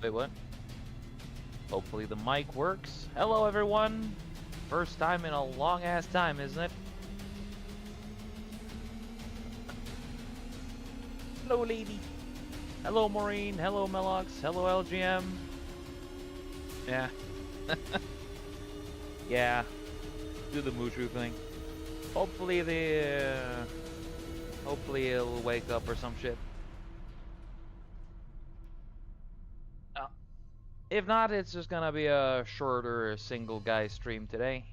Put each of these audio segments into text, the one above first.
Wait, what? Hopefully the mic works. Hello, everyone. First time in a long-ass time, isn't it? Hello, lady. Hello, Maureen. Hello, Melox. Hello, LGM. Yeah. Yeah. Do the Mushu thing. Hopefully hopefully it'll wake up or some shit. If not, it's just gonna be a shorter single guy stream today.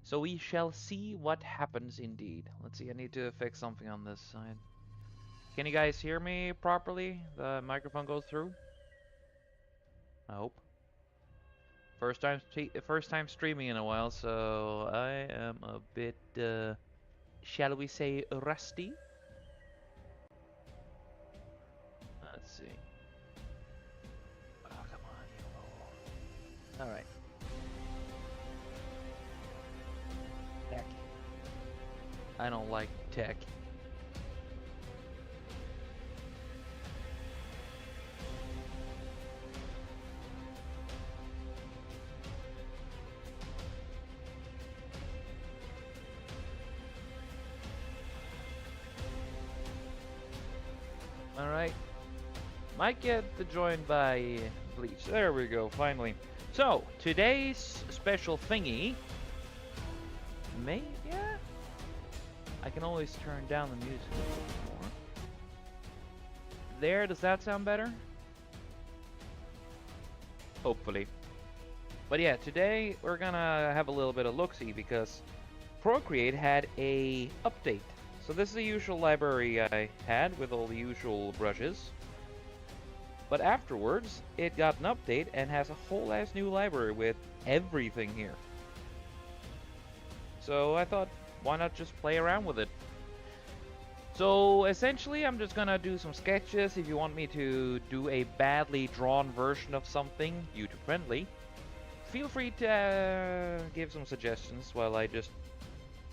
So we shall see what happens indeed. Let's see, I need to fix something on this side. Can you guys hear me properly? The microphone goes through? I hope. First time streaming in a while, so I am a bit, shall we say, rusty? Let's see. Oh, come on, you. Alright. Tech. I don't like tech. Alright. Might get joined by Bleach. There we go, finally. So, today's special thingy... yeah? I can always turn down the music a little more. There, does that sound better? Hopefully. But yeah, today we're gonna have a little bit of look-see because Procreate had a update. So this is the usual library I had with all the usual brushes. But afterwards, it got an update and has a whole ass new library with everything here. So I thought, why not just play around with it? So essentially, I'm just gonna do some sketches. If you want me to do a badly drawn version of something, YouTube friendly, feel free to give some suggestions while I just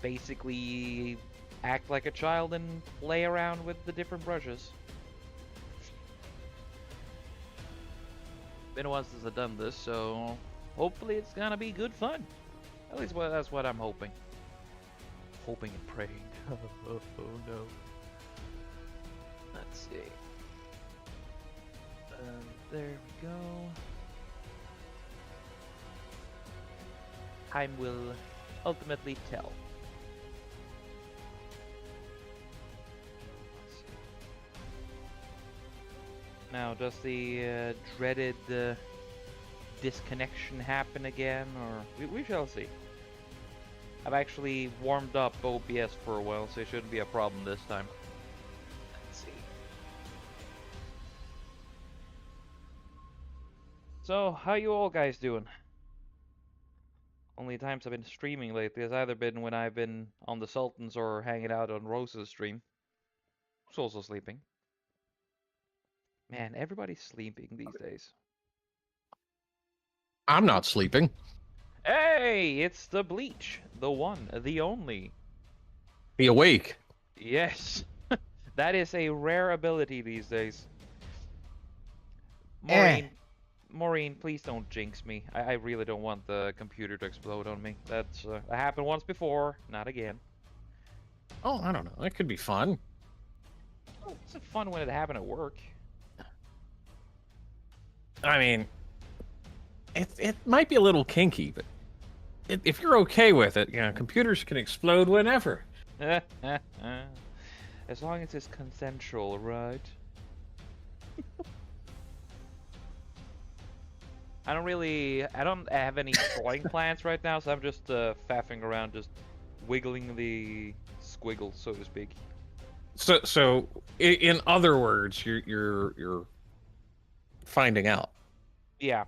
basically act like a child and play around with the different brushes. Been a while since I've done this, so hopefully it's gonna be good fun. At least that's what I'm hoping. Hoping and praying. Oh no. Let's see. There we go. Time will ultimately tell. Now, does the dreaded disconnection happen again, or we shall see. I've actually warmed up OBS for a while, so it shouldn't be a problem this time. Let's see. So, how you all guys doing? Only times I've been streaming lately has either been when I've been on the Sultans or hanging out on Rose's stream. Who's also sleeping. Man, everybody's sleeping these days. I'm not sleeping. Hey, it's the Bleach. The one, the only. Be awake. Yes. That is a rare ability these days. Maureen, please don't jinx me. I really don't want the computer to explode on me. That happened once before, not again. Oh, I don't know. That could be fun. Oh, it's fun when it happened at work. I mean, it might be a little kinky, but if you're okay with it, you know, computers can explode whenever. As long as it's consensual, right? I don't have any drawing plans right now, so I'm just faffing around, just wiggling the squiggle, so to speak. So in other words, you're finding out. Yeah.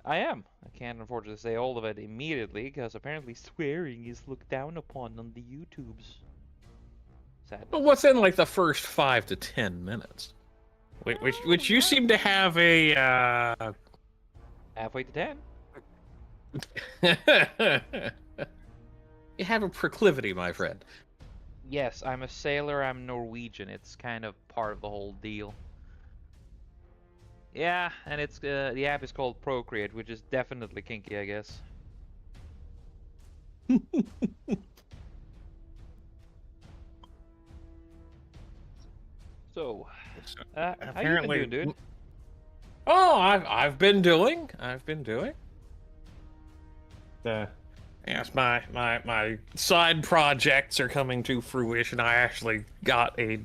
I am. I can't unfortunately say all of it immediately, because apparently swearing is looked down upon on the YouTubes. Sadly. But what's in like the first 5 to 10 minutes? Which you seem to have a halfway to 10. You have a proclivity, my friend. Yes, I'm a sailor, I'm Norwegian. It's kind of part of the whole deal. Yeah, and it's the app is called Procreate, which is definitely kinky, I guess. So, So, how you been apparently, doing, dude? oh, I've been doing. Yes, my side projects are coming to fruition. I actually got a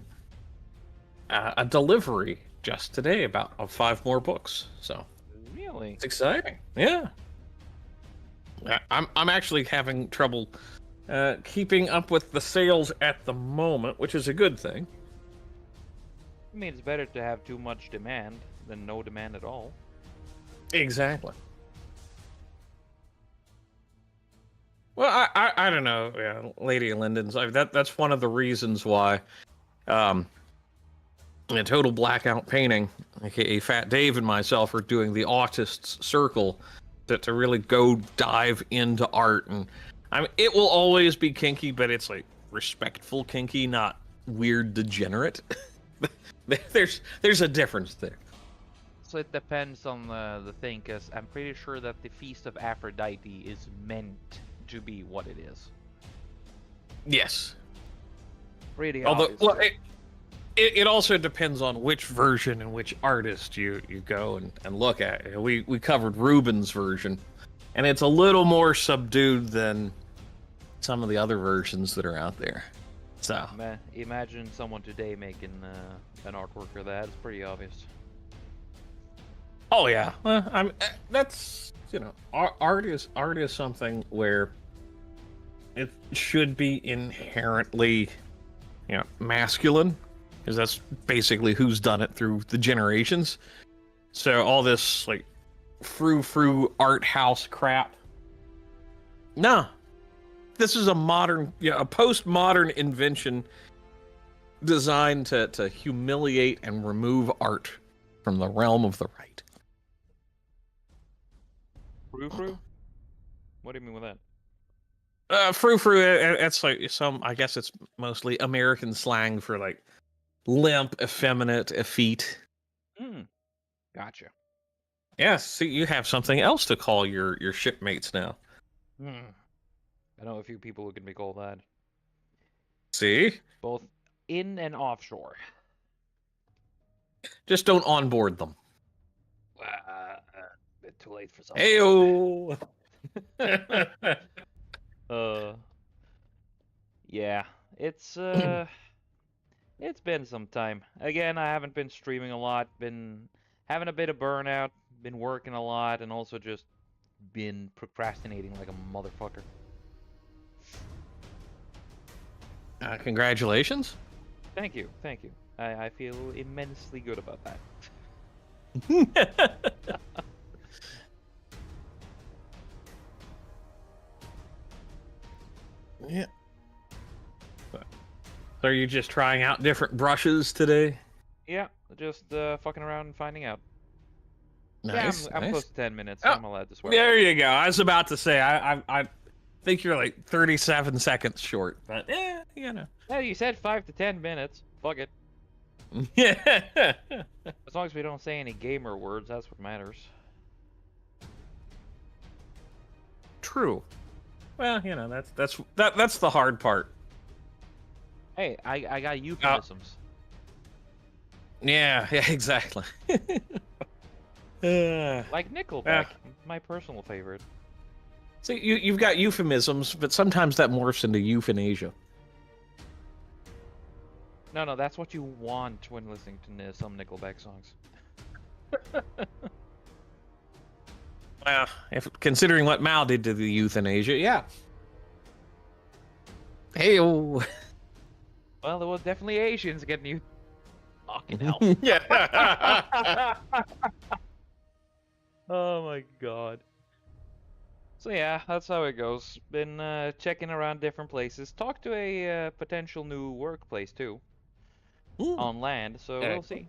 delivery just today about of 5 more books. So Really? it's exciting. Yeah. I'm actually having trouble keeping up with the sales at the moment, which is a good thing. I mean, it's better to have too much demand than no demand at all. Exactly. Well, I don't know, yeah, Lady Linden's. That's one of the reasons why, um, a total blackout painting, aka Fat Dave and myself, are doing the Autists Circle, to really go dive into art. And I mean, it will always be kinky, but it's like respectful kinky, not weird degenerate. There's a difference there. So it depends on the thing, because I'm pretty sure that the Feast of Aphrodite is meant to be what it is. Yes. Pretty Although, obvious. well, it also depends on which version and which artist you go and look at. We covered Ruben's version, and it's a little more subdued than some of the other versions that are out there. So Imagine someone today making an artwork of that. It's pretty obvious. oh yeah, well, that's art is something where it should be inherently masculine, because that's basically who's done it through the generations. So all this like frou-frou art house crap, nah, this is a postmodern invention designed to humiliate and remove art from the realm of the right. Frou-frou? What do you mean with that? Frou-frou, it's like I guess it's mostly American slang for like limp, effeminate, effete. Hmm. Gotcha. Yes, see, you have something else to call your shipmates now. Hmm. I know a few people who can be called that. See? Both in and offshore. Just don't onboard them. Bit too late for some. Heyo. Uh, yeah, it's been some time. Again, I haven't been streaming a lot. Been having a bit of burnout. Been working a lot, and also just been procrastinating like a motherfucker. Congratulations. Thank you, thank you. I feel immensely good about that. Yeah. So are you just trying out different brushes today? Yeah, just fucking around and finding out. Nice. Yeah, I'm Nice. close to 10 minutes. Oh, I'm allowed to swear. there you go. I was about to say I think you're like 37 seconds short, but Yeah, you said 5 to 10 minutes. Fuck it. Yeah. As long as we don't say any gamer words, that's what matters. True. Well, that's the hard part. Hey, I got euphemisms. Yeah, exactly. Like Nickelback, my personal favorite. See, you've got euphemisms, but sometimes that morphs into euthanasia. No, that's what you want when listening to some Nickelback songs. Well, if considering what Mao did to the euthanasia, yeah. Hey-oh. Well, there was definitely Asians getting you. Fucking hell. Yeah. Oh my god. So yeah, that's how it goes. Been checking around different places. Talked to a potential new workplace too. Ooh. On land, so we'll see.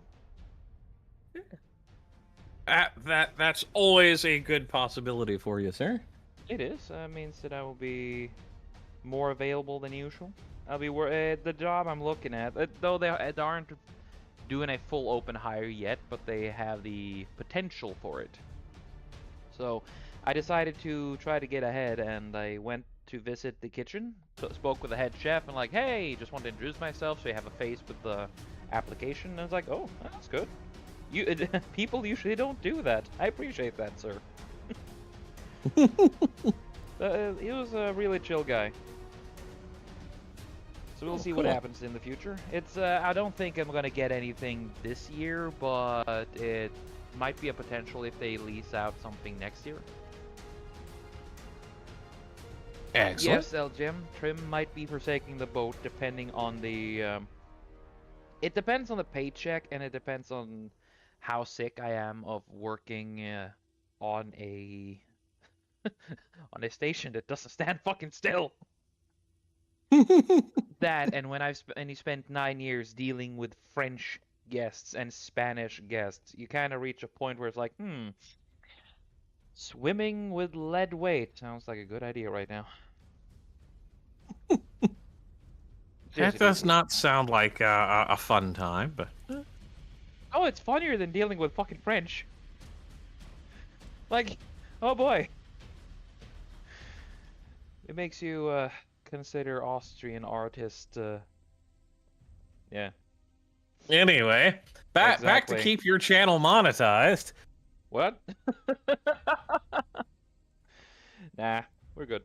That's always a good possibility for you, sir. It is. Means that I will be more available than usual. I'll be the job I'm looking at, though they aren't doing a full open hire yet, but they have the potential for it. So I decided to try to get ahead, and I went to visit the kitchen, spoke with the head chef, and like, hey, just wanted to introduce myself so you have a face with the application. And I was like, oh, that's good. People usually don't do that. I appreciate that, sir. He was a really chill guy. So we'll see what happens in the future. It's I don't think I'm gonna get anything this year, but it might be a potential if they lease out something next year. Excellent. Yes, Jim. Trym might be forsaking the boat depending on the. It depends on the paycheck, and it depends on how sick I am of working on a on a station that doesn't stand fucking still. That, and when you spent 9 years dealing with French guests and Spanish guests, you kind of reach a point where it's like, swimming with lead weight sounds like a good idea right now. That does not sound like a fun time, but... Oh, it's funnier than dealing with fucking French. Like, oh boy. It makes you consider Austrian artist. Yeah. Anyway, back to keep your channel monetized. What? Nah, we're good.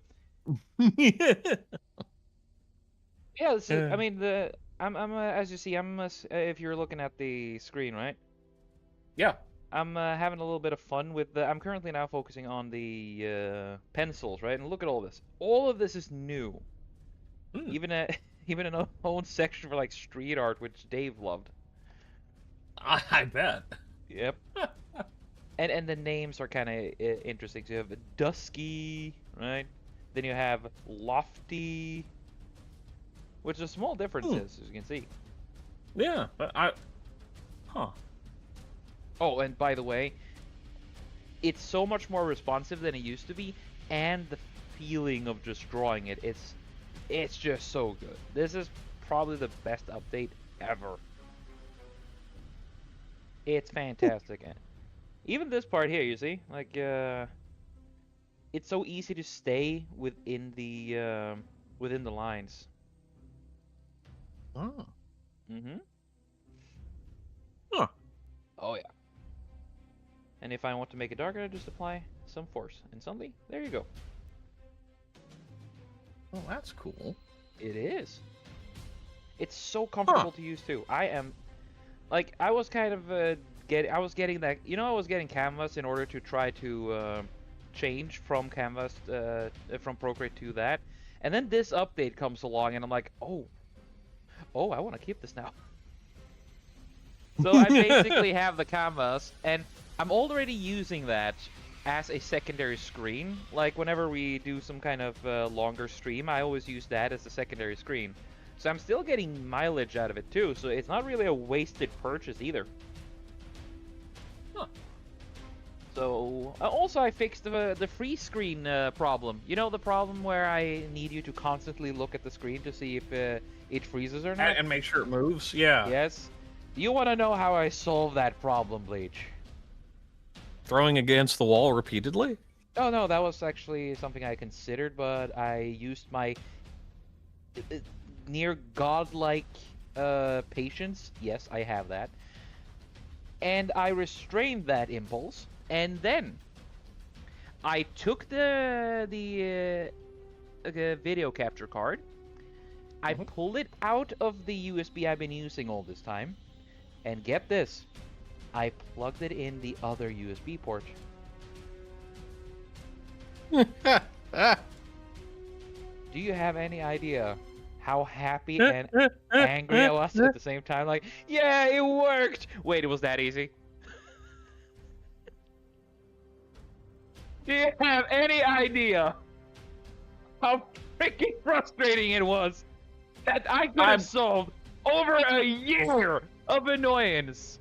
Yeah, I mean I'm as you see, if you're looking at the screen, right? Yeah. I'm having a little bit of fun with I'm currently now focusing on the pencils, right? And look at all this. All of this is new. Even even an own section for like street art, which Dave loved. I bet. Yep. and the names are kind of interesting. So you have Dusky, right? Then you have Lofty, which is small differences, as you can see. Yeah, but Oh, and by the way, it's so much more responsive than it used to be, and the feeling of just drawing it's just so good. This is probably the best update ever. It's fantastic. And even this part here, you see? Like, it's so easy to stay within the lines. Oh. Mm-hmm. Huh. Oh, yeah. And if I want to make it darker, I just apply some force. And suddenly, there you go. Well, that's cool. It is. It's so comfortable to use, too. I am... Like, I was kind of I was getting that... You know, I was getting Canvas in order to try to change from Canvas, from Procreate to that. And then this update comes along, and I'm like, oh, I want to keep this now. So I basically have the Canvas, and I'm already using that as a secondary screen. Like, whenever we do some kind of longer stream, I always use that as a secondary screen. So I'm still getting mileage out of it, too. So it's not really a wasted purchase, either. Huh. So, also I fixed the freeze screen problem. You know, the problem where I need you to constantly look at the screen to see if it freezes or not? And make sure it moves, yeah. Yes. You want to know how I solved that problem, Bleach? Throwing against the wall repeatedly? Oh, no, that was actually something I considered, but I used my near godlike patience. Yes, I have that. And I restrained that impulse, and then I took the video capture card. I pulled it out of the USB I've been using all this time, and get this, I plugged it in the other USB port. Do you have any idea how happy and angry I was at the same time? Like, yeah, it worked! Wait, it was that easy? Do you have any idea how freaking frustrating it was that I could have solved over a year of annoyance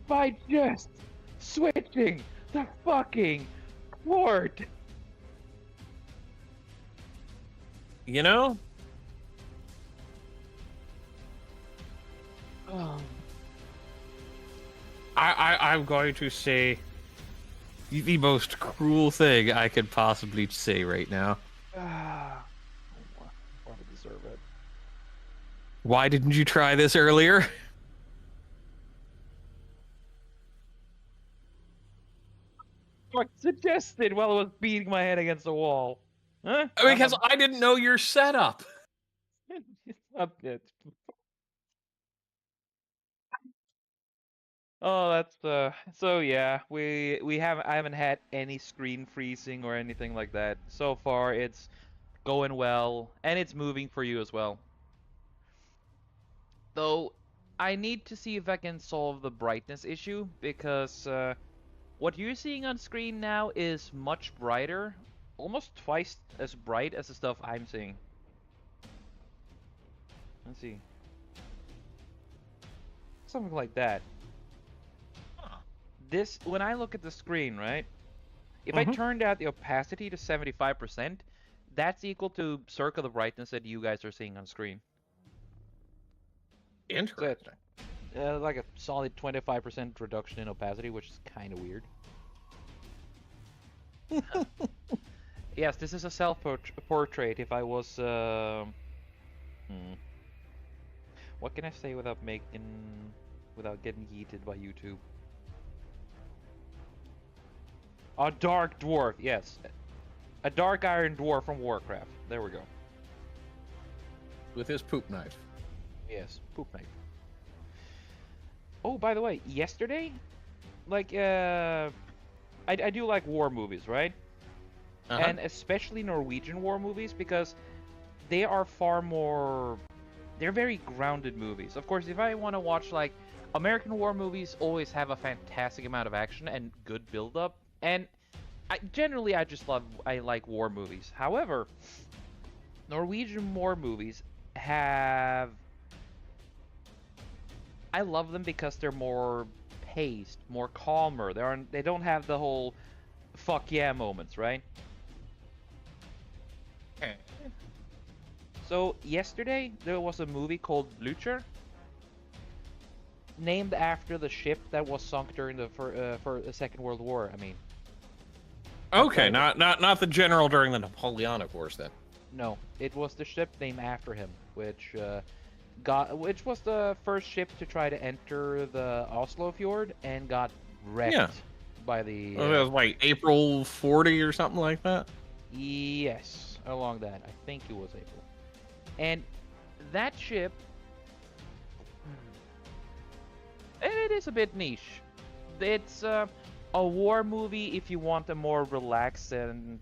by just switching the fucking port? You know? I'm going to say the most cruel thing I could possibly say right now. Ah, I deserve it. Why didn't you try this earlier? What suggested while I was beating my head against the wall? Huh? Because I didn't know your setup. It's not it. Oh, that's so yeah, we haven't I haven't had any screen freezing or anything like that. So far it's going well and it's moving for you as well. Though I need to see if I can solve the brightness issue because what you're seeing on screen now is much brighter, almost twice as bright as the stuff I'm seeing. Let's see. Something like that. This, when I look at the screen, right? If I turn down the opacity to 75%, that's equal to circa the brightness that you guys are seeing on screen. Interesting. So, like a solid 25% reduction in opacity, which is kind of weird. Yes, this is a self-portrait. If I was, what can I say without getting yeeted by YouTube? A dark dwarf, yes. A dark iron dwarf from Warcraft. There we go. With his poop knife. Yes, poop knife. Oh, by the way, yesterday, like, I do like war movies, right? And especially Norwegian war movies because they are far more. They're very grounded movies. Of course, if I want to watch like American war movies, always have a fantastic amount of action and good build-up. And generally, I like war movies. However, Norwegian war movies have. I love them because they're more paced, more calmer. They don't have the whole fuck yeah moments, right? Okay. So yesterday there was a movie called Blucher, named after the ship that was sunk during for the Second World War. I mean. Okay, not the general during the Napoleonic Wars then. No, it was the ship named after him, which was the first ship to try to enter the Oslo fjord and got wrecked by the. It was like April 40 or something like that. Yes, along that. I think it was April. And that ship, and it is a bit niche. It's a war movie if you want a more relaxed and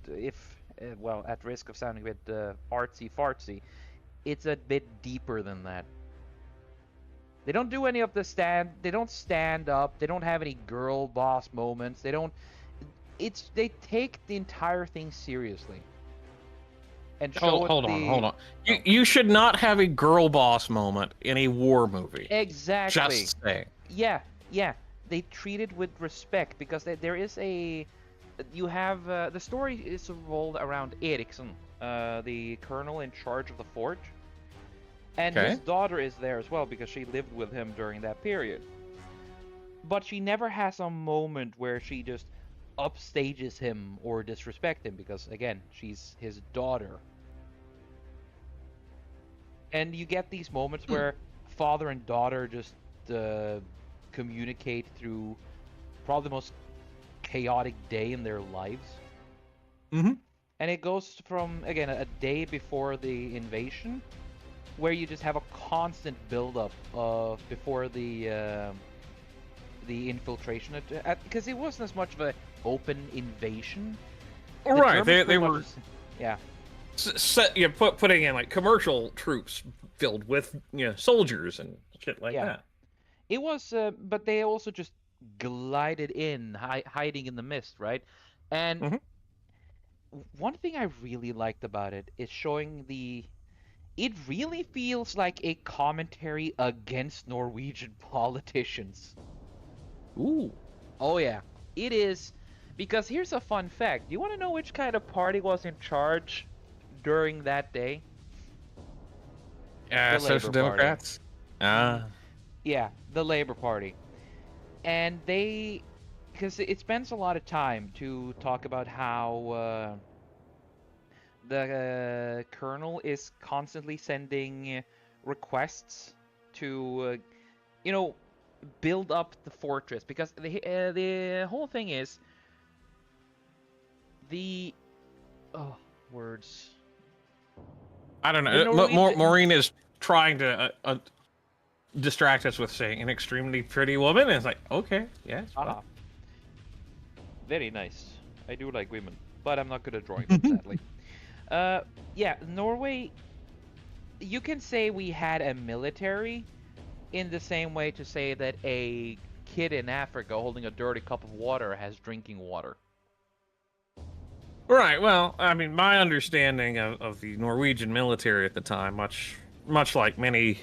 well, at risk of sounding a bit artsy-fartsy, it's a bit deeper than that. They don't do any of they don't stand up, they don't have any girl boss moments, they take the entire thing seriously. And show hold on. You should not have a girl boss moment in a war movie. Exactly. Just saying. Yeah. They treat it with respect because there is a. You have the story is revolved around Eriksson, the colonel in charge of the fort, and his daughter is there as well because she lived with him during that period. But she never has a moment where she just upstages him or disrespect him because again, she's his daughter. And you get these moments where father and daughter just communicate through probably the most chaotic day in their lives. Mm-hmm. And it goes from, again, a day before the invasion, where you just have a constant build-up before the infiltration, because it wasn't as much of an open invasion. Right, they were... Yeah. Putting in like commercial troops filled with soldiers and shit like that. It was, but they also just glided in, hiding in the mist, right? And one thing I really liked about it is showing it really feels like a commentary against Norwegian politicians. Ooh. Oh yeah, it is, because here's a fun fact. Do you want to know which kind of party was in charge during that day? Social Democrats. Yeah, the Labour Party. And they, because it spends a lot of time to talk about how the colonel is constantly sending requests to, you know, build up the fortress, because the whole thing is the oh words I don't the know. Norwegian. Maureen is trying to distract us with saying an extremely pretty woman. And it's like, okay, yes. Aha, very nice. I do like women, but I'm not good at drawing them, sadly. Yeah, Norway. You can say we had a military in the same way to say that a kid in Africa holding a dirty cup of water has drinking water. Right. Well, I mean, my understanding of the Norwegian military at the time, much like many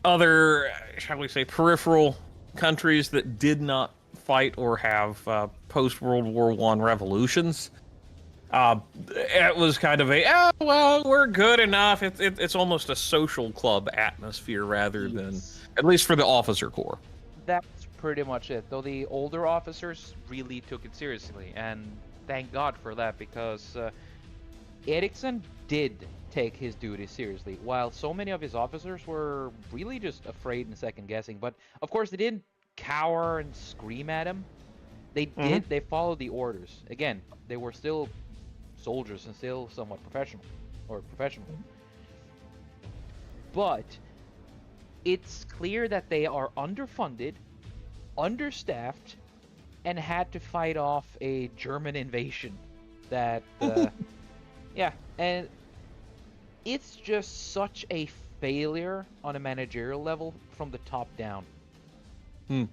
other, shall we say, peripheral countries that did not fight or have post World War One revolutions. It was kind of a, oh, well, we're good enough. It's almost a social club atmosphere rather than, Yes. at least for the officer corps. That's pretty much it. Though the older officers really took it seriously, and thank God for that, because Eriksson did take his duty seriously, while so many of his officers were really just afraid and second guessing. But of course, they didn't cower and scream at him. Mm-hmm. They followed the orders. Again, they were still soldiers and still somewhat professional. But it's clear that they are underfunded, understaffed, and had to fight off a German invasion that yeah, and it's just such a failure on a managerial level from the top down. Hmm.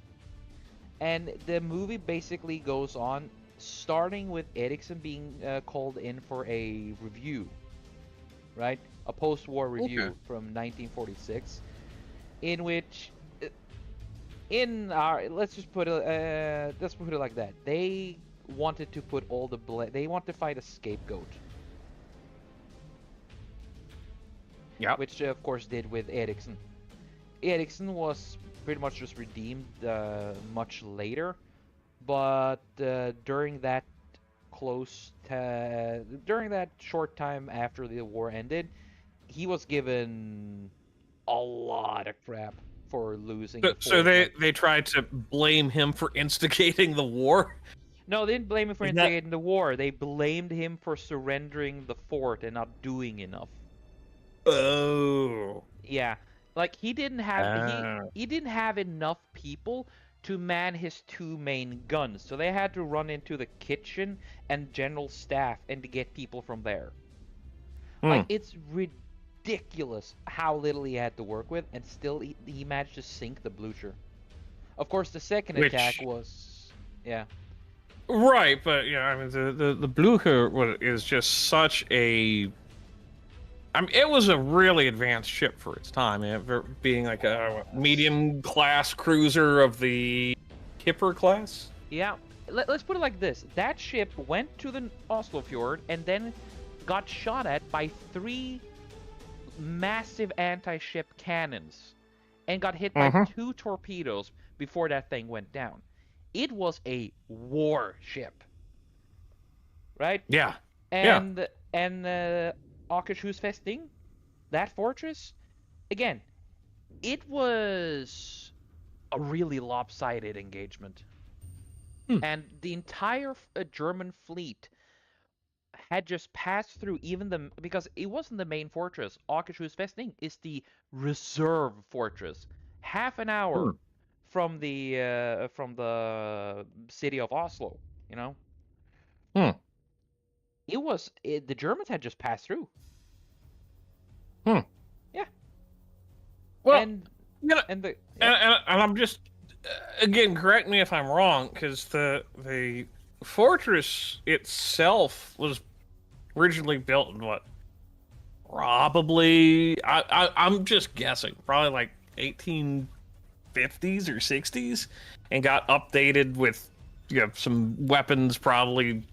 And the movie basically goes on, starting with Eriksson being called in for a review, right? A post-war review Okay. from 1946, in which, in our let's put it like that. They wanted to put all the they want to fight a scapegoat, Yeah. which of course did with Eriksson. Eriksson was pretty much just redeemed much later, but during that during that short time after the war ended, he was given a lot of crap for losing So, the so fort. Like, they tried to blame him for instigating the war. no, they didn't blame him for Is that instigating the war. They blamed him for surrendering the fort and not doing enough. oh? Yeah, like Ah. he didn't have enough people to man his two main guns, so they had to run into the kitchen and general staff and to get people from there. Hmm. Like, it's ridiculous how little he had to work with, and still he managed to sink the Blucher. Of course, the second attack Which was, yeah, right, but yeah, I mean the Blucher is just such a. I mean, it was a really advanced ship for its time, being like a medium class cruiser of the Kipper class. yeah. Let's put it like this: that ship went to the Oslo fjord and then got shot at by three massive anti-ship cannons and got hit by Mm-hmm. two torpedoes before that thing went down. It was a warship, right? Yeah, yeah. And Akershus Festing, that fortress, again, it was a really lopsided engagement. Hmm. And the entire German fleet had just passed through even the because it wasn't the main fortress. Akershus Festing is the reserve fortress, half an Hmm. hour from the city of Oslo. You know, Hmm. the Germans had just passed through. Hmm. Yeah, Well, and you know, and the yeah. and I'm just again, correct me if I'm wrong, because the fortress itself was originally built in what? Probably, I'm just guessing, probably like 1850s or 60s, and got updated with some weapons probably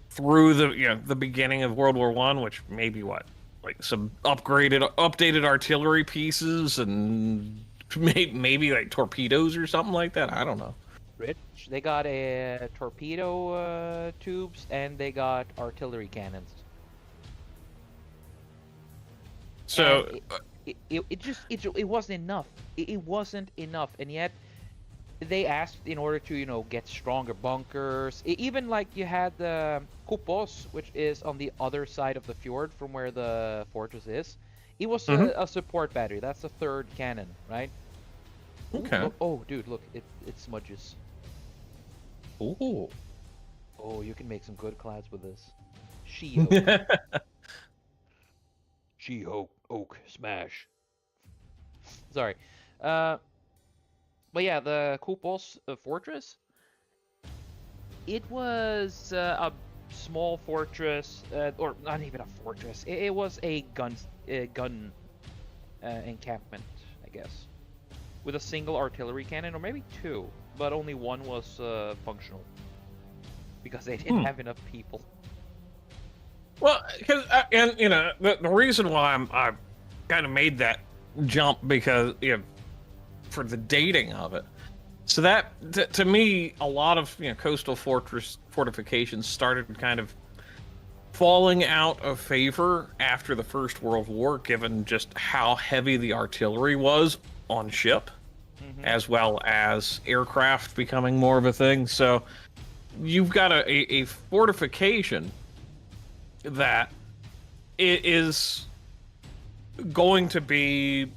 through the beginning of World War One, which maybe what, like some updated artillery pieces and maybe like torpedoes or something like that. I don't know. Rich. They got a torpedo tubes and they got artillery cannons. So And it wasn't enough. It wasn't enough, and yet they asked in order to get stronger bunkers. Even like you had the Kupos, which is on the other side of the fjord from where the fortress is. It was a support battery. That's the third cannon, right? okay. Ooh, oh, dude, look, it smudges. Ooh. Oh, you can make some good clouds with this. She-Oak. She-Oak smash. Sorry. But yeah, the Kupos fortress. It was a small fortress, or not even a fortress. It was a gun encampment, I guess, with a single artillery cannon, or maybe two, but only one was functional because they didn't have enough people. Well, because and the reason why I kind of made that jump because for the dating of it. So that to me, a lot of coastal fortress fortifications started kind of falling out of favor after the First World War, given just how heavy the artillery was on ship, as well as aircraft becoming more of a thing. So you've got a fortification that it is going to be.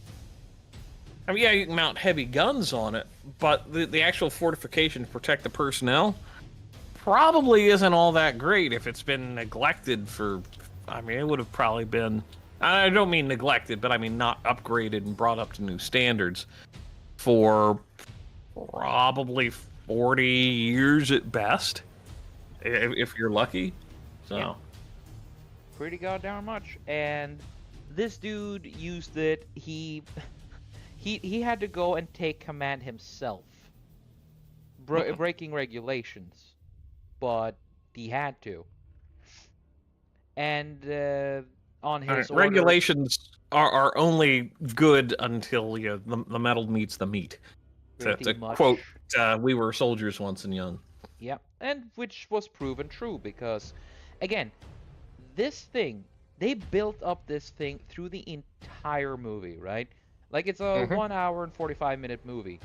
I mean, yeah, you can mount heavy guns on it, but the actual fortification to protect the personnel probably isn't all that great if it's been neglected for. I mean, it would have probably been. I don't mean neglected, but I mean not upgraded and brought up to new standards for probably 40 years at best, if you're lucky. So. Yeah. Pretty goddamn much. And this dude used it. He had to go and take command himself, breaking regulations, but he had to. And on his order, regulations are only good until the metal meets the meat. To quote, we were soldiers once and young. Yeah, and which was proven true because, again, this thing, they built up this thing through the entire movie, right? Like, it's a 1 hour and 45-minute movie.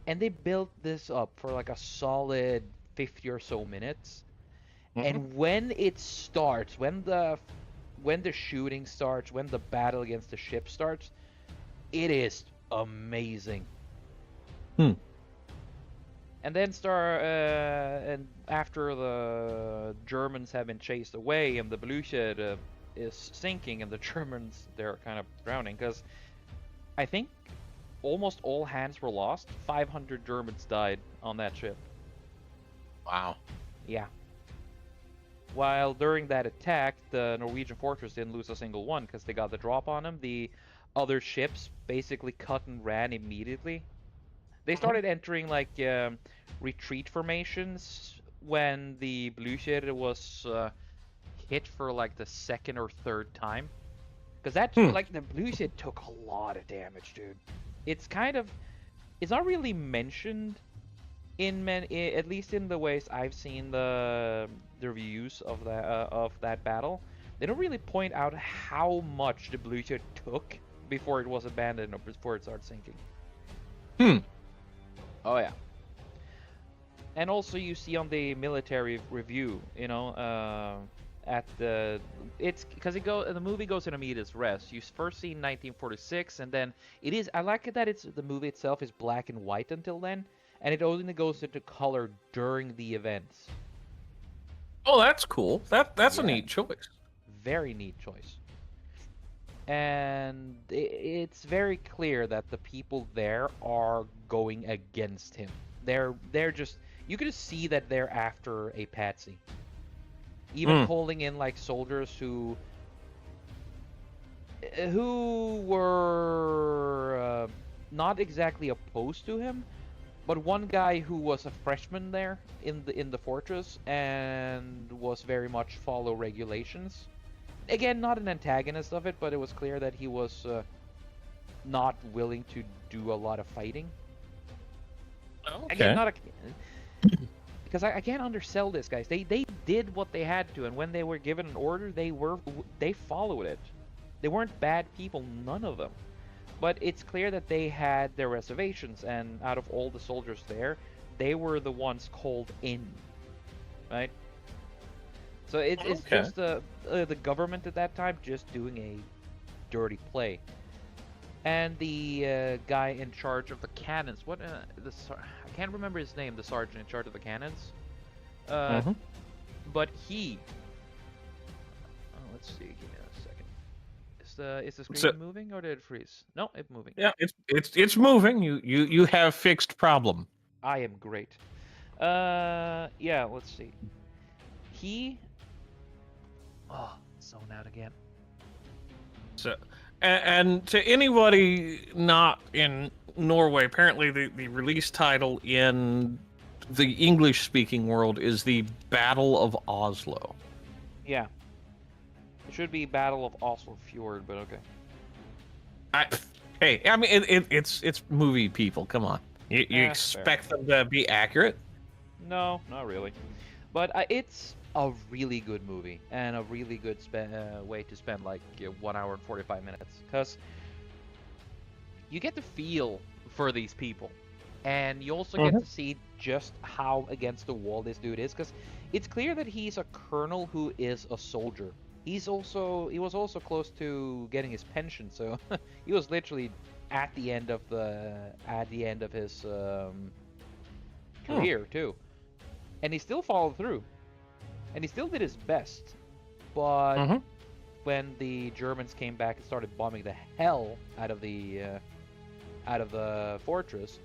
And they built this up for like a solid 50 or so minutes. And when it starts, when the shooting starts, when the battle against the ship starts, it is amazing. And then and after the Germans have been chased away and the Bullied is sinking and the Germans, they're kind of drowning, because I think almost all hands were lost. 500 Germans died on that ship. Wow. Yeah. While during that attack, the Norwegian fortress didn't lose a single one because they got the drop on them. The other ships basically cut and ran immediately. They started entering like retreat formations when the Bullied was hit for like the second or third time. Because that, like, the Bullied took a lot of damage, dude. It's not really mentioned at least in the ways I've seen the reviews of that battle. They don't really point out how much the Bullied took before it was abandoned or before it started sinking. Oh yeah. And also you see on the military review, at the the movie goes in a medias res. You first see 1946, and then I like it that the movie itself is black and white until then, and it only goes into color during the events. Oh, that's cool. That's a neat choice. Very neat choice. And it's very clear that the people there are going against him. They're just, you can just see that they're after a patsy. Even calling in like soldiers who were not exactly opposed to him, but one guy who was a freshman there in the fortress and was very much follow regulations. Again, not an antagonist of it, but it was clear that he was not willing to do a lot of fighting. Okay. Again, not a because I can't undersell this, guys. They did what they had to, and when they were given an order, they followed it. They weren't bad people, none of them. But it's clear that they had their reservations, and out of all the soldiers there, they were the ones called in, right? So it's Okay. just the government at that time just doing a dirty play. And the guy in charge of the cannons, I can't remember his name, the sergeant in charge of the cannons. But he, let's see, give me a second. Is the screen moving or did it freeze? No, it's moving. Yeah, it's moving. You have fixed problem. I am great. Yeah, let's see. He, zone out again. So, and to anybody not in Norway, apparently the release title in the English-speaking world is the Battle of Oslo. Yeah. It should be Battle of Oslo Fjord, but okay. Hey, I mean it's movie people. Come on, you expect them to be accurate? No, not really. But it's a really good movie and a really good way to spend like 1 hour and 45 minutes, because you get the feel for these people, and you also get to see just how against the wall this dude is, because it's clear that he's a colonel who is a soldier. He was also close to getting his pension, so he was literally at the end of his career too, and he still followed through. And he still did his best, but when the Germans came back and started bombing the hell out of the fortress,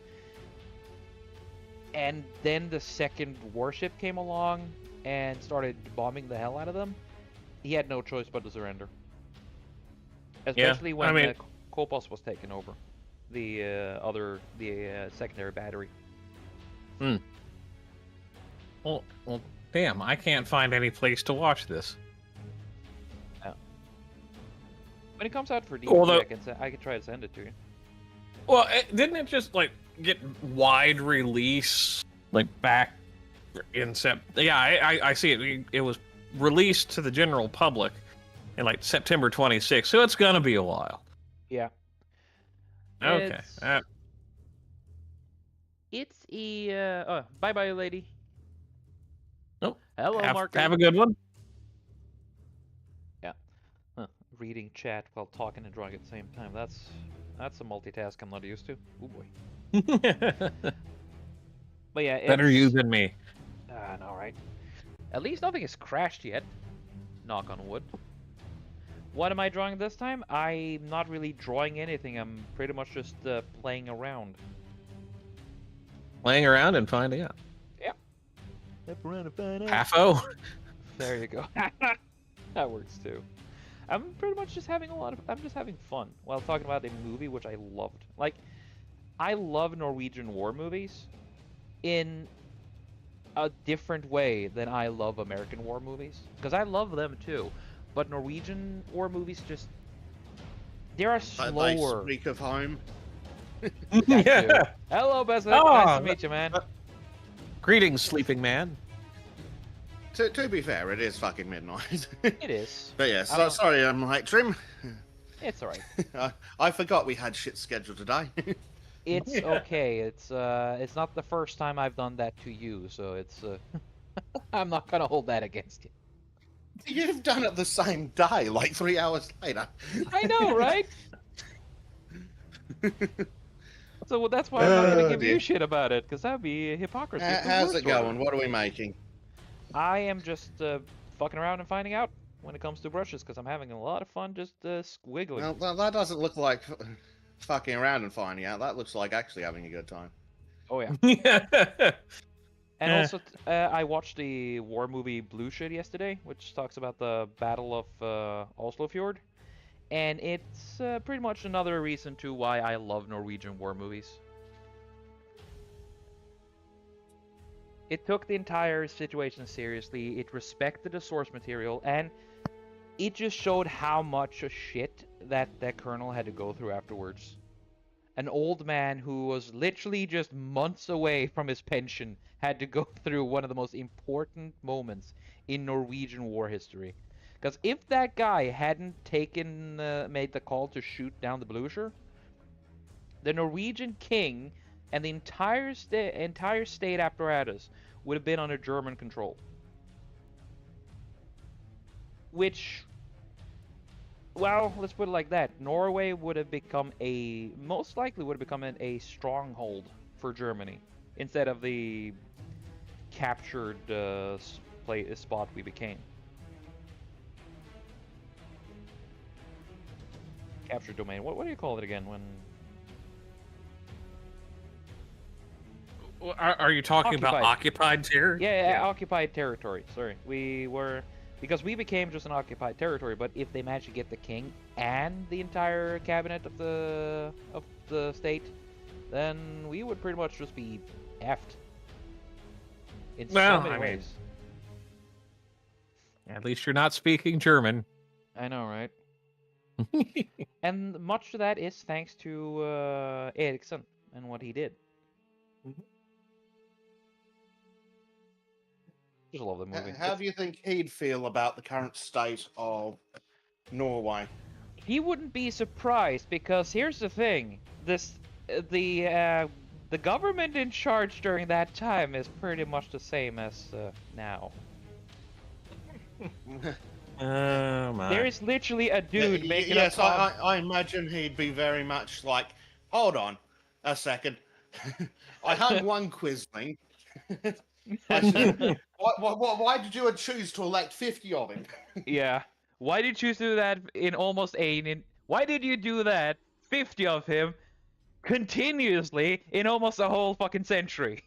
and then the second warship came along and started bombing the hell out of them, he had no choice but to surrender. Especially when Kopos was taken over, the secondary battery. Well, damn, I can't find any place to watch this. Oh. When it comes out for DVD, I can try to send it to you. Well, didn't it just like get wide release like back in September? Yeah, I see it. It was released to the general public in like September 26th, so it's gonna be a while. Yeah. Okay. It's a bye, lady. Nope. Hello, Mark. Have a good one. Yeah. Reading chat while talking and drawing at the same time. That's a multitask I'm not used to. Oh boy. But yeah, better you than me. No, right. At least nothing has crashed yet. Knock on wood. What am I drawing this time? I'm not really drawing anything. I'm pretty much just playing around. Playing around and finding out. Yeah. Half-o. There you go. That works too. I'm pretty much just having I'm just having fun while talking about a movie which I loved. Like, I love Norwegian war movies in a different way than I love American war movies, because I love them too, but Norwegian war movies they are slower. They speak of home. Yeah. Hello, Bassett. Nice to meet you, man. Greetings, sleeping man. To be fair, it is fucking midnight. It is. But yeah, sorry, I'm late, Trym. It's alright. I forgot we had shit scheduled today. It's okay. It's not the first time I've done that to you, so it's I'm not gonna hold that against you. You've done it the same day, like 3 hours later. I know, right? So that's why I'm not gonna give you shit about it, because that'd be hypocrisy. How's it going? What are we making? I am just fucking around and finding out when it comes to brushes, because I'm having a lot of fun just squiggling. Well, that doesn't look like fucking around and finding out. That looks like actually having a good time. Oh yeah. And also, I watched the war movie Blue Shit yesterday, which talks about the Battle of Oslo Fjord. And it's pretty much another reason to why I love Norwegian war movies. It took the entire situation seriously, it respected the source material, and it just showed how much of shit that colonel had to go through afterwards. an old man who was literally just months away from his pension had to go through one of the most important moments in Norwegian war history. Because if that guy hadn't made the call to shoot down the Blucher, the Norwegian king and the entire state apparatus would have been under German control. Which, well, let's put it like that. Norway would have become most likely would have become a stronghold for Germany instead of the captured spot we became. Captured domain. What do you call it again when? Are you talking about occupied territory? Yeah, occupied territory. Sorry, because we became just an occupied territory. But if they managed to get the king and the entire cabinet of the state, then we would pretty much just be effed. In so many ways. At least you're not speaking German. I know, right? And much of that is thanks to Eriksson and what he did. Just love the movie. How do you think he'd feel about the current state of Norway? He wouldn't be surprised because here's the thing: the government in charge during that time is pretty much the same as now. Oh my! There is literally a dude making yes, a I imagine he'd be very much like, hold on a second. I hung one quisling. Why did you choose to elect 50 of him? Yeah. Why did you do that in almost why did you do that 50 of him continuously in almost a whole fucking century?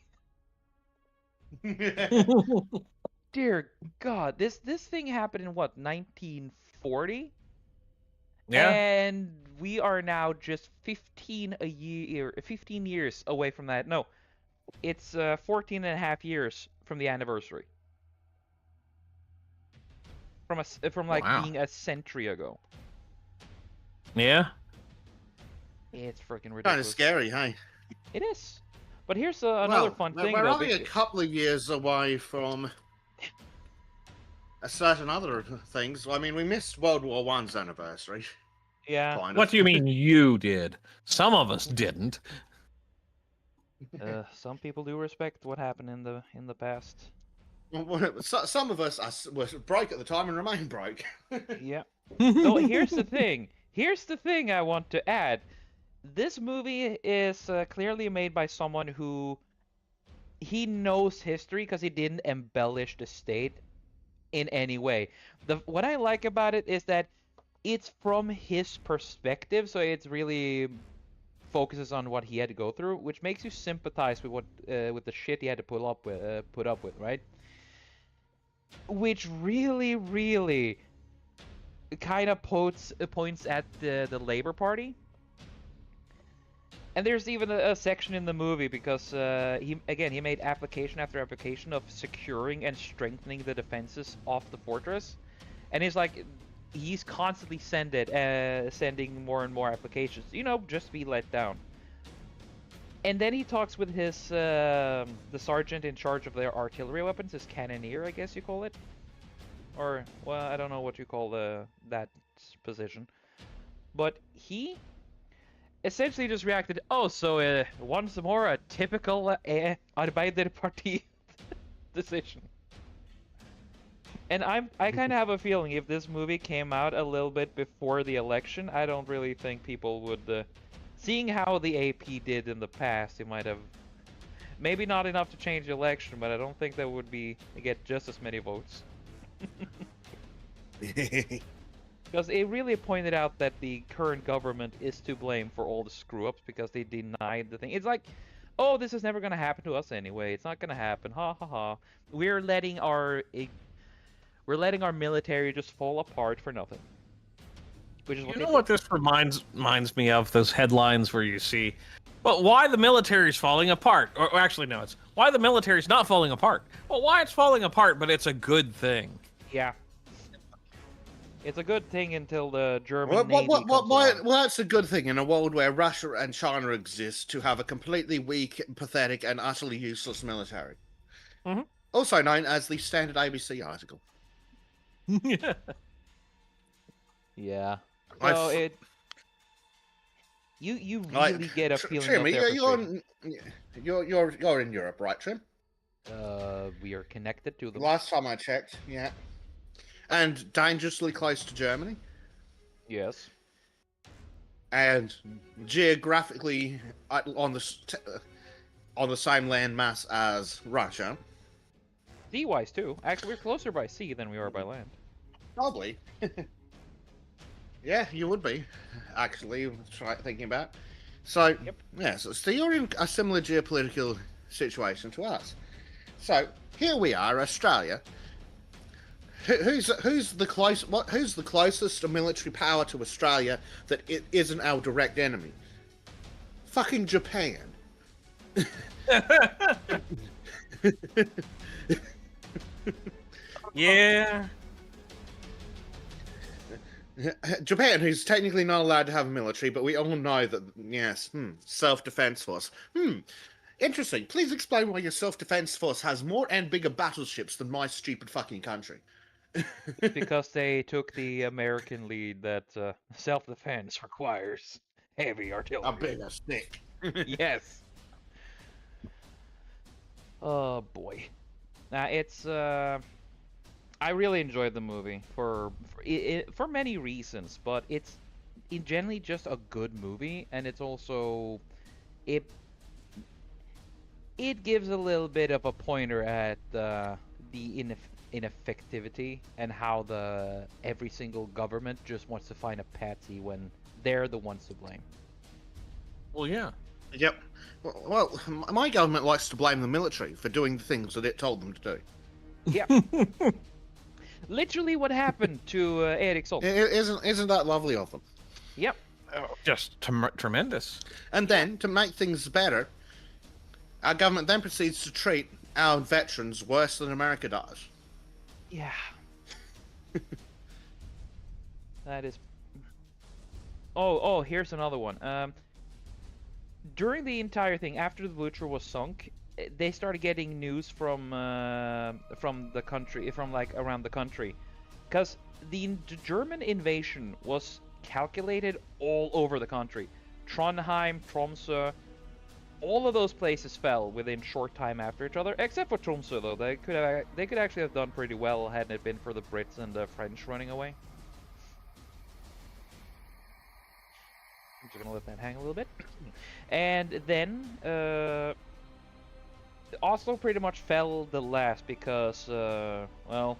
Dear God, this thing happened in what, 1940? Yeah. And we are now just 15 years away from that. No, it's 14 and a half years from the anniversary. From like being a century ago. Yeah. It's freaking ridiculous. Kind of scary, hey? It is. But here's another fun thing. We're only a couple of years away from a certain other things. I mean, we missed World War I's anniversary. Yeah. Kind of. What do you mean you did? Some of us didn't. Some people do respect what happened in the past. Some of us were broke at the time and remain broke. Yeah. So here's the thing. Here's the thing I want to add. This movie is clearly made by someone who he knows history because he didn't embellish the state in any way. What I like about it is that it's from his perspective, so it's really focuses on what he had to go through, which makes you sympathize with what with the shit he had to put up with, right? Which really, really kind of points at the Labour Party. And there's even a section in the movie because he made application after application of securing and strengthening the defenses of the fortress, and he's constantly sending more and more applications, just to be let down. And then he talks with his the sergeant in charge of their artillery weapons, his cannoneer, I guess you call it, or well, I don't know what you call that position, but he essentially just reacted, oh, so once more a typical Arbeiderparti decision. And I kind of have a feeling if this movie came out a little bit before the election, I don't really think people would, seeing how the AP did in the past, it might have, maybe not enough to change the election, but I don't think that would get just as many votes. Because it really pointed out that the current government is to blame for all the screw-ups because they denied the thing. It's like, oh, this is never going to happen to us anyway. It's not going to happen. Ha ha ha. We're letting our military just fall apart for nothing. Which is what this reminds me of? Those headlines where you see, well, why the military's falling apart? Or actually, no, it's why the military's not falling apart. Well, why it's falling apart, but it's a good thing. Yeah. It's a good thing until the German Well, Navy comes along. that's a good thing in a world where Russia and China exist to have a completely weak, pathetic, and utterly useless military. Mhm. Also known as the standard ABC article. Yeah. I So f- you Like, really get a feeling Trym, of their frustration. you're in Europe, right, Trym? We are connected to them. Last time I checked, yeah. And dangerously close to Germany. Yes. And geographically on the same landmass as Russia. Sea-wise too. Actually, we're closer by sea than we are by land. Probably. Yeah, you would be, actually, try thinking about. So, Yep. yeah, so you're in a similar geopolitical situation to us. So, here we are, Australia. Who's the closest military power to Australia that it isn't our direct enemy? Fucking Japan. Yeah. Japan, who's technically not allowed to have a military, but we all know that, yes, self-defense force. Interesting. Please explain why your self-defense force has more and bigger battleships than my stupid fucking country. Because they took the American lead that self-defense requires heavy artillery. A bigger stick. Yes. Oh boy. Now it's I really enjoyed the movie for many reasons, but it's generally just a good movie, and it's also it gives a little bit of a pointer at the ineffectivity and how every single government just wants to find a patsy when they're the ones to blame. Well, yeah. Yep. Well, my government likes to blame the military for doing the things that it told them to do. Yeah. Literally what happened to Ericsson. Isn't that lovely of them? Yep. Just tremendous. And then, to make things better, our government then proceeds to treat our veterans worse than America does. Yeah. That is... Oh, here's another one. During the entire thing, after the Butcher was sunk, they started getting news from the country, from like around the country, because the German invasion was calculated all over the country. Trondheim, Tromsø, all of those places fell within short time after each other, except for Tromsø though. They could actually have done pretty well hadn't it been for the Brits and the French running away. I'm just gonna let that hang a little bit. And then Oslo pretty much fell the last because well,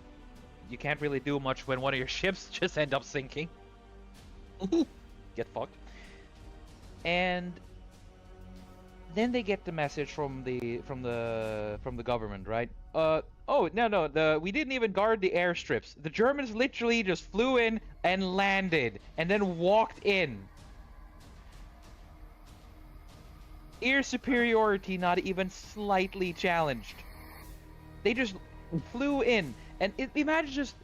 you can't really do much when one of your ships just end up sinking. Get fucked. And then they get the message from the government, right? Oh no, we didn't even guard the airstrips. The Germans literally just flew in and landed, and then walked in. Air superiority not even slightly challenged. They just flew in, and imagine just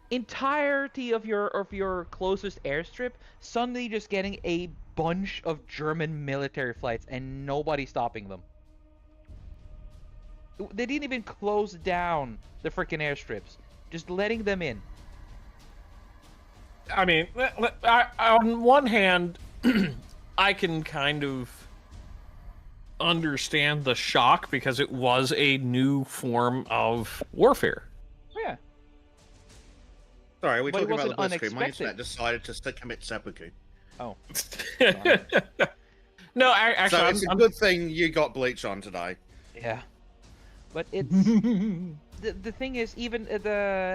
entirety of your closest airstrip suddenly just getting a bunch of German military flights and nobody stopping them. They didn't even close down the freaking airstrips, just letting them in. I mean, on one hand, I can kind of understand the shock because it was a new form of warfare. Yeah. Sorry, are we But it talking about the wasn't Blitzkrieg? My unexpected. internet decided to commit seppuku. Oh. No, actually, So it's a good thing you got bleach on today. Yeah. But it's the thing is, even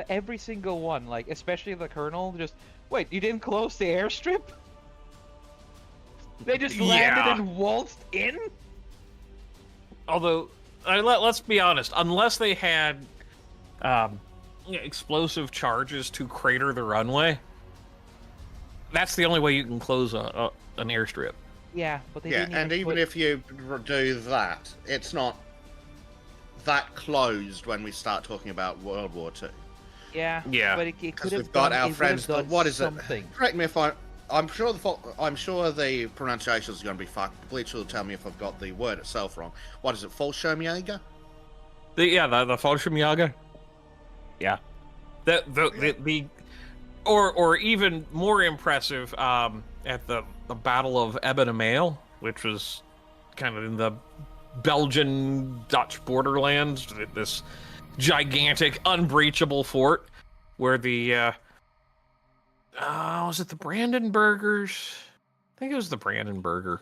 every single one, like especially the colonel, just wait, you didn't close the airstrip? They just landed and waltzed in? Although, let's be honest, unless they had explosive charges to crater the runway, that's the only way you can close an airstrip. Yeah, but they Yeah, didn't and even if you do that, it's not that closed when we start talking about World War II. Yeah, Yeah. but it could Because have we've got done, our it would friends. have done What is something. it? Correct me if I'm sure I'm sure the pronunciation is going to be fucked. Bleach will tell me if I've got the word itself wrong. What is it? Fallschirmjäger? The Fallschirmjäger. Yeah. The or even more impressive at the Battle of Eben which was kind of in the Belgian Dutch borderlands, this gigantic unbreachable fort where the was it the Brandenburgers? I think it was the Brandenburger.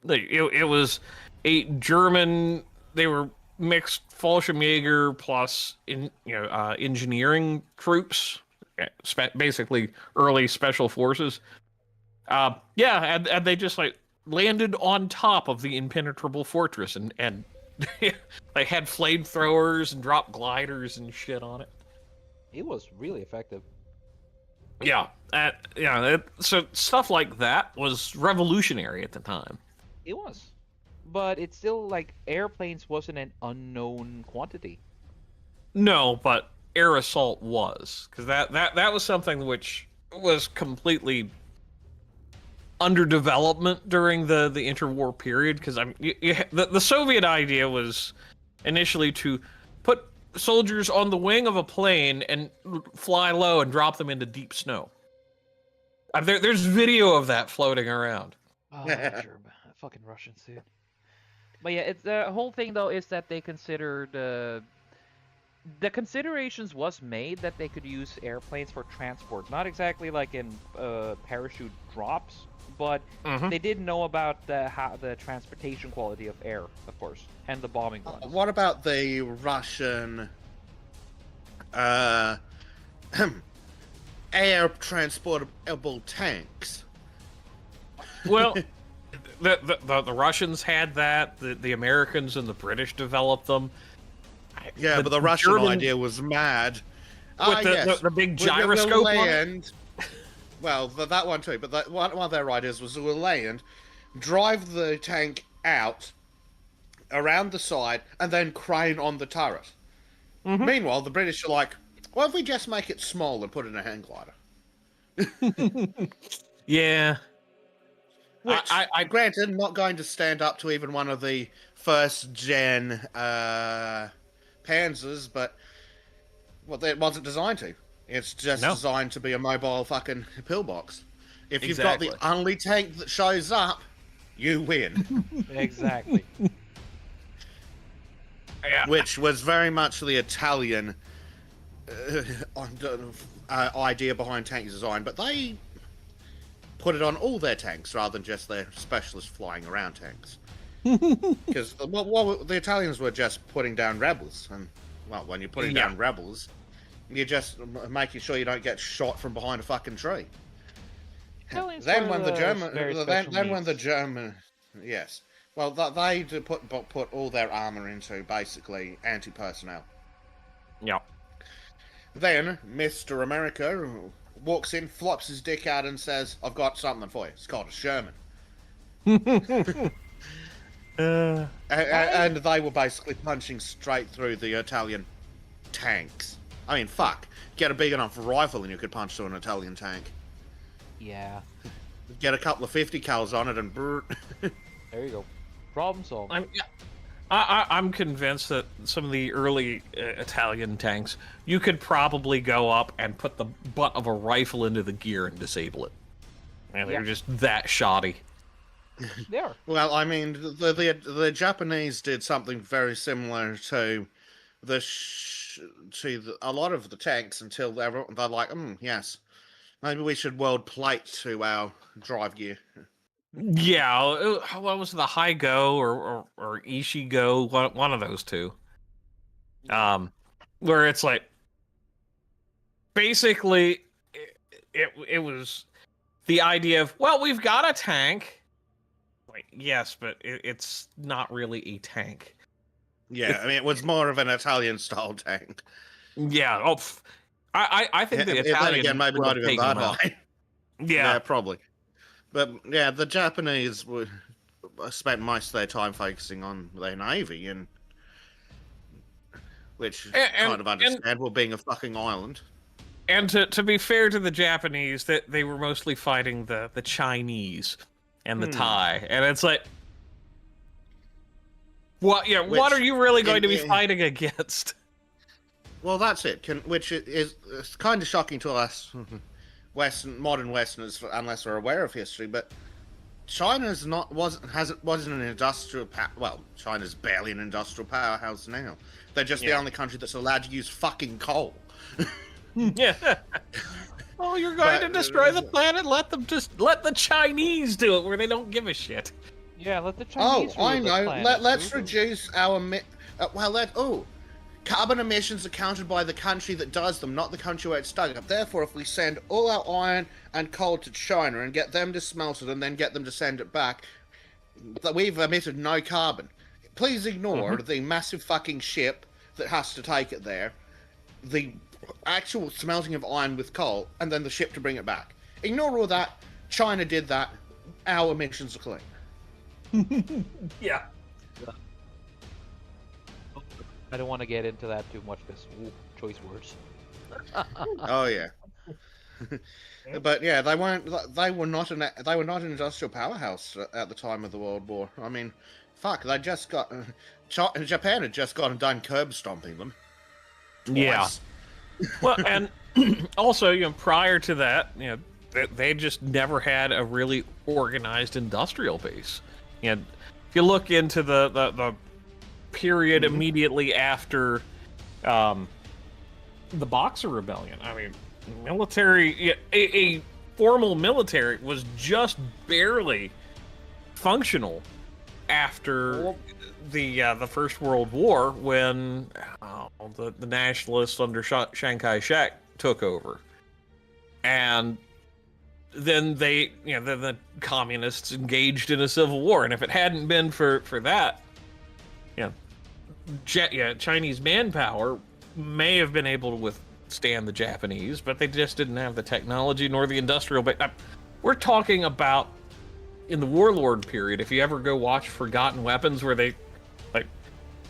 It was a German. They were mixed Fallschirmjäger plus engineering troops, basically early special forces. And they just like landed on top of the impenetrable fortress and they had flamethrowers and dropped gliders and shit on it. It was really effective. Yeah, so stuff like that was revolutionary at the time. It was. But it's still like airplanes wasn't an unknown quantity. No, but air assault was, because that was something which was completely under development during the interwar period. Because the Soviet idea was initially to put soldiers on the wing of a plane and fly low and drop them into deep snow. There's video of that floating around. Oh, German, fucking Russians, dude. But yeah, it's the whole thing though is that they considered the considerations was made that they could use airplanes for transport, not exactly like in parachute drops, but they didn't know about the transportation quality of air, of course, and the bombing ones. What about the Russian air transportable tanks? Well, the Russians had that. The Americans and the British developed them. Yeah, but the Russian idea was mad. With the big gyroscope on it? Well, that one too. But one of their ideas was to land, drive the tank out around the side, and then crane on the turret. Meanwhile, the British are like, "Well, if we just make it small and put it in a hang glider?" Yeah. Which, granted, not going to stand up to even one of the first gen Panzers, but it wasn't designed to. It's just designed to be a mobile fucking pillbox. If you've got the only tank that shows up, you win. Exactly. Yeah. Which was very much the Italian idea behind tank design, but they put it on all their tanks rather than just their specialist flying around tanks. Because the Italians were just putting down rebels, and well, when you're putting down rebels, you're just making sure you don't get shot from behind a fucking tree. Then when the German, yes, well, they put all their armor into basically anti-personnel. Yeah. Then Mr. America walks in, flops his dick out, and says, "I've got something for you. It's called a Sherman." And they were basically punching straight through the Italian tanks. I mean, fuck. Get a big enough rifle and you could punch through an Italian tank. Yeah. Get a couple of 50 cals on it and brrr. There you go. Problem solved. I'm convinced that some of the early Italian tanks, you could probably go up and put the butt of a rifle into the gear and disable it. And they're just that shoddy. They are. Well, I mean, the Japanese did something very similar to a lot of the tanks until they're like, yes, maybe we should weld plate to our drive gear. Yeah, what was the High Go or Ishii Go? One of those two. Where it's like, basically, it was the idea of, well, we've got a tank. Like, yes, but it's not really a tank. Yeah, I mean, it was more of an Italian-style tank. Yeah, I think the Italians again, maybe not even that high. Yeah, probably. But yeah, the Japanese spent most of their time focusing on their navy, and which And- kind of understandable, being a fucking island. And to be fair to the Japanese, that they were mostly fighting the Chinese and the Thai, and it's like, what? Yeah, what Which, are you really going to be fighting against? Well, that's it. Which is it's kind of shocking to us, modern Westerners, unless we're aware of history. But China's wasn't an industrial well, China's barely an industrial powerhouse now. They're just the only country that's allowed to use fucking coal. Yeah. Oh, you're going to destroy the planet? Let the Chinese do it, where they don't give a shit. Yeah, let the Chinese. Oh, I rule the know. planet. Let's reduce our carbon emissions are counted by the country that does them, not the country where it's dug up. Therefore, if we send all our iron and coal to China and get them to smelt it and then get them to send it back, we've emitted no carbon. Please ignore the massive fucking ship that has to take it there, the actual smelting of iron with coal, and then the ship to bring it back. Ignore all that. China did that. Our emissions are clean. Yeah. I don't want to get into that too much because choice words. Oh yeah. But yeah, they were not an industrial powerhouse at the time of the World War. I mean, fuck, they just got Japan had just gone and done curb stomping them. Yeah. Well, and also, prior to that, they just never had a really organized industrial base. If you look into the period immediately after the Boxer Rebellion, I mean, military, a formal military was just barely functional after the First World War, when the nationalists under Chiang Kai-shek took over, and then then the communists engaged in a civil war. And if it hadn't been for that, Chinese manpower may have been able to withstand the Japanese, but they just didn't have the technology nor the industrial base. We're talking about in the warlord period. If you ever go watch Forgotten Weapons, where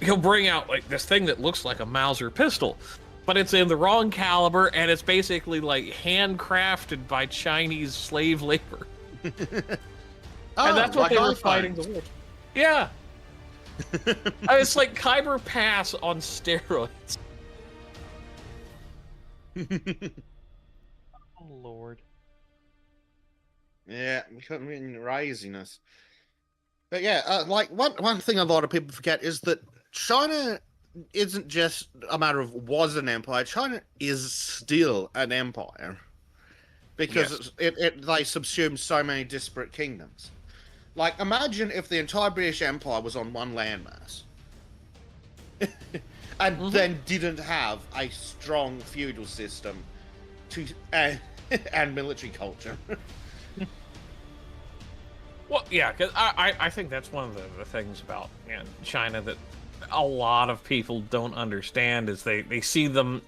he'll bring out this thing that looks like a Mauser pistol, but it's in the wrong caliber, and it's basically handcrafted by Chinese slave labor. And that's what they were fighting the war. Yeah. It's like Khyber Pass on steroids. Oh Lord. Yeah, we couldn't mean craziness. But yeah, one thing a lot of people forget is that China isn't just a matter of was an empire. China is still an empire because they subsumed so many disparate kingdoms. Imagine if the entire British Empire was on one landmass, and then didn't have a strong feudal system and military culture. Well, yeah, because I think that's one of the things about China that a lot of people don't understand, is they see them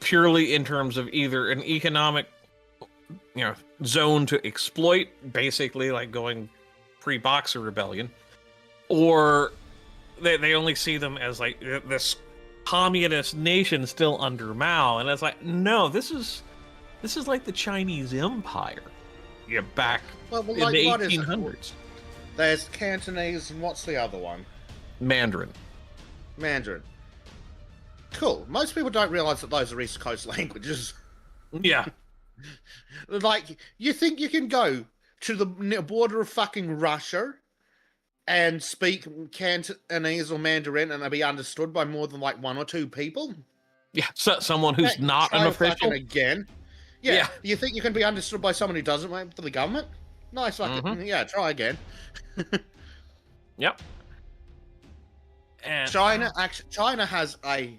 purely in terms of either an economic zone to exploit, basically like going pre-Boxer Rebellion, or they only see them as this communist nation still under Mao. And it's no, this is like the Chinese Empire. Back in the 1800s. There's Cantonese, and what's the other one? Mandarin. Cool. Most people don't realize that those are East Coast languages. Yeah. You think you can go to the border of fucking Russia and speak Cantonese or Mandarin and be understood by more than one or two people? Yeah, so someone who's not an official. Again. Yeah. You think you can be understood by someone who doesn't work for the government? Nice, yeah, try again. Yep. And China has a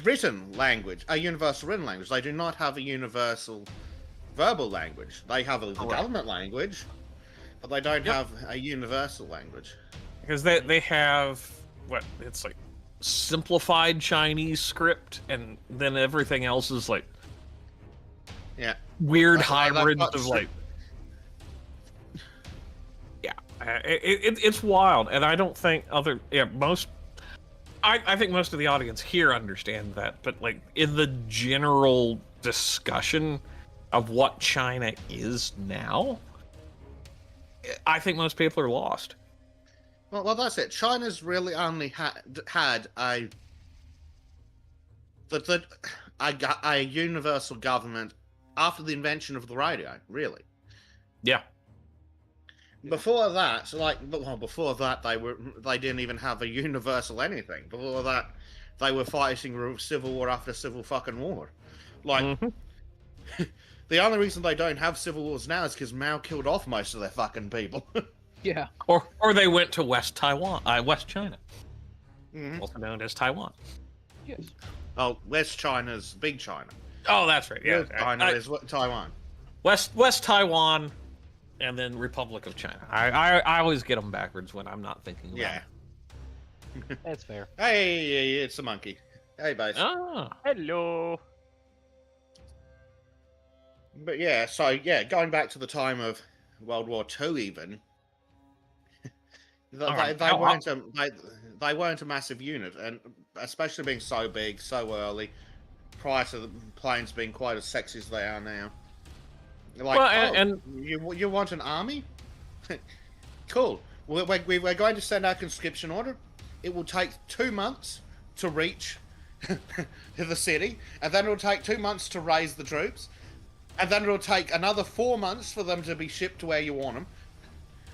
written language, a universal written language. They do not have a universal verbal language. They have the government language, but they don't have a universal language. Because they have it's simplified Chinese script, and then everything else is weird hybrids of it's wild. And I don't think most I think most of the audience here understand that, but like in the general discussion of what China is now, I think most people are lost. Well, that's it. China's really only had a universal government after the invention of the radio. Really. Yeah. Before that, before that they didn't even have a universal anything. Before that, they were fighting civil war after civil fucking war. Like, the only reason they don't have civil wars now is because Mao killed off most of their fucking people. Yeah. Or they went to West China, Mhm. also known as Taiwan. Yes. Oh, West China's big China. Oh, that's right. Yeah, West China is Taiwan. West Taiwan, and then Republic of China. I always get them backwards when I'm not thinking. About Yeah. it. That's fair. Hey, it's a monkey. Hey, base. Ah. Hello. But yeah, so yeah, going back to the time of World War II, even they weren't a massive unit, and especially being so big, so early, prior to the planes being quite as sexy as they are now. Like, Well, and you want an army? Cool. We're going to send our conscription order. It will take 2 months to reach the city, and then it will take 2 months to raise the troops, and then it will take another 4 months for them to be shipped to where you want them,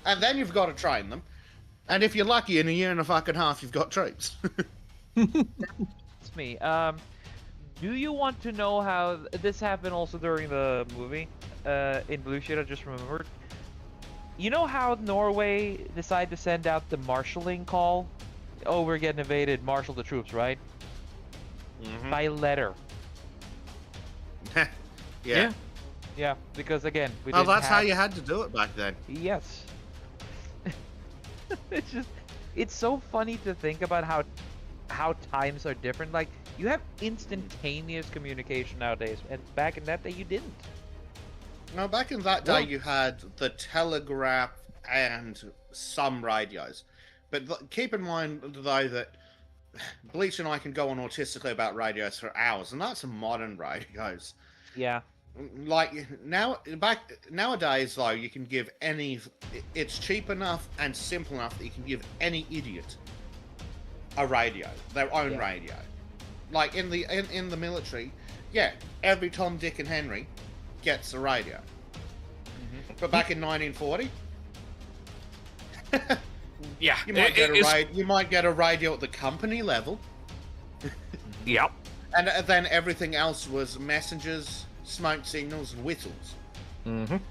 and then you've got to train them, and if you're lucky, in a year and a fucking half, you've got troops. It's me. Do you want to know how this happened also during the movie? In Blue Shit, I just remembered. You know how Norway decided to send out the marshalling call? Oh, we're getting invaded, marshal the troops, right? By letter. Yeah. Yeah, because again, we Oh, didn't that's how have... you had to do it back then. Yes. It's so funny to think about how times are different. Like, you have instantaneous communication nowadays, and back in that day you didn't. No, back in that day you had the telegraph and some radios. But keep in mind, though, that Bleach and I can go on autistically about radios for hours, and that's modern radios. Yeah. Like, nowadays, though, you can give any... It's cheap enough and simple enough that you can give any idiot a radio, their own radio. Like, in the military, yeah, every Tom, Dick, and Henry gets a radio. But back in 1940... yeah, you might get a radio at the company level. Yep. And then everything else was messengers, smoke signals, and whistles. And it's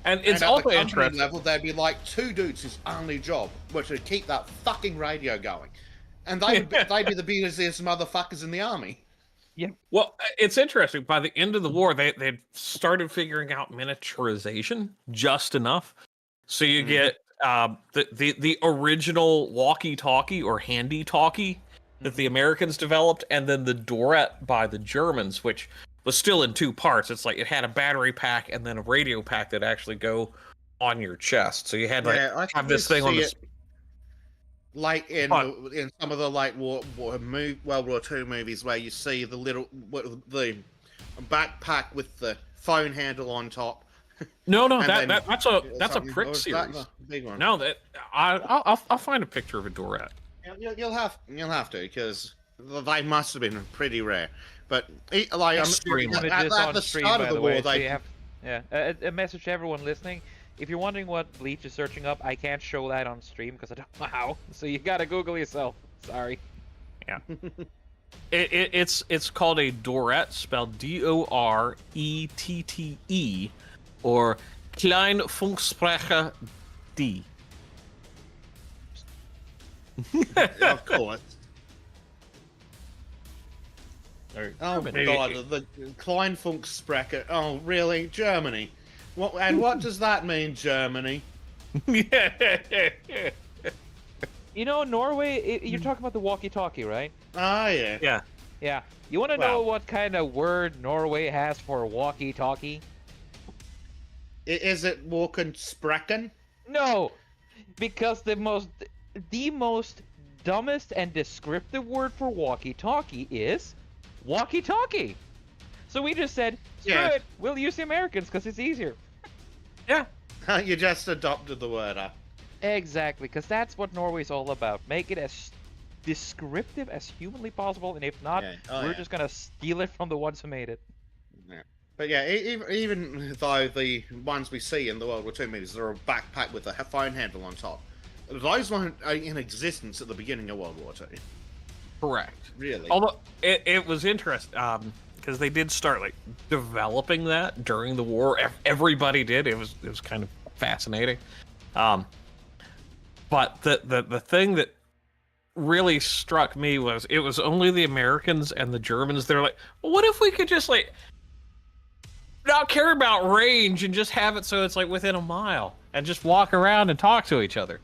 And at also the company interesting. level, there'd be like 2 dudes whose only job was to keep that fucking radio going. And they'd be the busiest motherfuckers in the army. Yeah. Well, it's interesting. By the end of the war, they'd started figuring out miniaturization just enough, so you get the original walkie-talkie or handy-talkie that the Americans developed, and then the Dorette by the Germans, which was still in 2 parts. It's like it had a battery pack and then a radio pack that actually go on your chest. So you had to have this thing on the. Like in some of the World War II movies, where you see the backpack with the phone handle on top. No, And that's a prick series. Big one. No, I'll find a picture of a Dorette. You'll have to, because they must have been pretty rare. But like Extremely. at the start of the war, a message to everyone listening. If you're wondering what Bleach is searching up, I can't show that on stream because I don't know how. So you gotta Google yourself. Sorry. Yeah. It's called a Dorette, spelled Dorette, or Kleinfunksprecher D. Of course. Oh my god, the Kleinfunksprecher. Oh, really? Germany? What does that mean, Germany? You know, Norway, you're talking about the walkie-talkie, right? Ah, yeah. Yeah. Yeah. You want to know what kind of word Norway has for walkie-talkie? Is it Walken Sprechen? No! Because the most dumbest and descriptive word for walkie-talkie is walkie-talkie. So we just said, screw it, we'll use the Americans because it's easier. Yeah. You just adopted the word, huh? Exactly, because that's what Norway's all about. Make it as descriptive as humanly possible, and if not, we're just gonna steal it from the ones who made it. Yeah. But yeah, even though the ones we see in the World War II movies are a backpack with a phone handle on top, those weren't in existence at the beginning of World War II. Correct. Really. Although it was interesting, because they did start like developing that during the war. Everybody did. It was kind of fascinating. But the thing that really struck me was it was only the Americans and the Germans. They're like, well, what if we could just like not care about range and just have it so it's like within a mile and just walk around and talk to each other?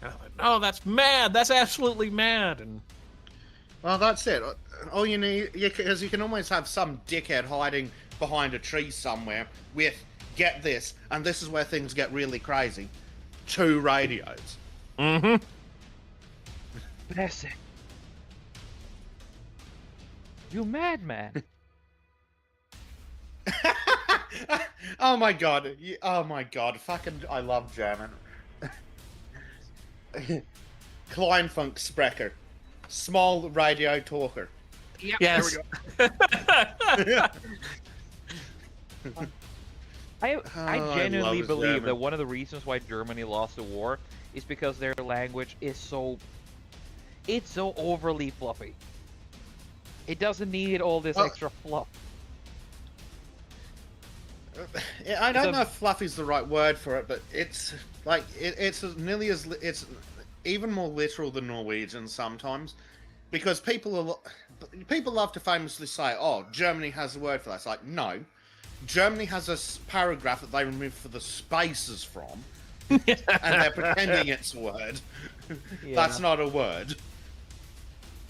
And I'm like, no, that's mad. That's absolutely mad. And well, that's it. All you need, because you can always have some dickhead hiding behind a tree somewhere with, get this, and this is where things get really crazy, 2 radios. Mm-hmm. Bless it. You madman. Oh my god. Oh my god. Fucking, I love German. Kleinfunksprecher. Small radio talker. Yep, yes. There we go. I genuinely love believe German. that one of the reasons why Germany lost the war is because their language is so overly fluffy. It doesn't need all this extra fluff. I don't know if fluffy's the right word for it, but it's like it's nearly as it's even more literal than Norwegian sometimes, because people love to famously say, "Oh, Germany has a word for that." It's like, no, Germany has a paragraph that they remove for the spaces from, and they're pretending it's a word. Yeah. That's not a word.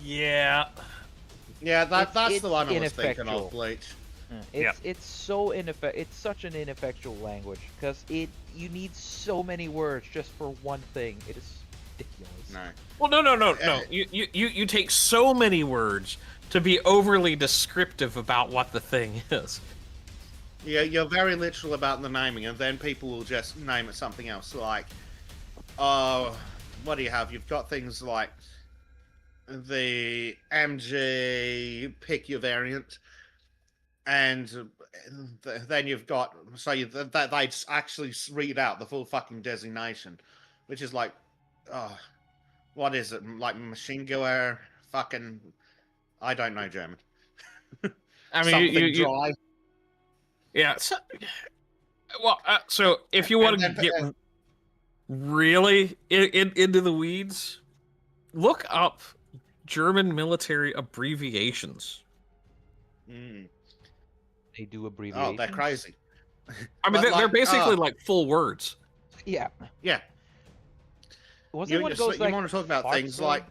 Yeah. Yeah, that's the one I was thinking of, Bleach. It's such an ineffectual language because you need so many words just for one thing. It is ridiculous. No. Well, no. You take so many words to be overly descriptive about what the thing is. Yeah, you're very literal about the naming, and then people will just name it something else. Like, what do you have? You've got things like the MG, pick your variant, and then you've got, that they actually read out the full fucking designation, which is like, what is it? Like machine gunner, fucking, I don't know German. I mean, something dry. Yeah. So if you want to get really into the weeds, look up German military abbreviations. They do abbreviations. Oh, they're crazy. I mean, they're basically like full words. Yeah. Yeah. Wasn't one goes like, you want to talk about things like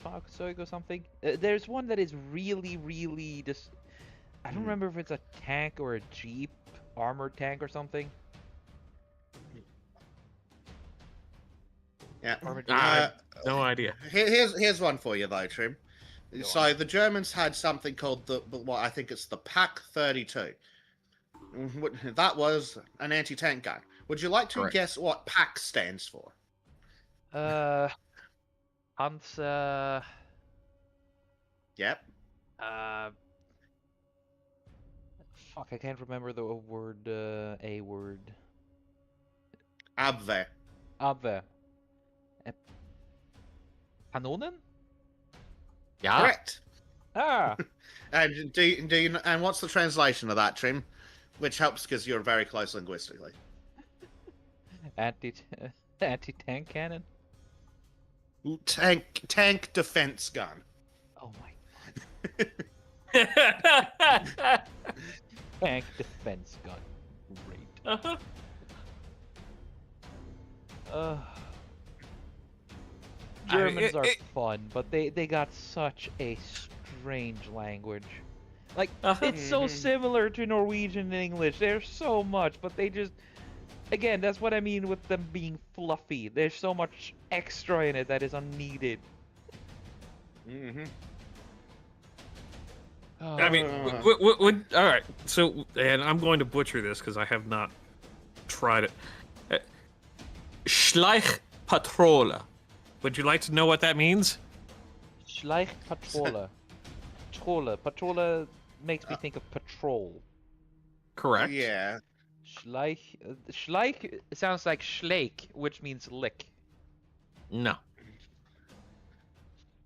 or something? There's one that is really, really just. I don't remember if it's a tank or a jeep, armored tank or something. Yeah. No idea. Here's one for you though, Trym. So the Germans had something called I think it's the Pak 32. That was an anti-tank gun. Would you like to guess what Pak stands for? Panzer. Yep. Fuck, I can't remember the word. A word. Abwehr. Abwehr. Kanonen? Yeah. Correct. Ah. And do you and what's the translation of that, Trym? Which helps because you're very close linguistically. Anti-tank cannon. Tank defense gun. Oh my god. Tank defense gun. Great. Germans are fun, but they got such a strange language. Like, it's so similar to Norwegian and English. There's so much, but they just... Again, that's what I mean with them being fluffy. There's so much extra in it that is unneeded. Mm-hmm. I mean, all right. So, and I'm going to butcher this because I have not tried it. Schleichpatrole. Would you like to know what that means? Schleichpatrole. Patrole makes me think of patrol. Correct. Yeah. Schleich sounds like schleik, which means lick. No.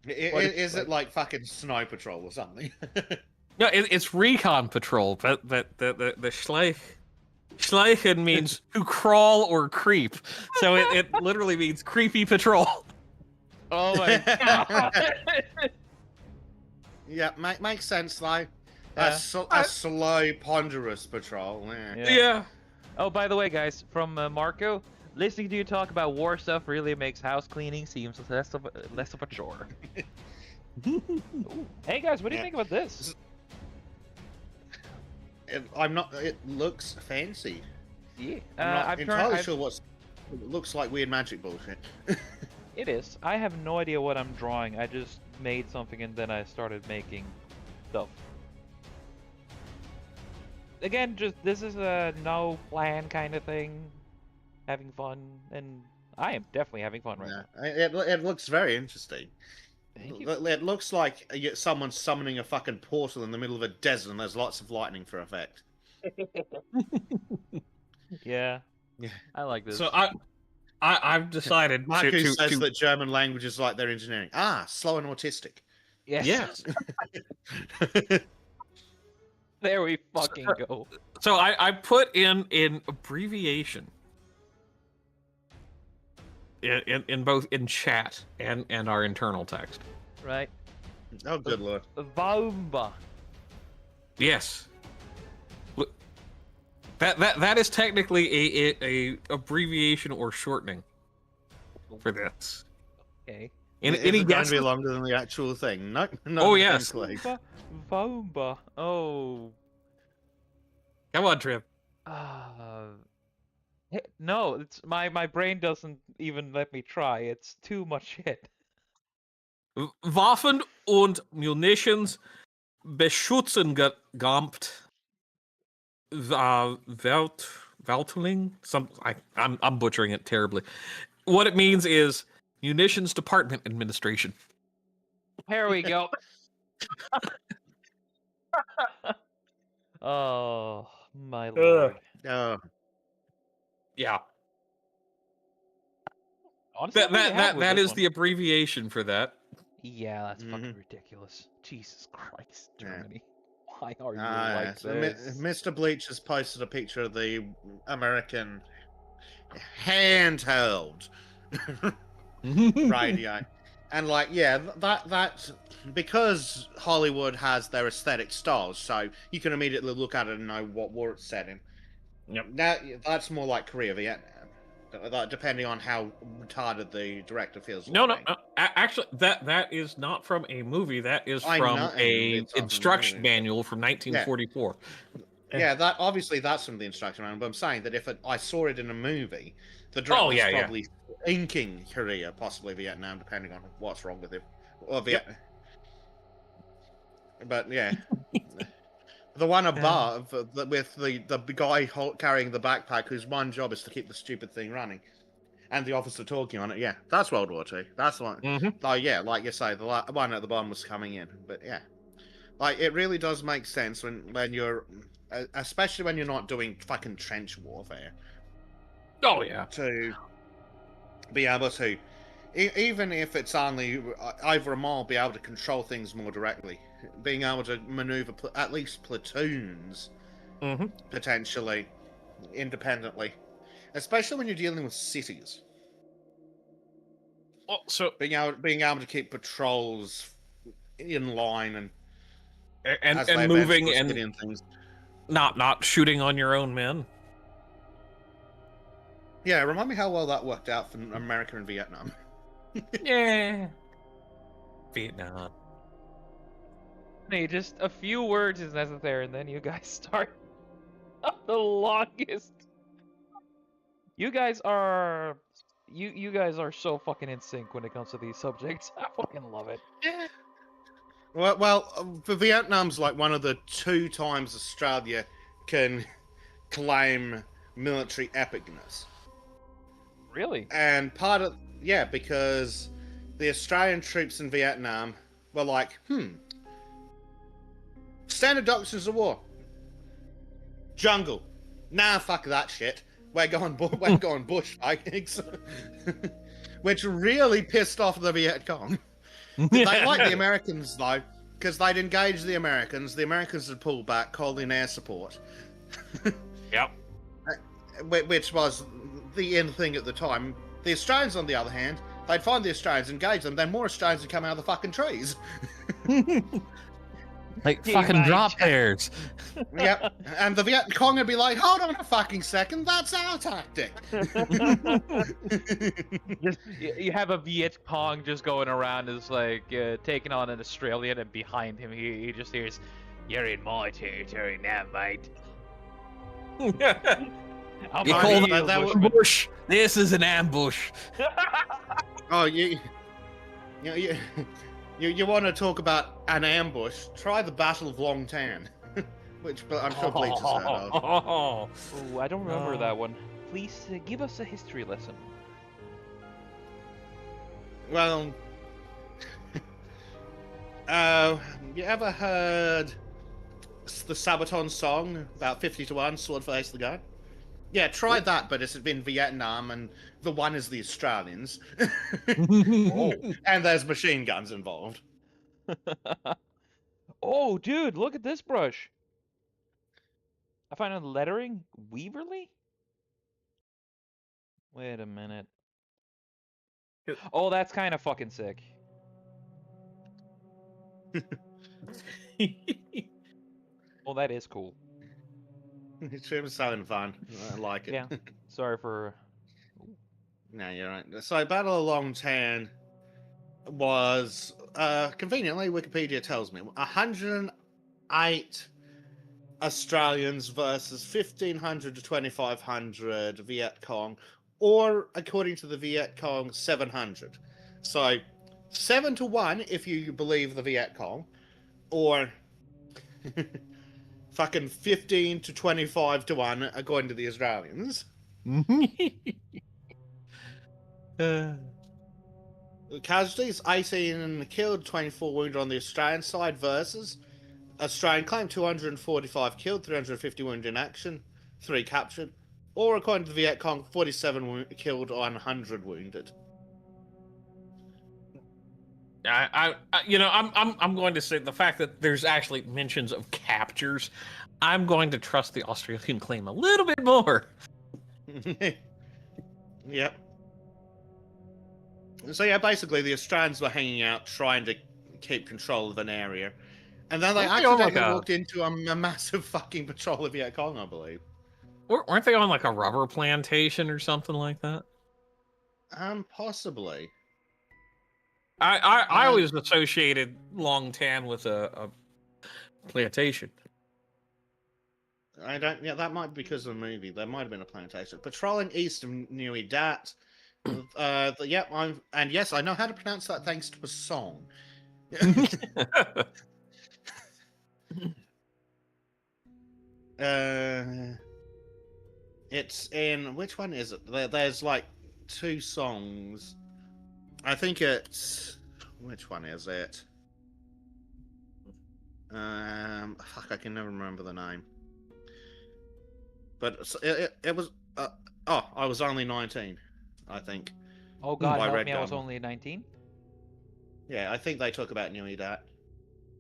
Is it like fucking Snow Patrol or something? No, it's recon patrol, but the Schleichen means to crawl or creep. So it literally means creepy patrol. Oh my god! Yeah, makes sense though. Yeah. A slow, ponderous patrol. Yeah. Yeah. Oh, by the way, guys, from Marco, listening to you talk about war stuff really makes house cleaning seems less of a chore. Ooh. Hey guys, what do you think about this? It looks fancy. Yeah, I'm not I've entirely turned. sure what's. It looks like weird magic bullshit. It is. I have no idea what I'm drawing. I just made something and then I started making stuff. Again, just this is a no plan kind of thing. Having fun, and I am definitely having fun right now. It looks very interesting. Thank you. It looks like someone's summoning a fucking portal in the middle of a desert and there's lots of lightning for effect. Yeah. Yeah. I like this. So I've decided Marco to says that German language is like their engineering. Ah, slow and autistic. Yes. Yes. There we fucking go. So I put in abbreviation in both in chat and our internal text. Right. Oh, good lord. Vaumba. Yes. That is technically a abbreviation or shortening for this. Okay. Any Is it going guesses? to be longer than the actual thing? No. Oh, yes. Vaumba. Oh. Come on, Trym. No, it's my brain doesn't even let me try. It's too much shit. Waffen und Munitions Beschutzengamt Weltling. I'm butchering it terribly. What it means is Munitions Department Administration. Here we go. Oh my lord. Oh, Yeah. Honestly, I'm really happy with That this is one. the abbreviation for that. Yeah, that's fucking Mhm. ridiculous. Jesus Christ, Yeah. Germany. Why are you like yes. this? Mr. Bleach has posted a picture of the American handheld radio. And like, yeah, that because Hollywood has their aesthetic styles, so you can immediately look at it and know what war it's set in. Yep. That's more like Korea, Vietnam. Depending on how retarded the director feels. No. like. Actually, that is not from a movie. That is I from know, a it's not from a instruction movie. manual from 1944. Yeah, that obviously that's from the instruction manual. But I'm saying that if I saw it in a movie, the Oh, director's yeah, yeah. probably inking Korea, possibly Vietnam, depending on what's wrong with him. Or Vietnam. But yeah. The one above, with the guy carrying the backpack, whose one job is to keep the stupid thing running, and the officer talking on it. Yeah, that's World War II. That's the one. Mhm. Like, yeah, like you say, the one at the bottom was coming in. But yeah, like it really does make sense when you're, especially when you're not doing fucking trench warfare, Oh yeah. to be able to, even if it's only over a mile, be able to control things more directly. Being able to maneuver at least platoons, potentially, independently. Especially when you're dealing with cities. Well, so Being able to keep patrols in line and as they moving advance through the and city and things. not shooting on your own men. Yeah, remind me how well that worked out for America and Vietnam. Yeah. Vietnam. Hey, just a few words is necessary, and then you guys start the longest. You guys are you guys are so fucking in sync when it comes to these subjects. I fucking love it. Well, for Vietnam's like one of the 2 times Australia can claim military epicness. Really? And part of, yeah, because the Australian troops in Vietnam were like, standard doctrines of war. Jungle. Nah, fuck that shit. We're going bush vikings. Which really pissed off the Viet Cong. They like the Americans though, because they'd engaged the Americans. The Americans had pulled back, called in air support. Yep. Which was the end thing at the time. The Australians, on the other hand, they'd find the Australians, engage them, then more Australians would come out of the fucking trees. Like Hey, fucking mate. drop bears. Yep. And the Viet Cong would be like, hold on a fucking second, that's our tactic. Just you have a Viet Cong just going around as like taking on an Australian, and behind him he just hears, "You're in my territory now, mate." I'm You I call mean, that that was- ambush. This is an ambush. Oh, you want to talk about an ambush? Try the Battle of Long Tan, which I'm sure Bleach has heard of. Oh, I don't remember that one. Please give us a history lesson. Well, you ever heard the Sabaton song about 50 to 1, sword face the guy? Yeah, try that, but it's been Vietnam, and the one is the Australians. And there's machine guns involved. Oh, dude, look at this brush. I find a lettering Weaverly. Wait a minute. Oh, that's kind of fucking sick. Oh, that is cool. Trym's having fun. I like it. Yeah. Sorry for. No, you're right. So, Battle of Long Tan was, conveniently, Wikipedia tells me, 108 Australians versus 1,500 to 2,500 Viet Cong, or, according to the Viet Cong, 700. So, 7 to 1 if you believe the Viet Cong, or fucking 15 to 25 to 1 according to the Australians. Casualties, 18 killed, 24 wounded on the Australian side versus Australian claim 245 killed, 350 wounded in action, 3 captured. Or according to the Viet Cong, 47 killed, 100 wounded. I'm going to say the fact that there's actually mentions of captures. I'm going to trust the Australian claim a little bit more. Yep. So yeah, basically the Australians were hanging out trying to keep control of an area. And then they Weren't they on, accidentally like, a- walked into a massive fucking patrol of Viet Cong, I believe. Weren't they on like a rubber plantation or something like that? Possibly. I always associated Long Tan with a plantation. I don't. Yeah, that might be because of the movie. There might have been a plantation patrolling east of Nui Dat. Yep, and yes, I know how to pronounce that thanks to a song. It's in which one is it? There's like 2 songs. I think it's which one is it? Fuck, I can never remember the name. But it was. I was only 19, I think. Oh God, By help Red me! I was Gum. only 19. Yeah, I think they talk about Nui Dat.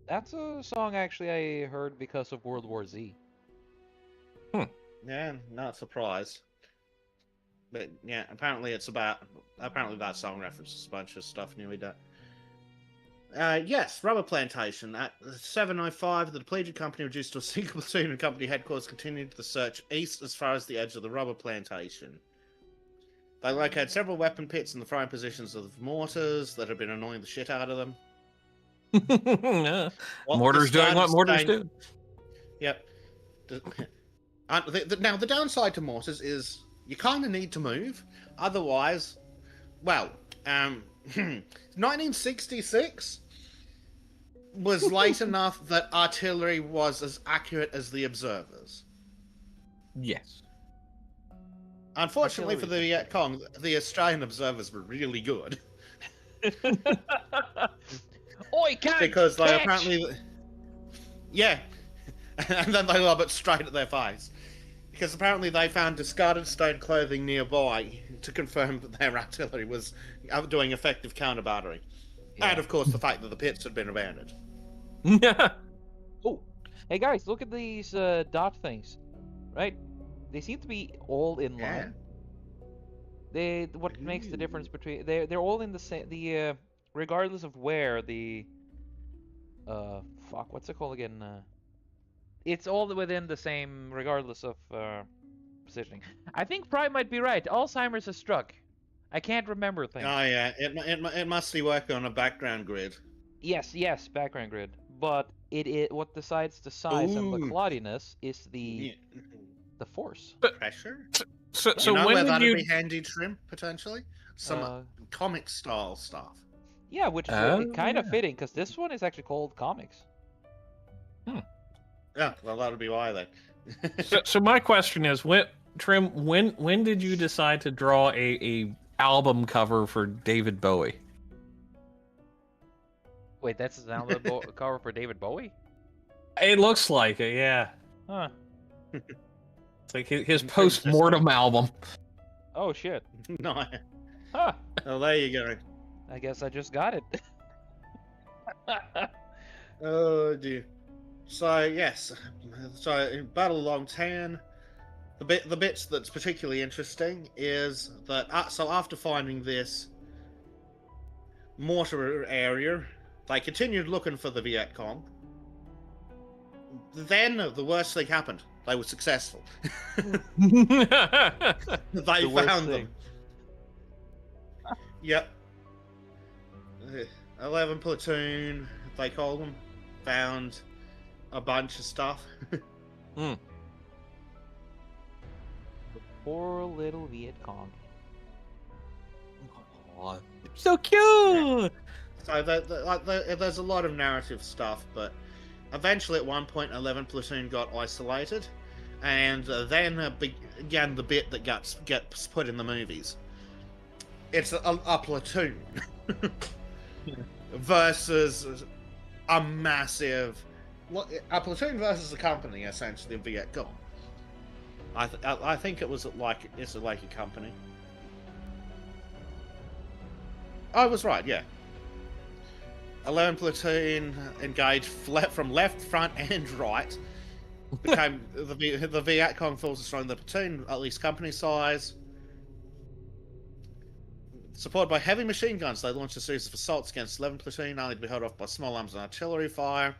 That's a song actually I heard because of World War Z. Yeah, not surprised. But yeah, apparently that song references a bunch of stuff Nui Dat. Yes, rubber plantation. At 7:05, the depleted company reduced to a single platoon and company headquarters continued the search east as far as the edge of the rubber plantation. They located several weapon pits in the firing positions of mortars that had been annoying the shit out of them. Mortars doing what mortars do. Yep. Now, the downside to mortars is you kind of need to move. Otherwise, well, 1966 was late enough that artillery was as accurate as the observers. Yes. Unfortunately for the Viet Cong, the Australian observers were really good. Oi, catch! Because they catch! apparently... Yeah. And then they lob it straight at their face. Because apparently they found discarded stone clothing nearby to confirm that their artillery was doing effective counter-battery. Yeah. And of course the fact that the pits had been abandoned. Oh, hey guys, look at these dot things, right? They seem to be all in line. What makes the difference between they're all in the same regardless of where the what's it called again? It's all within the same regardless of positioning. I think Prime might be right. Alzheimer's has struck. I can't remember things. Oh yeah, it must be working on a background grid. Yes, background grid. But what decides the size and the cloudiness is the force. Pressure? So You know when where did that'd you... be handy, Trym, potentially? Some comic style stuff. Yeah, which is kind of fitting, because this one is actually called comics. Yeah, well, that'll be why then. so my question is, Trym, when did you decide to draw a album cover for David Bowie? Wait, that's an album cover for David Bowie? It looks like it, yeah. Huh. It's like his post-mortem album. Oh, shit. No. Huh. Oh, there you go. I guess I just got it. Oh, dear. So, yes. So, in Battle Along 10, the bits that's particularly interesting is that, so after finding this mortar area, they continued looking for the Viet Cong. Then, the worst thing happened. They were successful. They found them. Yep. 11 platoon, they call them, found a bunch of stuff. Poor little Viet Cong. Aw, so cute! So there's a lot of narrative stuff, but eventually at one point 11 platoon got isolated, and then began the bit that gets put in the movies. It's a platoon versus a massive... A platoon versus a company, essentially, of Viet Cong. I think it's like a company. I was right, yeah. 11 platoon engaged from left, front, and right. Became the Viet Cong forces from the platoon, at least company size. Supported by heavy machine guns, they launched a series of assaults against 11 platoon, only to be held off by small arms and artillery fire.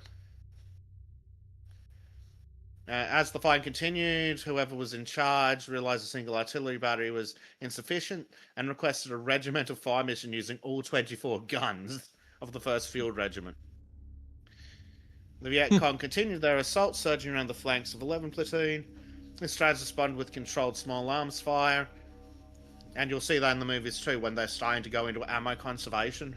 As the fight continued, whoever was in charge realized a single artillery battery was insufficient and requested a regimental fire mission using all 24 guns of the 1st Field Regiment. The Viet Cong continued their assault, surging around the flanks of 11 platoon. The strategies responded with controlled small arms fire. And you'll see that in the movies too, when they're starting to go into ammo conservation.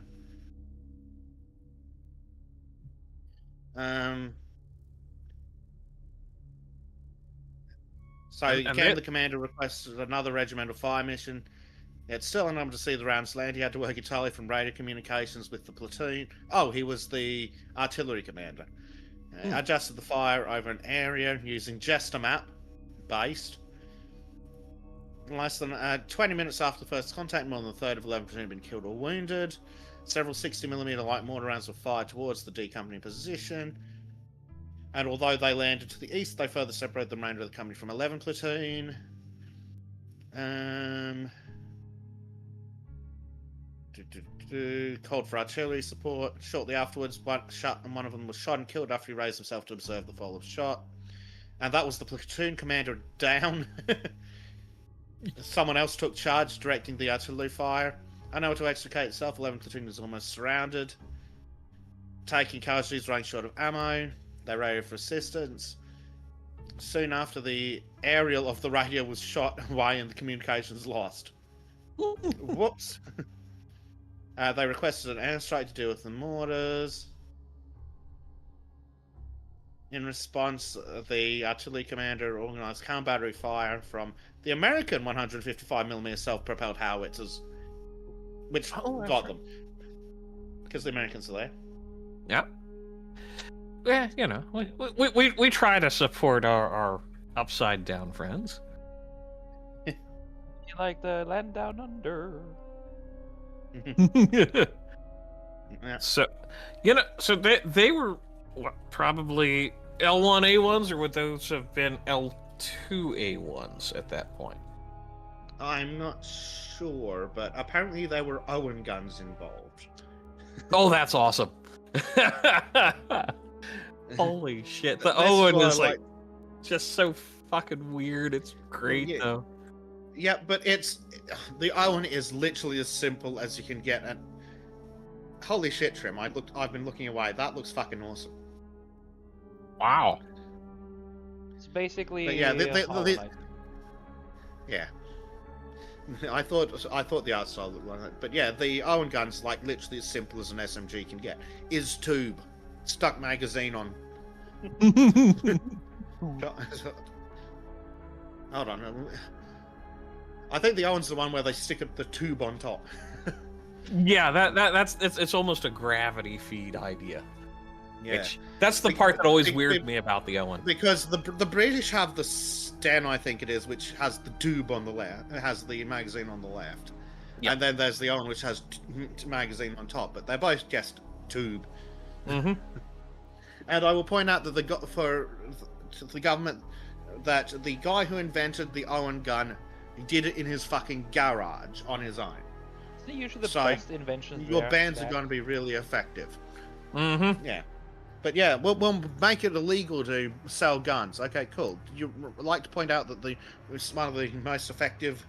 So the commander requested another regimental fire mission. It's still unable to see the rounds land. He had to work entirely from radio communications with the platoon. Oh, he was the artillery commander. Adjusted the fire over an area using just a map based. Less than 20 minutes after the first contact, more than a third of 11 platoon had been killed or wounded. Several 60mm light mortar rounds were fired towards the D Company position. And although they landed to the east, they further separated the remainder of the company from 11 platoon. Called for artillery support. Shortly afterwards, one of them was shot and killed after he raised himself to observe the fall of shot. And that was the platoon commander down. Someone else took charge, directing the artillery fire. Unable to extricate itself, 11 platoon was almost surrounded. Taking casualties, running short of ammo. They radioed for assistance. soon after the aerial of the radio was shot away and the communications lost. Whoops. They requested an airstrike to deal with the mortars. In response, the artillery commander organized counter battery fire from the American 155mm self-propelled howitzers, which got them because the Americans are there. Yep. Yeah, you know, we try to support our upside down friends. You like the land down under. Yeah. So, you know, so they were what, probably L1A1s, or would those have been L2A1s at that point? I'm not sure, but apparently there were Owen guns involved. Oh, that's awesome. Holy shit. The This Owen was is like just so fucking weird. It's great Yeah. though. Yeah, but the Owen is literally as simple as you can get. And holy shit, Trym! I've been looking away. That looks fucking awesome. Wow. It's basically But yeah, Hollow Knight. yeah. I thought the art style looked like that, but yeah, the Owen gun's like literally as simple as an SMG can get. Is tube, stuck magazine on. Hold on. I think the Owen's the one where they stick the tube on top. Yeah, that's it's almost a gravity feed idea. Yeah. Which, that's the part that always Big- weirds big- me about the Owen. Because the British have the Sten, I think it is, which has the tube on the left. It has the magazine on the left. Yep. And then there's the Owen, which has magazine on top. But they're both just tube. Mm-hmm. And I will point out that for the government, that the guy who invented the Owen gun did it in his fucking garage on his own. Isn't it usually the So, best inventions? Your there bans that- are going to be really effective. Mm-hmm. Yeah. But yeah, we'll make it illegal to sell guns. Okay, cool. You like to point out that one of the most effective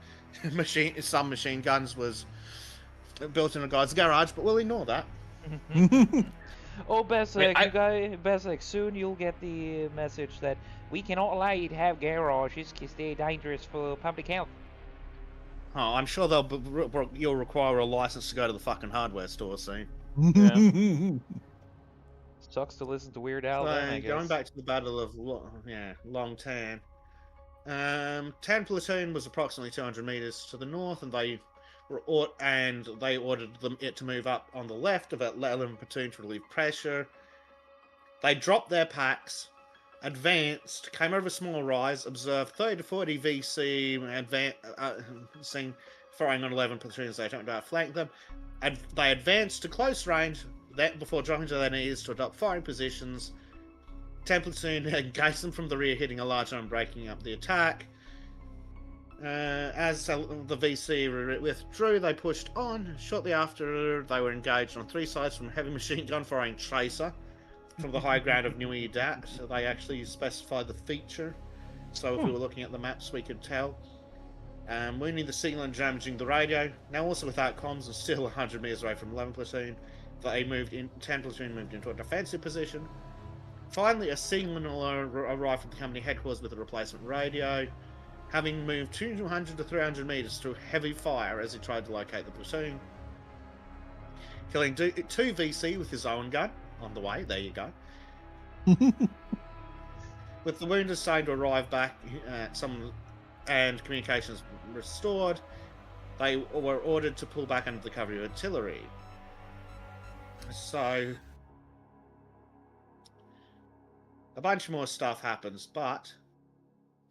submachine guns was built in a guy's garage, but we'll ignore that. Oh, Besek, Wait, Besek, soon you'll get the message that we cannot allow you to have garages because they're dangerous for public health. Oh, I'm sure you'll require a license to go to the fucking hardware store soon. Sucks to listen to Weird Al. Then, I So, guess. going back to the Battle of Long Tan, 10 Platoon was approximately 200 meters to the north, and they ordered it to move up on the left of 11 Platoon to relieve pressure. They dropped their packs, advanced, came over a small rise, observed 30 to 40 VC, firing on 11 platoons. They attempted to outflank them. They advanced to close range before dropping to their knees to adopt firing positions. 10 platoon engaged them from the rear, hitting a large number, breaking up the attack. As the VC withdrew, they pushed on. Shortly after, they were engaged on three sides from heavy machine gun firing tracer from the high ground of Nui Dat. So they actually specified the feature. So if we were looking at the maps, we could tell. Wounding the signal and damaging the radio. Now also without comms and still 100 meters away from 11 platoon, 10 platoon moved into a defensive position. Finally, a signal arrived from the company headquarters with a replacement radio, having moved 200 to 300 meters through heavy fire as he tried to locate the platoon. Killing 2 VC with his own gun on the way. There you go. With the wounded starting to arrive back, and communications restored, they were ordered to pull back under the cover of artillery. So, a bunch more stuff happens, but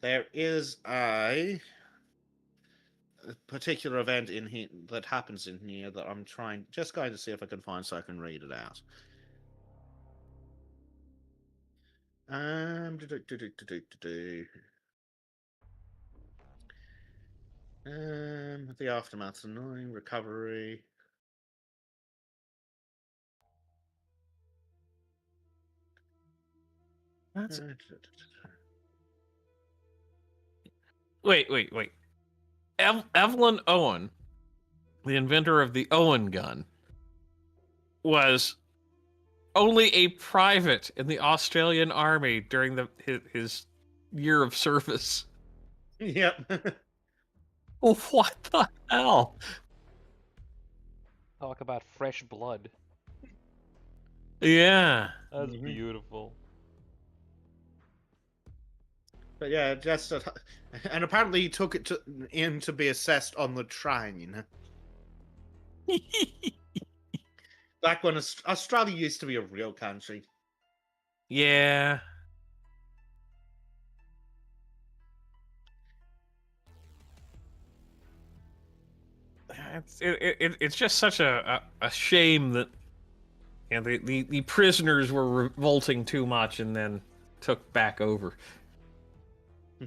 there is a particular event in here that happens in here that I'm just going to see if I can find so I can read it out. The aftermath's annoying. Recovery. That's... Wait. Evelyn Owen, the inventor of the Owen gun, was only a private in the Australian Army during his year of service. Yep. Oh, what the hell? Talk about fresh blood. Yeah. That's Mhm. beautiful. But yeah, just and apparently he took it in to be assessed on the train. Back when Australia used to be a real country. Yeah. It's just such a shame that the prisoners were revolting too much and then took back over.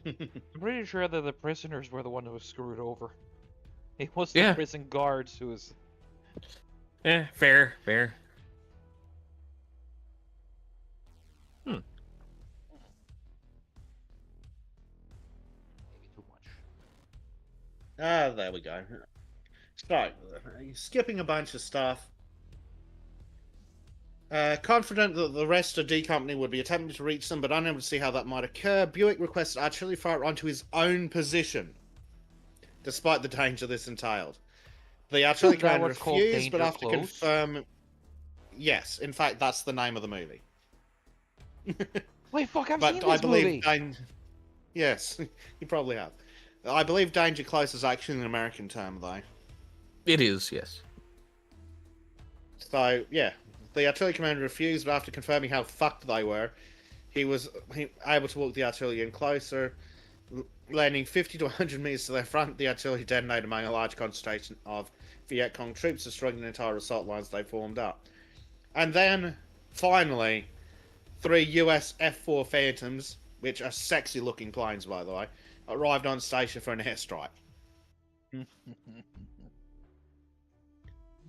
I'm pretty sure that the prisoners were the one who was screwed over. It was the Yeah. prison guards who was. Fair. Maybe too much. There we go. So, skipping a bunch of stuff. Confident that the rest of D Company would be attempting to reach them, but unable to see how that might occur, Buick requested artillery fire onto his own position, despite the danger this entailed. The artillery Is that commander what's called refused, but danger after close? confirm... Yes, in fact, that's the name of the movie. Wait, fuck! I've But seen I this believe... movie. Yes, you probably have. I believe danger close is actually an American term, though. It is, yes. So, yeah. The artillery commander refused, but after confirming how fucked they were, he was able to walk the artillery in closer. Landing 50 to 100 meters to their front, the artillery detonated among a large concentration of Viet Cong troops, destroying the entire assault lines they formed up. And then, finally, 3 US F-4 Phantoms, which are sexy-looking planes, by the way, arrived on station for an airstrike.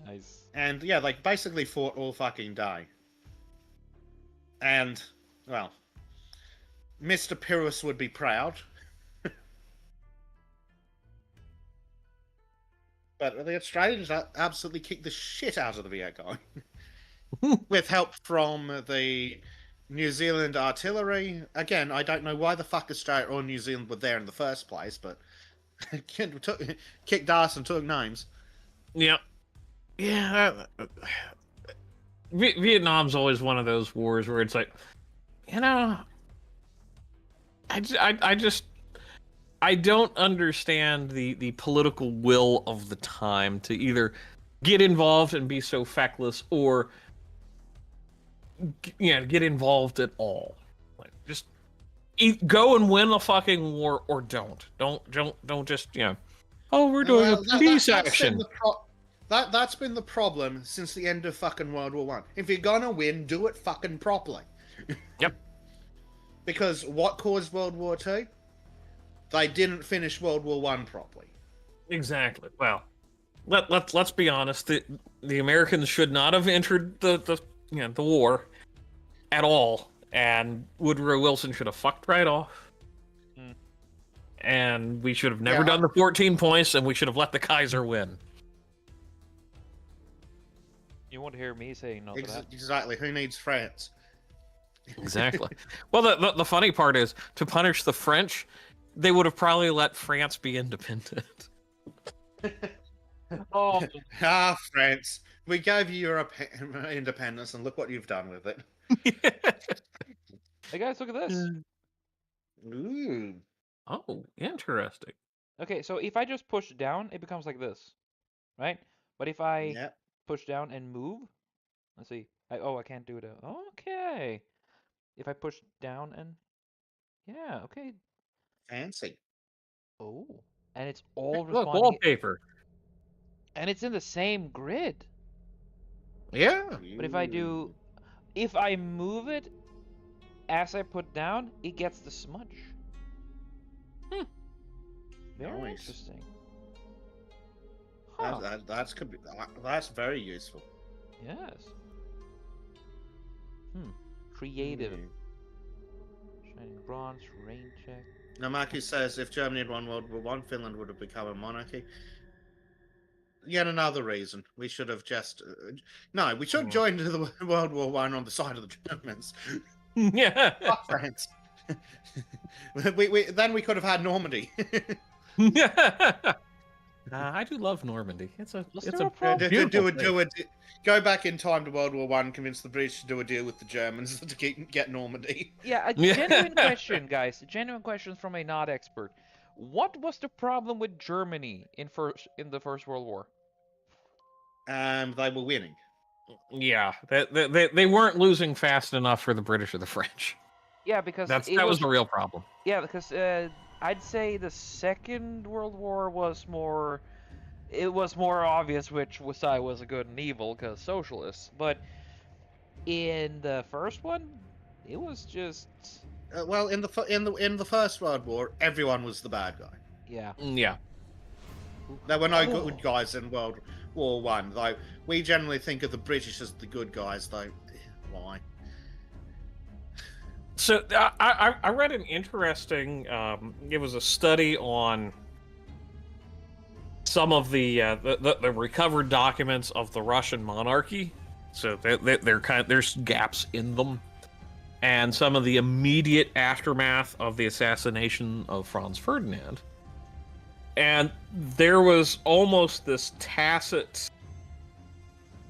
Nice. And, yeah, they basically fought all fucking day. And, well, Mr. Pyrrhus would be proud. But the Australians absolutely kicked the shit out of the Viet Cong. With help from the New Zealand artillery. Again, I don't know why the fuck Australia or New Zealand were there in the first place, but kicked ass and took names. Yep. Yeah. Vietnam's always one of those wars where it's like, I don't understand the political will of the time to either get involved and be so feckless or get involved at all. Like, just go and win a fucking war or don't just oh, we're doing a peace action. That's been the problem since the end of fucking World War One. If you're gonna win, do it fucking properly. Yep. Because what caused World War Two? They didn't finish World War One properly. Exactly. Well, let's be honest. The Americans should not have entered the war at all, and Woodrow Wilson should have fucked right off. And we should have never done the 14 points, and we should have let the Kaiser win. You won't hear me saying no to that. Exactly. Who needs France? Exactly. Well, the funny part is, to punish the French, they would have probably let France be independent. Oh, France. We gave you your independence, and look what you've done with it. hey guys, look at this. Ooh. Oh, interesting. Okay, so if I just push down, it becomes like this, right? But if I push down and move, let's see. I can't do it. Okay. If I push down and okay. Fancy. Oh, and it's all Look, responding. wallpaper. And it's in the same grid. Yeah. But if I move it as I put down, it gets the smudge. Very Nice. interesting. Huh. That's very useful. Yes. Creative. Shining bronze, rain check. Namaki says if Germany had won World War One, Finland would have become a monarchy. Yet another reason we should have just we should have joined the World War One on the side of the Germans. Yeah. Fuck France. Then we could have had Normandy. I do love Normandy. It's a Was it's there a a problem? Go back in time to World War One, convince the British to do a deal with the Germans to get Normandy. Yeah, a genuine question, guys. A genuine question from a not expert. What was the problem with Germany in the First World War? And they were winning. Yeah, they weren't losing fast enough for the British or the French. Yeah, because That was the real problem. Yeah, because I'd say the Second World War was more. It was more obvious which side was a good and evil, because socialists. But in the first one, it was just. Well, in the First World War, everyone was the bad guy. Yeah. Yeah. There were no good guys in World War One. Though we generally think of the British as the good guys, though. Why? So I read an interesting. It was a study on some of the recovered documents of the Russian monarchy. So there's gaps in them, and some of the immediate aftermath of the assassination of Franz Ferdinand. And there was almost this tacit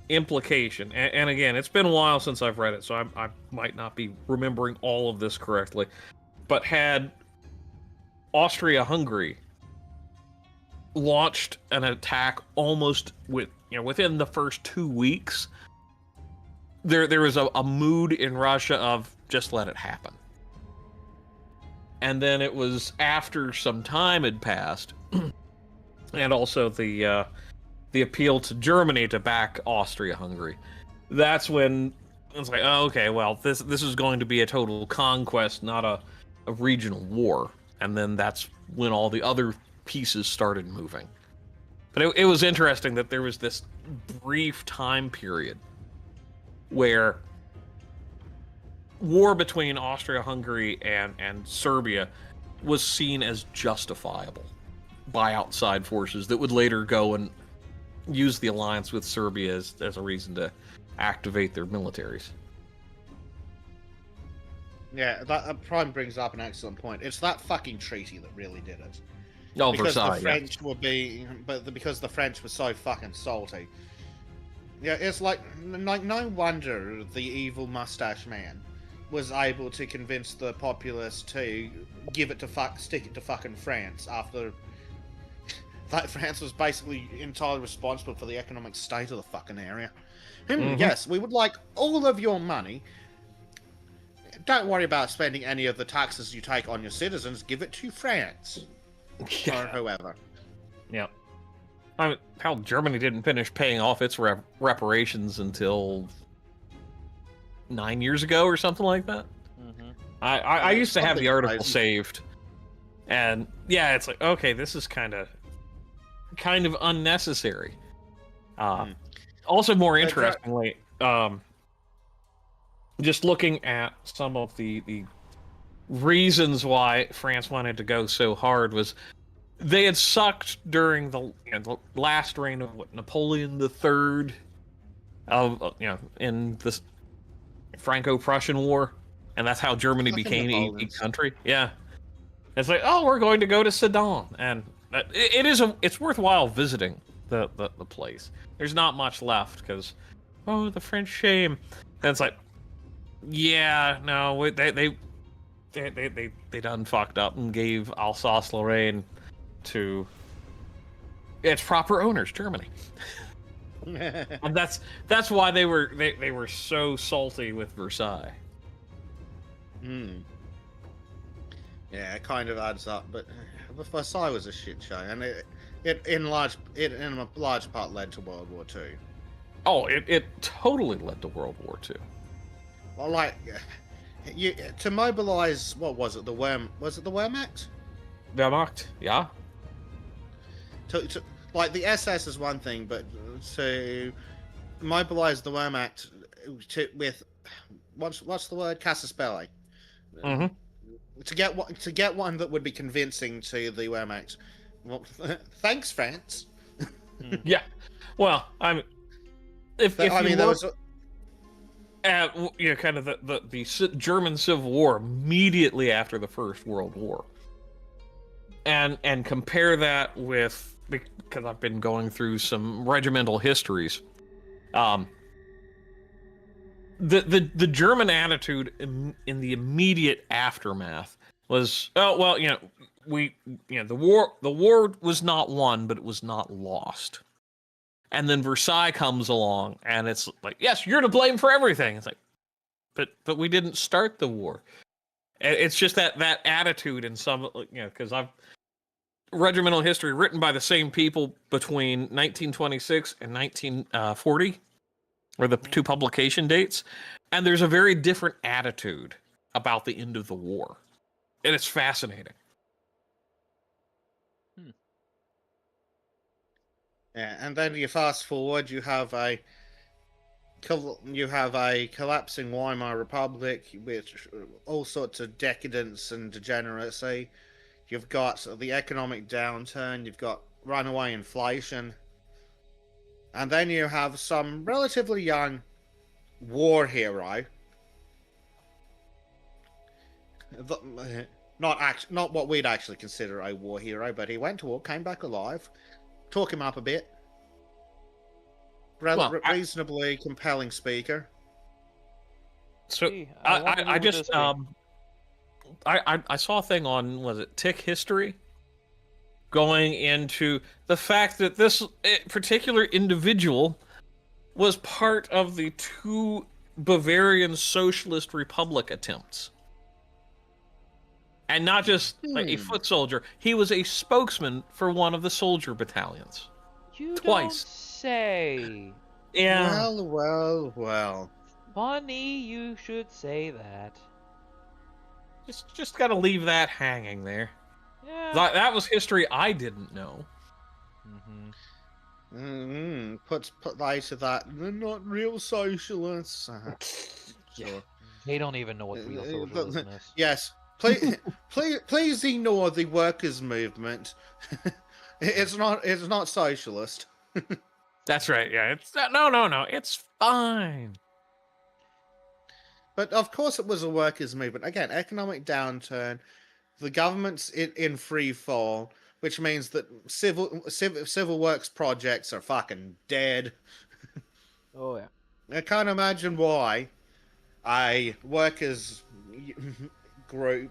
implication, and again, it's been a while since I've read it, so I might not be remembering all of this correctly, but had Austria-Hungary launched an attack almost within the first 2 weeks, there was a mood in Russia of just let it happen. And then it was after some time had passed, and also the appeal to Germany to back Austria-Hungary. That's when it's like, oh, okay, well, this is going to be a total conquest, not a regional war. And then that's when all the other pieces started moving. But it was interesting that there was this brief time period where war between Austria-Hungary and Serbia was seen as justifiable by outside forces that would later go and use the alliance with Serbia as a reason to activate their militaries. Yeah, that Prime brings up an excellent point. It's that fucking treaty that really did it. Oh, Because Versailles, the French because the French were so fucking salty. Yeah, it's like no wonder the evil mustache man was able to convince the populace to stick it to fucking France after that France was basically entirely responsible for the economic state of the fucking area. Yes, we would like all of your money. Don't worry about spending any of the taxes you take on your citizens. Give it to France. Or whoever. Yeah. I mean, how Germany didn't finish paying off its reparations until 9 years ago or something like that. Mm-hmm. I used to have the article crazy. saved, and yeah, it's like, okay, this is kind of unnecessary. Also, more interestingly, just looking at some of the reasons why France wanted to go so hard was they had sucked during the last reign of Napoleon III, in the Franco-Prussian War, and that's how Germany became a country. Yeah, it's like, oh, we're going to go to Sedan, and it's worthwhile visiting the place. There's not much left because, oh, the French shame, and it's like, yeah, no, they done fucked up and gave Alsace-Lorraine to its proper owners, Germany. And that's why they were so salty with Versailles. Yeah, it kind of adds up, but Versailles was a shit show, and it in a large part led to World War II. Oh, it totally led to World War II. Well, like, to mobilize, what was it? Was it the Wehrmacht? Wehrmacht, yeah. Like, the SS is one thing, but to mobilize the Wehrmacht with what's the word? Casus belli. Mm-hmm. To get one that would be convincing to the Wehrmacht. Well, thanks, France. Yeah. Well, kind of the German Civil War immediately after the First World War, and compare that with, because I've been going through some regimental histories. The German attitude in the immediate aftermath was, oh well, the war was not won, but it was not lost. And then Versailles comes along, and it's like, yes, you're to blame for everything. It's like, but we didn't start the war. It's just that attitude in some, because I've regimental history written by the same people between 1926 and 1940. Or the two publication dates, and there's a very different attitude about the end of the war, and it's fascinating. Yeah, and then you fast forward, you have a collapsing Weimar Republic with all sorts of decadence and degeneracy. You've got the economic downturn. You've got runaway inflation. And then you have some relatively young war hero. Not what we'd actually consider a war hero, but he went to war, came back alive. Talk him up a bit. Reasonably compelling speaker. So I just I saw a thing on, was it Tick History, going into the fact that this particular individual was part of the two Bavarian Socialist Republic attempts. And not just like a foot soldier, he was a spokesman for one of the soldier battalions. You twice. Don't say. Yeah. Well. Funny you should say that. Just gotta leave that hanging there. Yeah. That was history I didn't know. Put later that they're not real socialists. Sure. They don't even know what real socialism is. Yes. Please ignore the workers' movement. It's not socialist. That's right. Yeah. It's no. It's fine. But of course, it was a workers' movement. Again, economic downturn. The government's in free fall, which means that civil works projects are fucking dead. Oh yeah. I can't imagine why a workers group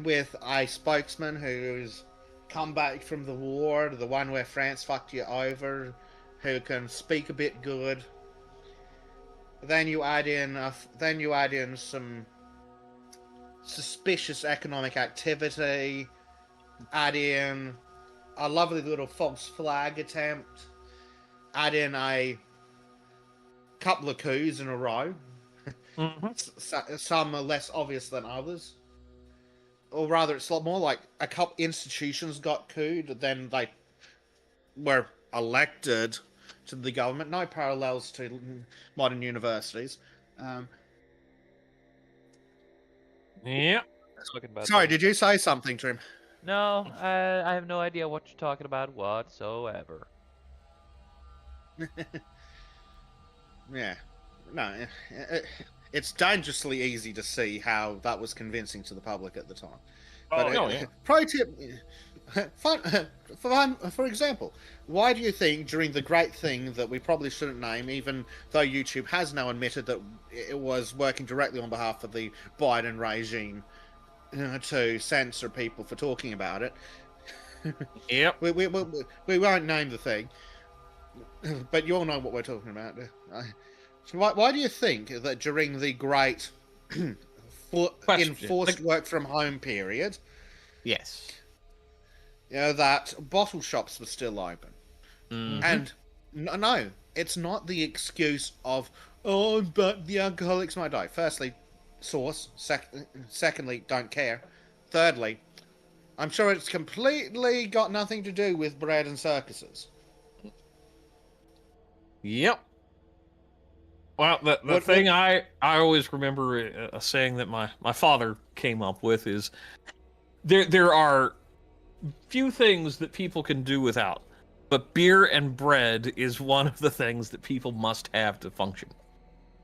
with a spokesman who's come back from the war, the one where France fucked you over, who can speak a bit good. Then you add in some suspicious economic activity, add in a lovely little false flag attempt, add in a couple of coups in a row. Some are less obvious than others. Or rather, it's a lot more like a couple institutions got couped, then they were elected to the government. No parallels to modern universities. Yeah. Sorry, did you say something, Trym? No, I have no idea what you're talking about whatsoever. Yeah. No, it's dangerously easy to see how that was convincing to the public at the time. Pro tip, for example, why do you think during the great thing that we probably shouldn't name, even though YouTube has now admitted that it was working directly on behalf of the Biden regime to censor people for talking about it? Yep. We won't name the thing, but you all know what we're talking about. So why do you think that during the great enforced work from home period, yes, that bottle shops were still open? And no, it's not the excuse of, oh, but the alcoholics might die. Firstly, source. Secondly, don't care. Thirdly, I'm sure it's completely got nothing to do with bread and circuses. Yep. Well, the thing I always remember a saying that my father came up with is there are few things that people can do without, but beer and bread is one of the things that people must have to function.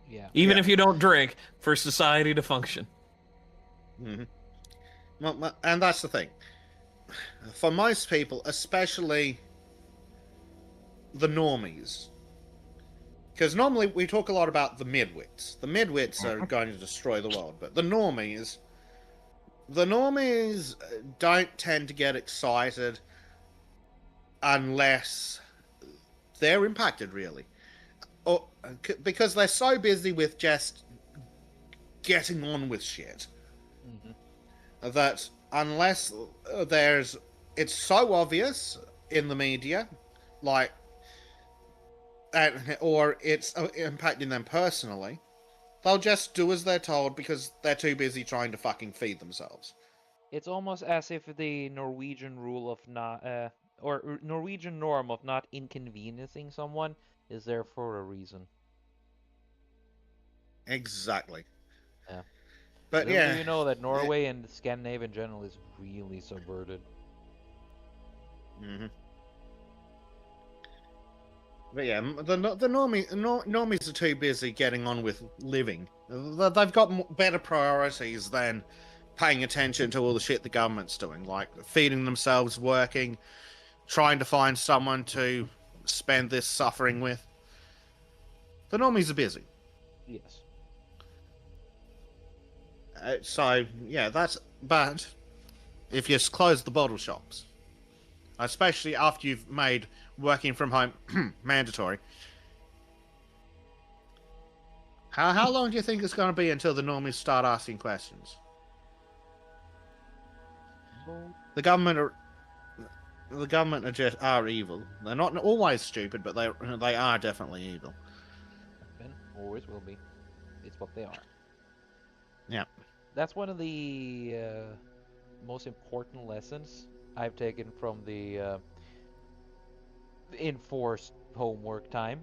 Yeah. Even Yeah. if you don't drink, for society to function. Hmm. And that's the thing. For most people, especially the normies, because normally we talk a lot about the midwits. The midwits are going to destroy the world, but the normies don't tend to get excited unless they're impacted, really, or because they're so busy with just getting on with shit Hmm. that unless there's it's so obvious in the media, like, or it's impacting them personally, they'll just do as they're told because they're too busy trying to fucking feed themselves. It's almost as if the Norwegian rule of not, or Norwegian norm of not inconveniencing someone is there for a reason. Exactly. Yeah. But Little do yeah, you know that Norway and Scandinavia in general is really subverted. mm-hmm. But yeah, normies are too busy getting on with living. They've got better priorities than paying attention to all the shit the government's doing, like feeding themselves, working, trying to find someone to spend this suffering with. The normies are busy. Yes. So yeah, that's. But if you close the bottle shops, especially after you've made working from home mandatory, how long do you think it's going to be until the normies start asking questions? Well, The government are evil. They're not always stupid, but they are definitely evil. have been, always will be. It's what they are. Yeah. That's one of the most important lessons I've taken from the enforced homework time.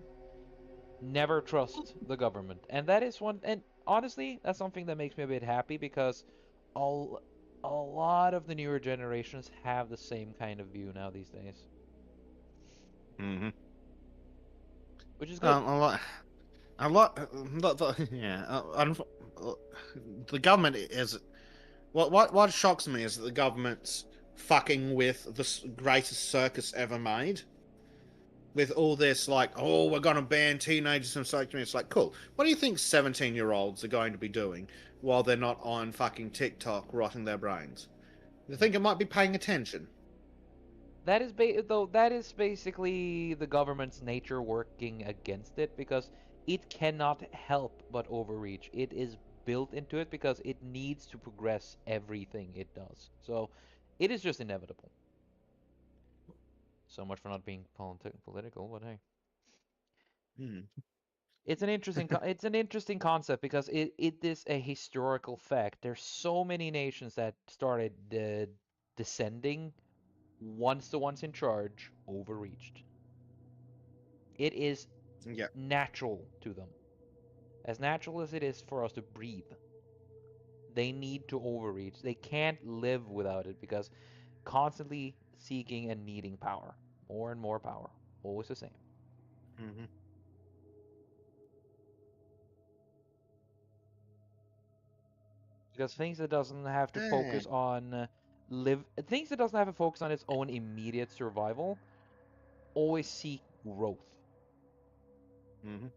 Never trust the government. And that is one, and honestly, that's something that makes me a bit happy because all, a lot of the newer generations have the same kind of view now these days, Mm-hmm. which is good. A lot. Yeah. The government is what shocks me is that the government's fucking with the greatest circus ever made. With all this, like, oh, we're gonna ban teenagers from social media. It's like, cool. What do you think 17-year-olds are going to be doing while they're not on fucking TikTok rotting their brains? You think it might be paying attention? Though that is basically the government's nature working against it because it cannot help but overreach. It is built into it because it needs to progress everything it does. So it is just inevitable. So much for not being political, but hey. Hmm. It's an interesting concept because it is a historical fact. There's so many nations that started descending once the ones in charge overreached. It is Yeah. natural to them. As natural as it is for us to breathe, they need to overreach. They can't live without it because constantly seeking and needing power. More and more power. Always the same. Hmm. Because things that doesn't have to Hey. focus on things that doesn't have to focus on its own immediate survival always seek growth. Hmm.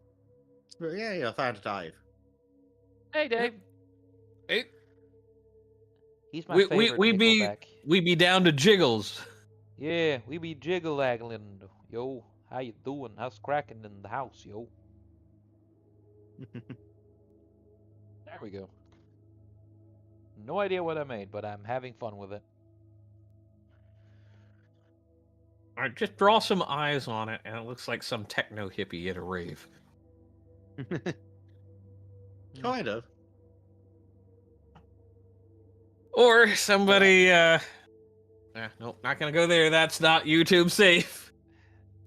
But yeah, I found Dave. Hey Yep. Dave, It, he's my we we favorite we be Nickelback. we be down to jiggles. Yeah, we be jiggle-aggling. Yo, how you doing? How's cracking in the house, yo? There we go. No idea what I made, but I'm having fun with it. All right, just draw some eyes on it, and it looks like some techno hippie at a rave. Kind of. Or But somebody, nope, not gonna go there. That's not YouTube safe.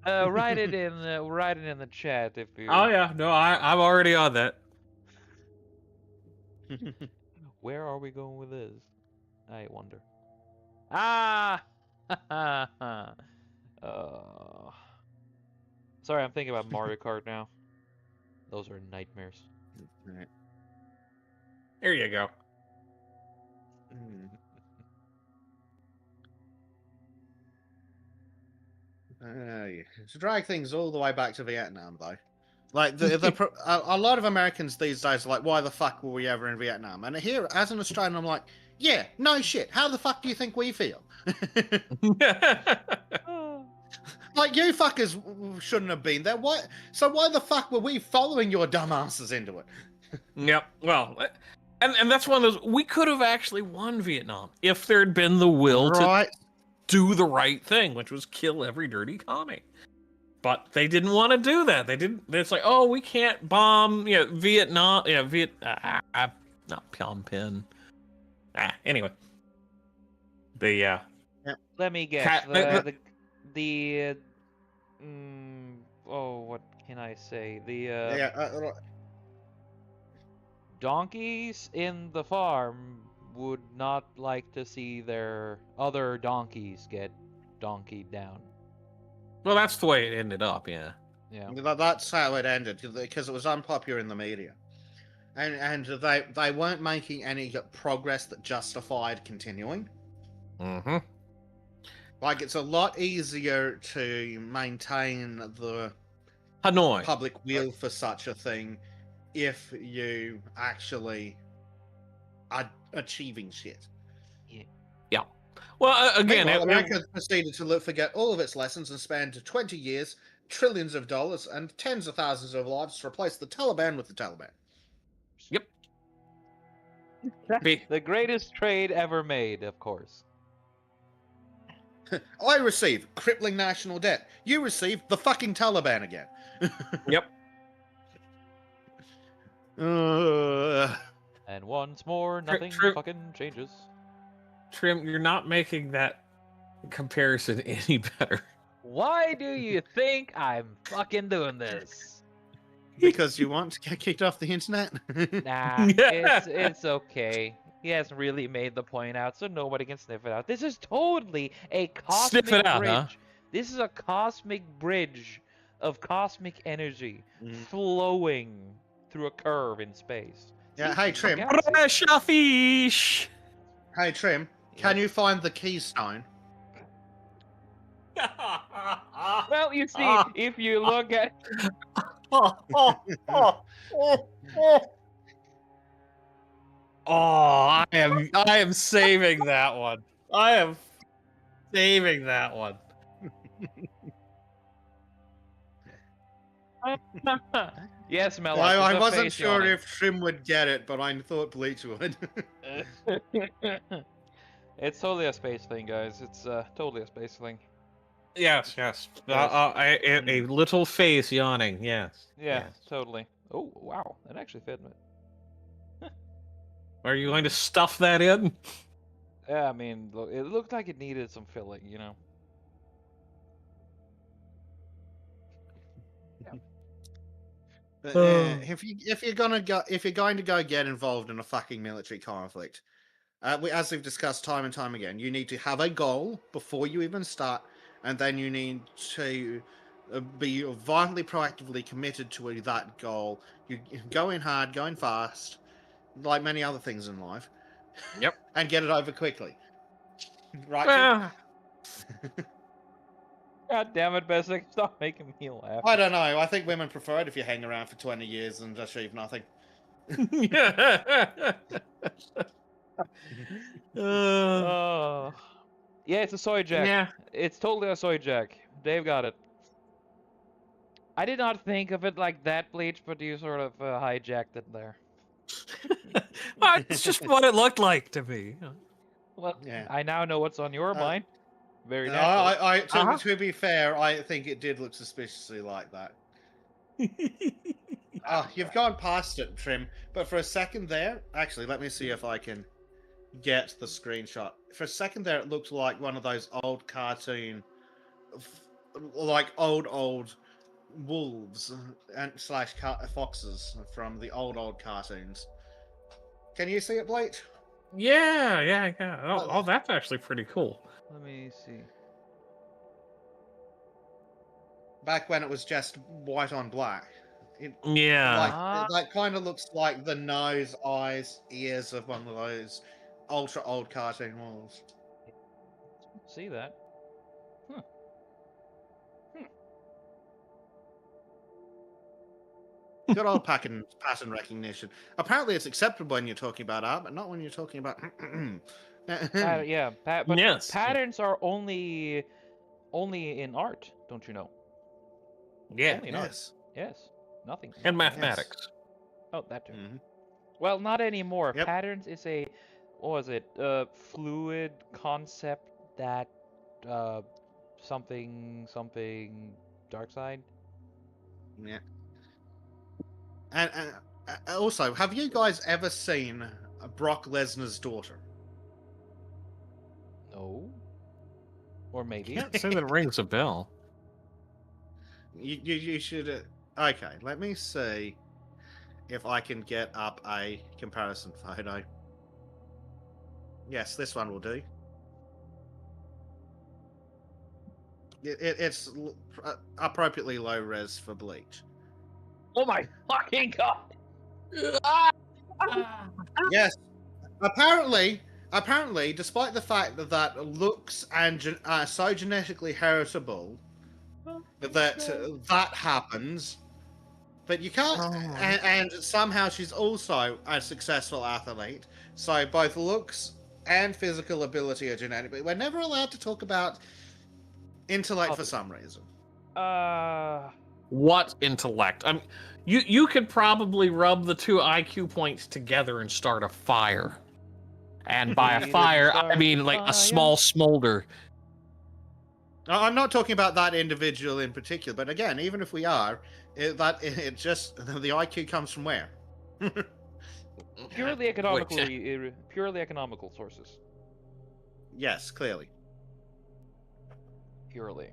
Write it in the chat if Oh you. yeah, no, I'm already on that. Where are we going with this? I wonder. Ah! uh, sorry, I'm thinking about Mario Kart now. Those are nightmares. There you go. Yeah. To drag things all the way back to Vietnam, though. Like a lot of Americans these days are like, why the fuck were we ever in Vietnam? And here, as an Australian, I'm like, yeah, no shit. How the fuck do you think we feel? Like, you fuckers shouldn't have been there. Why? So why the fuck were we following your dumbasses into it? Yep. Well, and that's one of those. We could have actually won Vietnam if there had been the will to do the right thing, which was kill every dirty commie. But they didn't want to do that. They didn't. It's like, oh, we can't bomb, Vietnam. Yeah, not Phnom Penh. Anyway, Let me guess. What can I say? Donkeys in the farm would not like to see their other donkeys get donkeyed down. well, that's the way it ended up. Yeah. Yeah. That's how it ended, because it was unpopular in the media, and they weren't making any progress that justified continuing. Mm-hmm. Like, it's a lot easier to maintain the Hanoi public will for such a thing if you actually are achieving shit. Yeah. Well, again, America proceeded to forget all of its lessons and spend 20 years, trillions of dollars, and tens of thousands of lives to replace the Taliban with the Taliban. Yep. The greatest trade ever made, of course. I receive crippling national debt. You receive the fucking Taliban again. Yep. And once more, nothing fucking changes. Trym, you're not making that comparison any better. Why do you think I'm fucking doing this? Because you want to get kicked off the internet? Nah, it's okay. He hasn't really made the point out, so nobody can sniff it out. This is totally a cosmic Sniff it out, bridge. huh? This is a cosmic bridge of cosmic energy flowing through a curve in space. Yeah, hey Trym. Shafish. Hey Trym, can you find the keystone? Well, you see, if you look at... I am saving that one. I am saving that one. Yes, Mel. I wasn't sure if Trym would get it, but I thought Bleach would. It's totally a space thing, guys. It's totally a space thing. Yes. A little face yawning. Yes. Yeah, yes. totally. Oh, wow. That actually fit me. Are you going to stuff that in? Yeah, I mean, it looked like it needed some filling, But, if you're going to go get involved in a fucking military conflict, as we've discussed time and time again, you need to have a goal before you even start, and then you need to be violently proactively committed to that goal. You go in hard, go in fast, like many other things in life. Yep. And get it over quickly. Right? God damn it, Bessic. Stop making me laugh. I don't know. I think women prefer it if you hang around for 20 years and achieve nothing. Yeah, it's a soy jack. Yeah. It's totally a soy jack. Dave got it. I did not think of it like that, Bleach, but you sort of hijacked it there. Well, it's just what it looked like to me. Well, Yeah. I now know what's on your mind. Very natural. To be fair, I think it did look suspiciously like that. You've gone past it, Trym. But for a second there, actually, let me see if I can get the screenshot. For a second there, it looked like one of those old cartoon, like old wolves and slash foxes from the old cartoons. Can you see it, Bleach? Yeah. Oh, that's actually pretty cool. Let me see. Back when it was just white on black. Yeah. Like that kind of looks like the nose, eyes, ears of one of those ultra old cartoon models. See that? Huh. Good old pattern recognition. Apparently, it's acceptable when you're talking about art, but not when you're talking about. Yeah, but Yes. patterns are only in art, don't you know? Yeah. Only in art. Yes. Yes. Nothing. And nothing else. mathematics. Oh, that too. Mhm. Well, not anymore. Yep. Patterns is a, what was it? Fluid concept that, something dark side. Yeah. And also, have you guys ever seen Brock Lesnar's daughter? No. Or maybe. Can't say that it rings a bell. You should. Okay, let me see if I can get up a comparison photo. Yes, this one will do. It's appropriately low res for Bleach. Oh my fucking god! Yes, apparently, despite the fact that looks and are so genetically heritable, that happens. But you can't, and somehow she's also a successful athlete. So both looks and physical ability are genetic. But we're never allowed to talk about intellect for some reason. What intellect? I mean, you could probably rub the two IQ points together and start a fire. And by a fire, I mean like a small smolder. I'm not talking about that individual in particular, but again, even if we are, it just the IQ comes from where? Purely economical sources. Yes, clearly. Purely.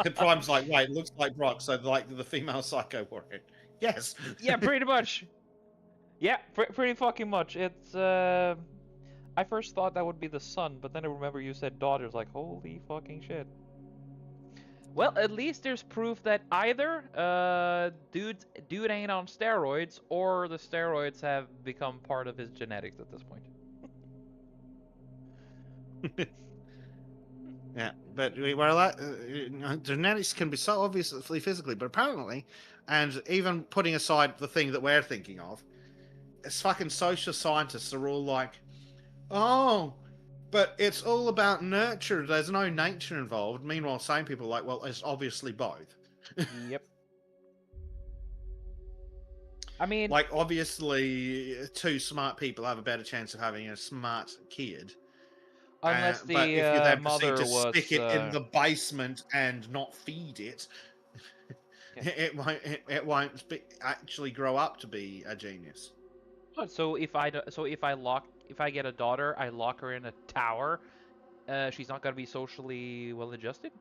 The Prime's like, wait, looks like Brock, so like the female psycho warrior. Yes. Yeah, pretty much. Yeah, pretty fucking much. It's I first thought that would be the son, but then I remember you said daughters. Like, holy fucking shit. Well, at least there's proof that either dude ain't on steroids, or the steroids have become part of his genetics at this point. Yeah, but well, genetics can be so obviously physically, but apparently, and even putting aside the thing that we're thinking of, it's fucking social scientists are all like, oh, but it's all about nurture. There's no nature involved. Meanwhile, same people are like, well, it's obviously both. Yep. I mean, like, obviously, two smart people have a better chance of having a smart kid. unless but if you the then mother proceed to was stick it in the basement and not feed it, it won't actually grow up to be a genius. So if I get a daughter, I lock her in a tower. She's not gonna be socially well adjusted.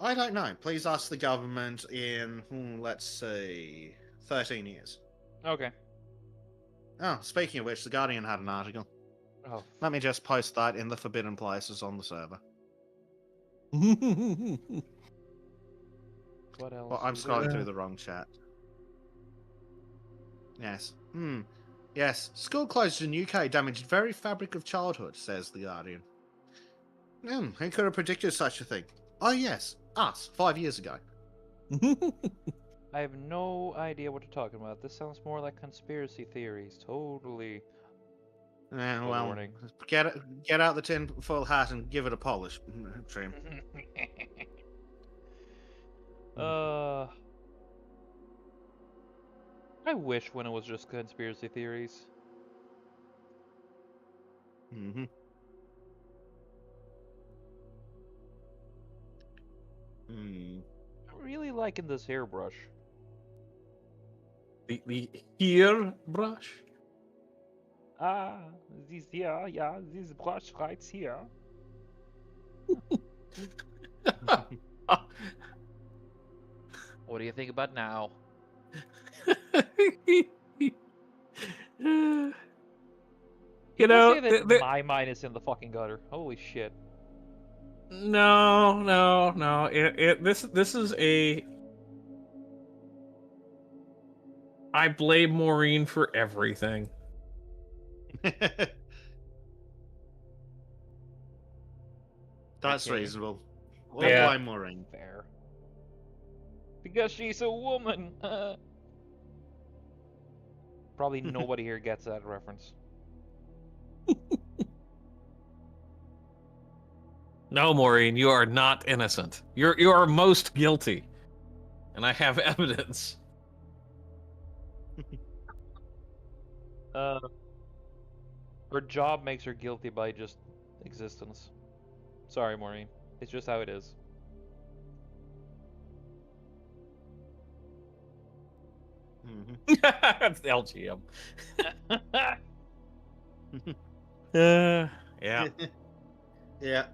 I don't know. Please ask the government in, let's see, 13 years. Okay. Oh, speaking of which, The Guardian had an article. Oh. Let me just post that in the forbidden places on the server. What else? Well, I'm scrolling through the wrong chat. Yes. Yes. School closures in UK damaged very fabric of childhood, says The Guardian. Who could have predicted such a thing? Oh, yes. Us, 5 years ago. I have no idea what you're talking about. This sounds more like conspiracy theories. Totally. Well, warning. Get out the tinfoil hat and give it a polish, Trym. I wish when it was just conspiracy theories. Mm-hmm. I'm really liking this hairbrush. The hair brush? This here, yeah, this brush right here. What do you think about now? You know, Say that my mind is in the fucking gutter. Holy shit. No, no, no. This is a. I blame Maureen for everything. That's Okay. reasonable. We'll Yeah. blame Maureen. Fair. Because she's a woman. Probably nobody here gets that reference. No, Maureen, you are not innocent. You are most guilty, and I have evidence. Her job makes her guilty by just existence. Sorry, Maureen. It's just how it is. That's LGM. Yeah. Yeah.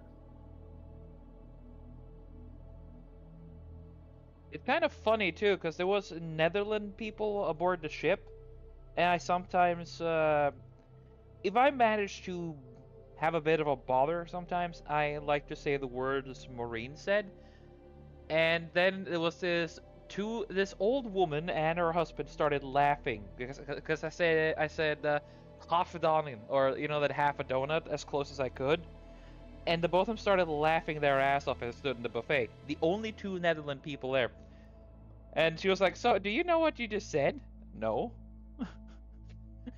It's kind of funny too, because there was Netherlands people aboard the ship, and I sometimes, if I manage to have a bit of a bother, sometimes I like to say the words Maureen said, and then there was this old woman and her husband started laughing because I said half a donut, or that half a donut, as close as I could. And the both of them started laughing their ass off and stood in the buffet. The only two Netherlands people there. And she was like, "So, do you know what you just said?" "No."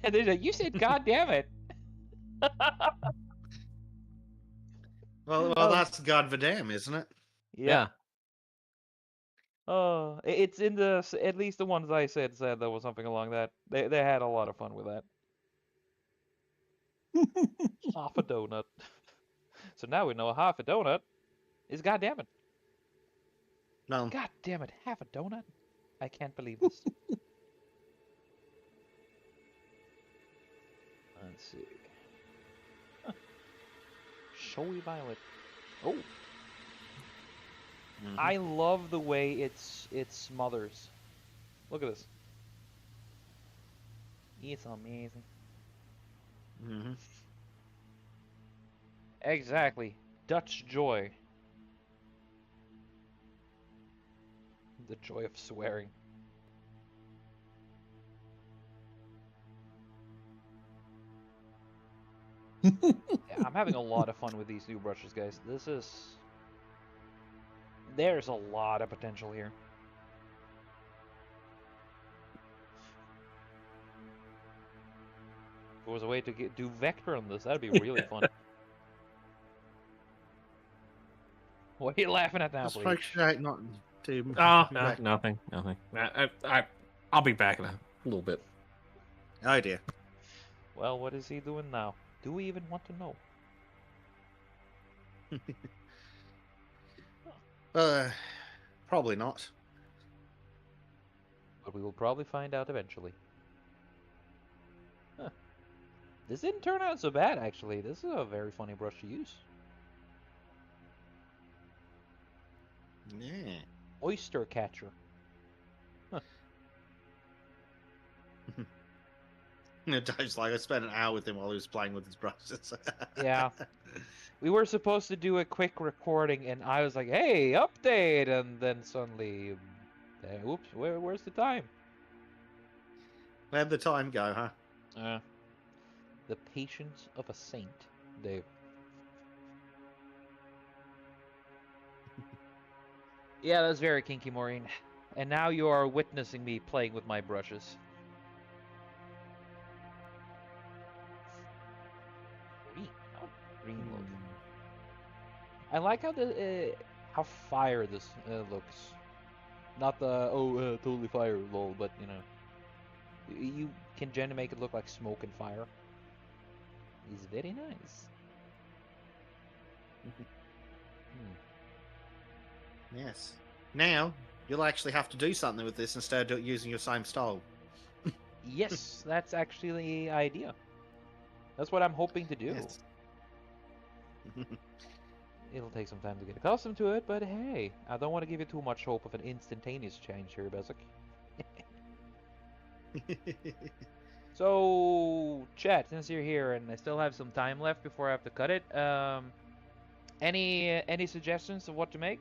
And they're like, "You said, God damn it." Well, Oh, that's goddamn, isn't it? yep. Oh, it's in at least the ones I said there was something along that. They had a lot of fun with that. Half a donut. So now we know half a donut is God damn it. No. God damn it, half a donut? I can't believe this. Let's see. Huh. Showy violet. Oh. I love the way it smothers. Look at this. It's amazing. Exactly. Dutch joy. The joy of swearing. Yeah, I'm having a lot of fun with these new brushes, guys. There's a lot of potential here. If there was a way to do vector on this, that'd be really fun. What are you laughing at now, Just please? Procreate not too. Nothing. I'll be back in a little bit. Oh dear. Well, what is he doing now? Do we even want to know? Probably not. But we will probably find out eventually. Huh. This didn't turn out so bad, actually. This is a very funny brush to use. Yeah. Oyster catcher. Huh. Dave's like, I spent an hour with him while he was playing with his brushes. Yeah. We were supposed to do a quick recording, and I was like, "Hey, update!" And then suddenly, oops, where's the time? Where'd the time go, huh? The patience of a saint, Dave. Yeah, that's very kinky, Maureen. And now you are witnessing me playing with my brushes. Green. Oh, green look. I like how fire this looks. Not the totally fire lol, but you can generally make it look like smoke and fire. It's very nice. Yes. Now you'll actually have to do something with this instead of using your same style. Yes, that's actually the idea. That's what I'm hoping to do. Yes. It'll take some time to get accustomed to it, but hey, I don't want to give you too much hope of an instantaneous change here, Bezic. So, chat, since you're here and I still have some time left before I have to cut it, Any suggestions of what to make?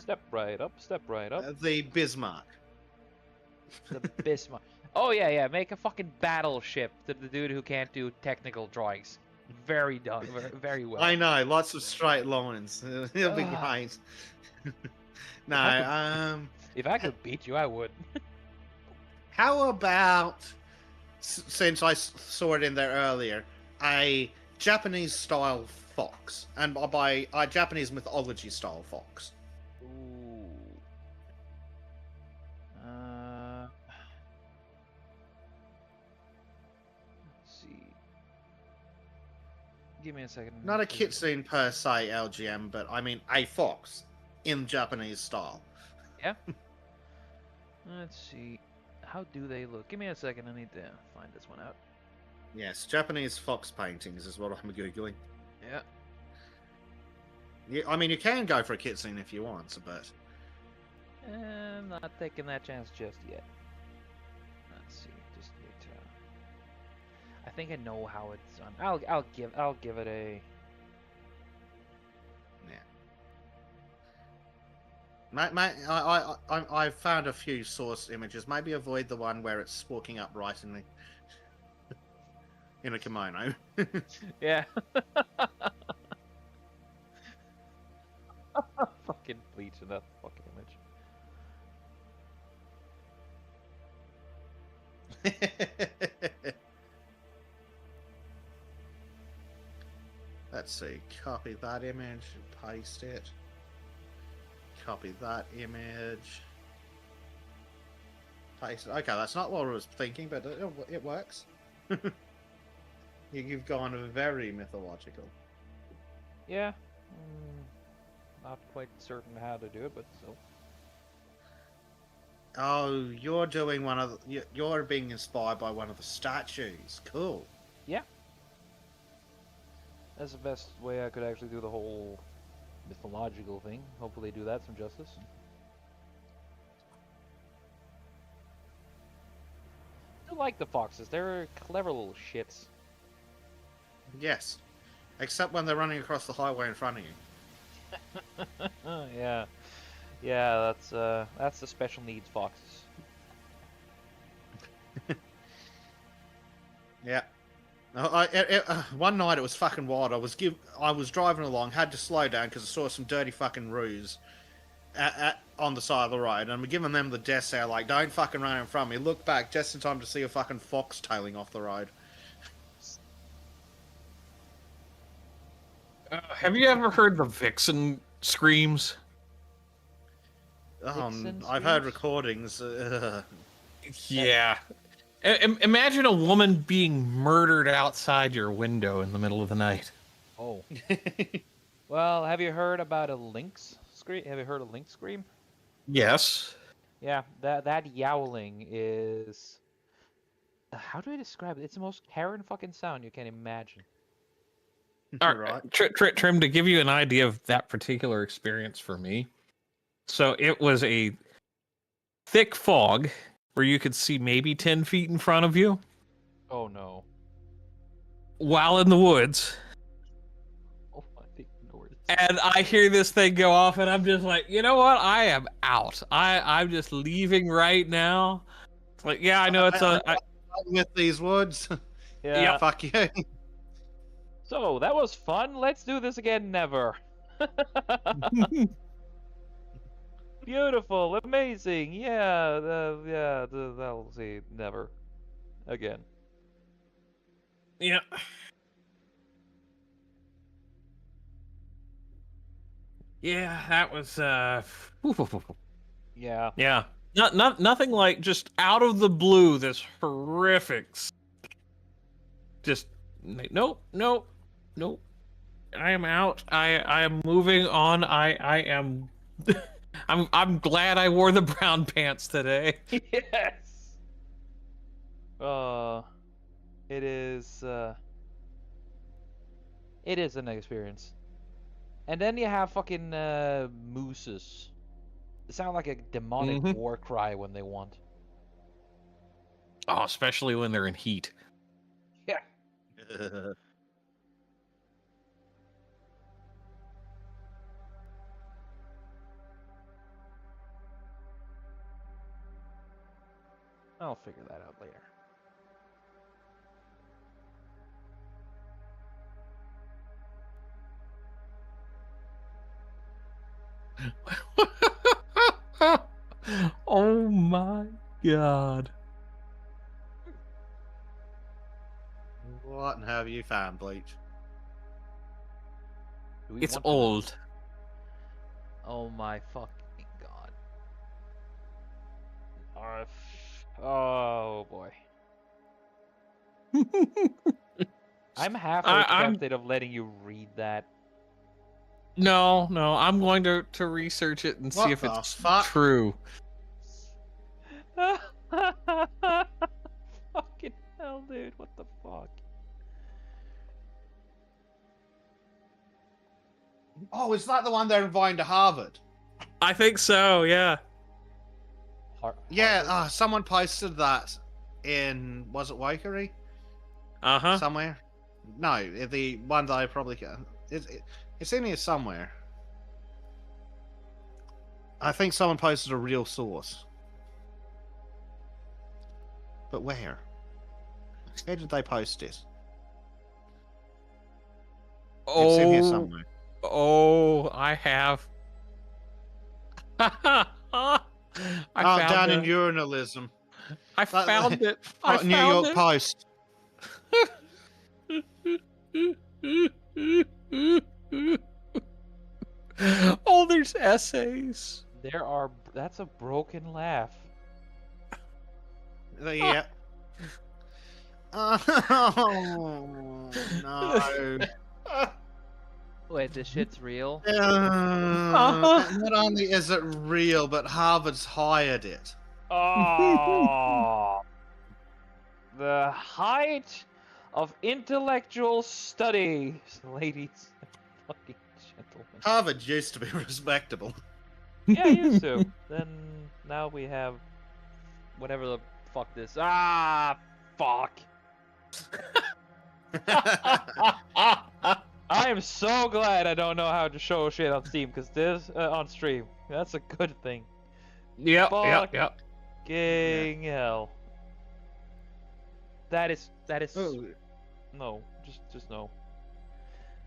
Step right up, step right up. The Bismarck. The Bismarck. Oh yeah, make a fucking battleship to the dude who can't do technical drawings. Very done, very well. I know, lots of straight lines. It'll be Ah. great. No, If I could beat you, I would. how about, since I saw it in there earlier, a Japanese style fox, and by a Japanese mythology style fox. Ooh. Let's see. Give me a second. Not a kitsune per se, LGM, but I mean a fox in Japanese style. Yeah. Let's see. How do they look? Give me a second. I need to find this one out. Yes, Japanese fox paintings is what I'm googling. Yeah. I mean, you can go for a kitsune if you want, but I'm not taking that chance just yet. Let's see. Just need to. I think I know how it's done. I'll give it a. I found a few source images. Maybe avoid the one where it's walking upright in the in a kimono. Yeah. Fucking bleach in that fucking image. Let's see. Copy that image. Paste it. Copy that image. Paste it. Okay, that's not what I was thinking, but it works. You've gone very mythological. Yeah. Not quite certain how to do it, but so. Oh, you're doing one of the, you're being inspired by one of the statues. Cool. Yeah. That's the best way I could actually do the whole mythological thing. Hopefully do that some justice. I like the foxes. They're clever little shits. Yes. Except when they're running across the highway in front of you. Yeah. Yeah, that's the special needs foxes. Yeah. One night it was fucking wild. I was driving along, had to slow down because I saw some dirty fucking roos on the side of the road, and I'm giving them the death stare, like, don't fucking run in front of me. Look back just in time to see a fucking fox tailing off the road. Have you ever heard the vixen screams? I've heard recordings. Yeah. Imagine a woman being murdered outside your window in the middle of the night. Oh. Well, have you heard about a lynx scream? Have you heard a lynx scream? Yes. Yeah, that yowling is. How do I describe it? It's the most Karen fucking sound you can imagine. All right. Trym, to give you an idea of that particular experience for me. So it was a thick fog where you could see maybe 10 feet in front of you. Oh no. While in the woods. Oh, I think I know where it's. And I hear this thing go off, and I'm just like, you know what? I am out. I'm just leaving right now. It's like, yeah, I know it's with these woods. Yeah. Fuck you. So that was fun. Let's do this again. Never. Beautiful, amazing. Yeah, I'll see. Never again. Yeah. Yeah, that was Yeah. Yeah. Nothing like just out of the blue this horrific just nope. I am out. I am moving on. I am I'm glad I wore the brown pants today. Yes. It is an experience. And then you have fucking mooses. They sound like a demonic war cry when they want. Oh, especially when they're in heat. Yeah. I'll figure that out later. Oh my god. What have you found, Bleach? Do we It's want to know? old. Oh my fucking god. Oh boy. I'm halfway I'm tempted of letting you read that. no, I'm going to research it and see What if the it's fuck? true. Fucking hell, dude. What the fuck? Oh, is that the one they're inviting to Harvard? I think so, yeah. Yeah, Harvard? someone posted that in, was it Wakery? Uh-huh. Somewhere? No, the one that I probably can. It's in here somewhere. I think someone posted a real source. But where? Where did they post it? It's in here somewhere. Oh, I have. I found Down in it. urinalism. I found it. I New found York it. Post. Oh, there's essays. That's a broken laugh. Yeah. Oh no. Wait, this shit's real? Not only is it real, but Harvard's hired it. Oh, the height of intellectual study, ladies and fucking gentlemen. Harvard used to be respectable. Yeah, I used to. Then now we have whatever the fuck this. Ah, fuck. I am so glad I don't know how to show shit on Steam, because this on stream. That's a good thing. Yep. Fuck. King hell. That is Oh, no, just no.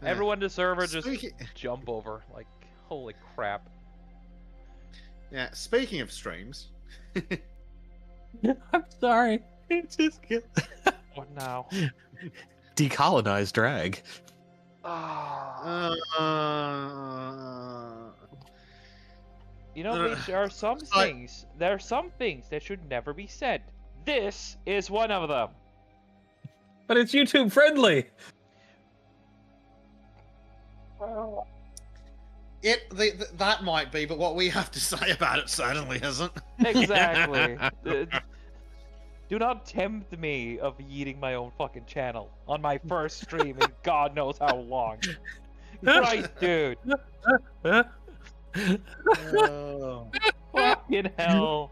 yeah. Everyone in the server just Speaking- jump over. Like, holy crap. Yeah, speaking of streams, I'm sorry. It's just What now? decolonized drag. Ah. uh, You know, Bleach, there are some things. There are some things that should never be said. This is one of them. But it's YouTube friendly. that might be, but what we have to say about it certainly isn't. Exactly. Do not tempt me of eating my own fucking channel on my first stream in God knows how long. Christ, dude. Oh. Fucking hell.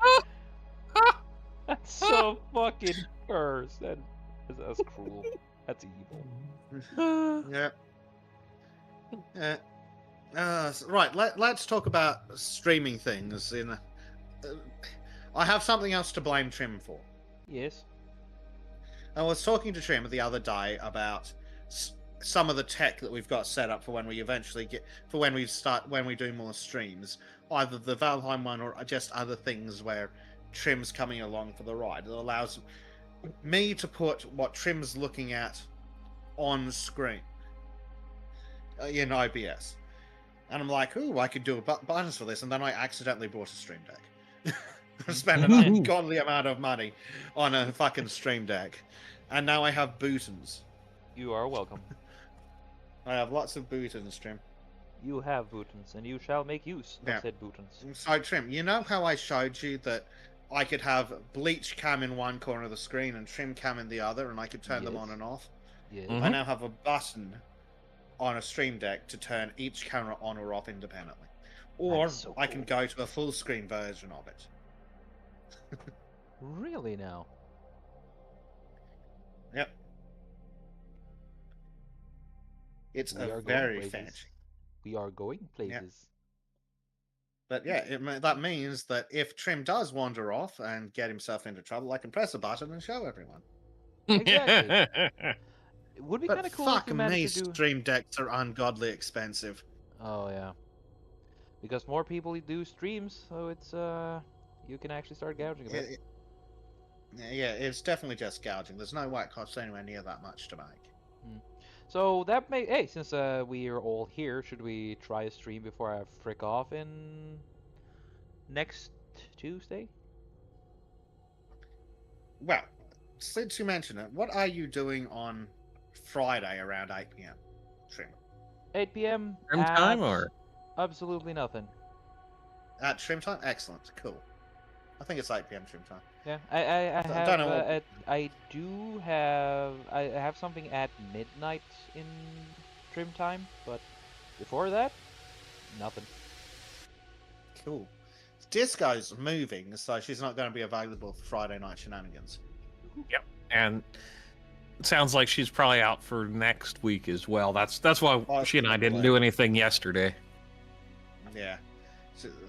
That's so fucking cursed. That's cruel. That's evil. Yeah. Right. Let's talk about streaming things. I have something else to blame Trym for. Yes. I was talking to Trym the other day about some of the tech that we've got set up for when we eventually when we do more streams, either the Valheim one or just other things where Trym's coming along for the ride. It allows me to put what Trym's looking at on screen in OBS, and I'm like, "Ooh, I could do buttons for this," and then I accidentally bought a Stream Deck. Spent an ungodly amount of money on a fucking Stream Deck, and now I have buttons. You are welcome. I have lots of buttons, Trym. You have buttons, and you shall make use Yeah. of said buttons. So, Trym, you know how I showed you that I could have Bleach cam in one corner of the screen and Trym cam in the other, and I could turn them Yes. on and off? Yes. Mhm. I now have a button on a Stream Deck to turn each camera on or off independently. Or That's so I can cool. go to a full screen version of it. Really now? Yep. It's We a are going very places. fancy. We are going places. But yeah, that means that if Trym does wander off and get himself into trouble, I can press a button and show everyone. Exactly. It would be But kind of cool if fuck you managed me, to do. stream decks are ungodly expensive. Oh yeah. Because more people do streams, so it's you can actually start gouging a bit. Yeah, it's definitely just gouging. There's no way it costs anywhere near that much to make. So that may hey, since we are all here, should we try a stream before I frick off in next Tuesday? Well, since you mention it, what are you doing on Friday around 8 p.m., Trym? 8 p.m. Trim at time or? absolutely nothing. At Trym time? Excellent. Cool. I think it's 8 p.m. Trym time. Yeah, I I have don't know what... I have something at midnight in trim time, but before that, nothing. Cool. Disco's moving, so she's not going to be available for Friday night shenanigans. Yep. And it sounds like she's probably out for next week as well. That's why she and I didn't do anything yesterday. Yeah.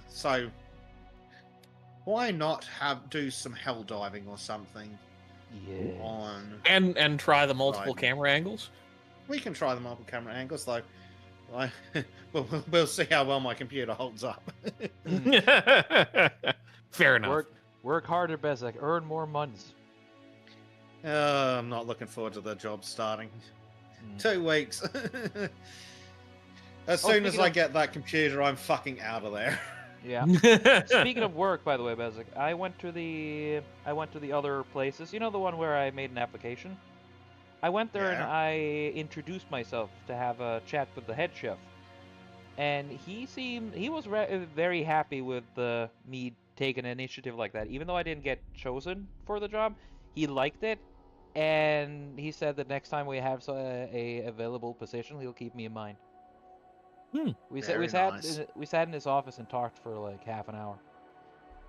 So why not do some hell diving or something? Yeah. On and try the multiple Friday. camera angles. We can try the multiple camera angles, though. We'll see how well my computer holds up. Fair enough. Work harder, Bezek. Earn more monies. I'm not looking forward to the job starting. 2 weeks. As soon as I get that computer, I'm fucking out of there. Yeah. Speaking of work, by the way, Bezek, I went to the other places. You know the one where I made an application? I went there and I introduced myself to have a chat with the head chef. And he was very happy with me taking an initiative like that. Even though I didn't get chosen for the job, he liked it. And he said that next time we have a available position, he'll keep me in mind. We sat in his office and talked for like half an hour.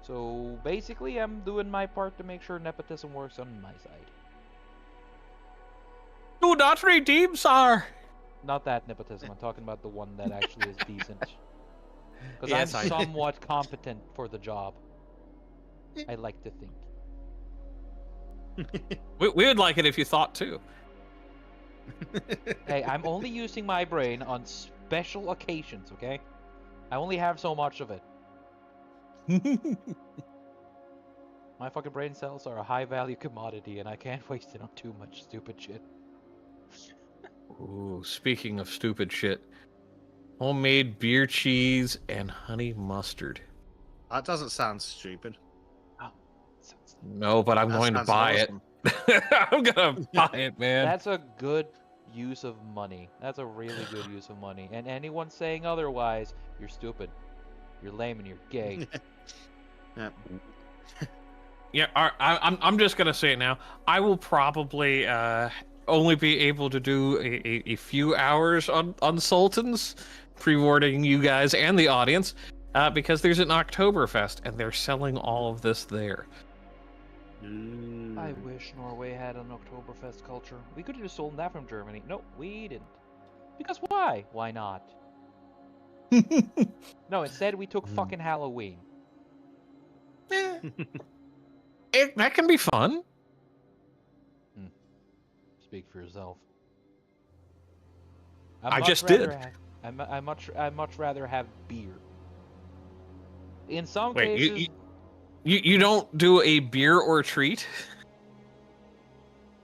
So basically, I'm doing my part to make sure nepotism works on my side. Do not redeem, sir. Not that nepotism. I'm talking about the one that actually is decent. Because Yes, I'm somewhat competent for the job. I like to think. We would like it if you thought too. Hey, I'm only using my brain on special occasions, okay? I only have so much of it. My fucking brain cells are a high-value commodity, and I can't waste it on too much stupid shit. Ooh, speaking of stupid shit. Homemade beer cheese and honey mustard. That doesn't sound stupid. Oh, no, but I'm going to buy awesome. it. I'm gonna buy it, man. That's a good use of money. That's a really good use of money. And anyone saying otherwise, you're stupid. You're lame and you're gay. Yeah. Yeah, I'm just gonna say it now. I will probably only be able to do a few hours on Sultans, pre-warning you guys and the audience, because there's an Oktoberfest and they're selling all of this there. I wish Norway had an Oktoberfest culture. We could have just sold that from Germany. No, we didn't. Because why? Why not? No, instead we took fucking Halloween. That can be fun. Speak for yourself. I just did. I much rather have beer. In some Wait, cases, you don't do a beer or treat?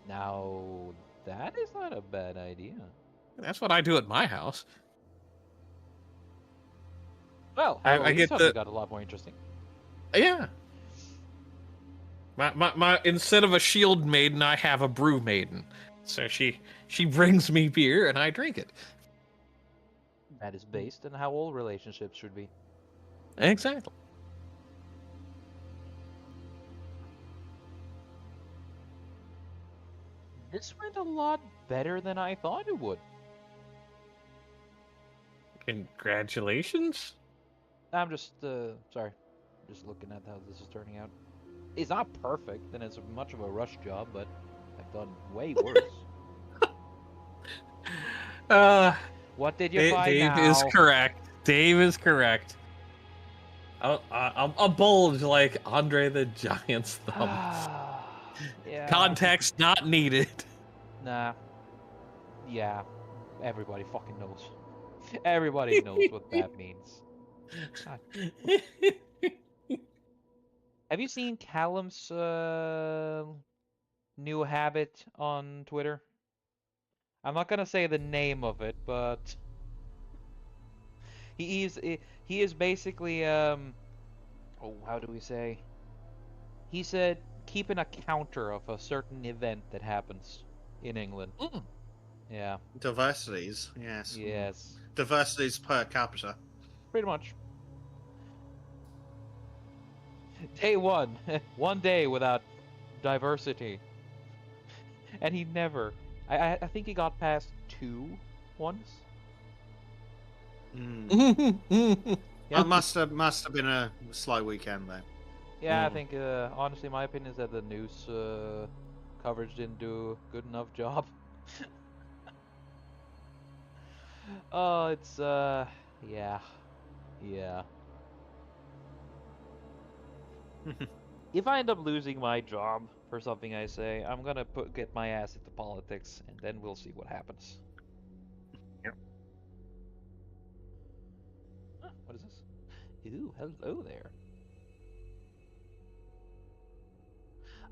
now that is not a bad idea. That's what I do at my house. Well, I get suddenly got a lot more interesting. Yeah. My instead of a shield maiden, I have a brew maiden. So she brings me beer and I drink it. That is based on how all relationships should be. Exactly. This went a lot better than I thought it would. Congratulations. I'm just sorry. Just looking at how this is turning out. It's not perfect, and it's much of a rush job, but I've done way worse. Uh, What did you find Dave now? is correct. Dave is correct. A bulge like Andre the Giant's thumb. Yeah. Context not needed. Nah. Yeah. Everybody fucking knows. Everybody knows what that means. God. Have you seen Callum's new habit on Twitter? I'm not gonna say the name of it, but he is basically oh, how do we say? He said keeping a counter of a certain event that happens in England. Mm. Yeah. Diversities, yes. Yes. Diversities per capita. Pretty much. Day one. One day without diversity. And he never. I think he got past 2 once. It must have been a slow weekend then. Yeah, I think honestly my opinion is that the news coverage didn't do a good enough job. Oh, it's yeah. Yeah. If I end up losing my job for something I say, I'm gonna get my ass into politics, and then we'll see what happens. Yep. Huh, what is this? Ooh, hello there.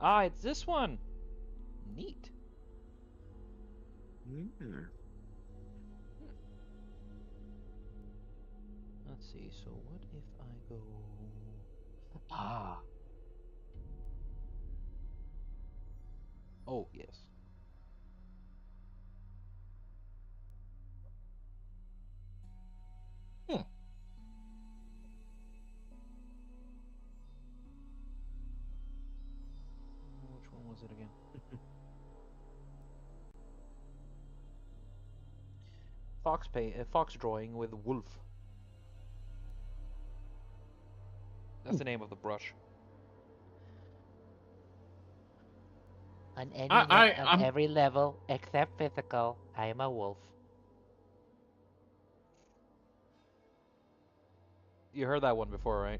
Ah, it's this one. Neat. Mm. Let's see. So what if I go? Ah. Oh yes. Hmm. Which one was it again? Fox drawing with wolf. That's the name of the brush. On I'm every level except physical, I am a wolf. You heard that one before, right?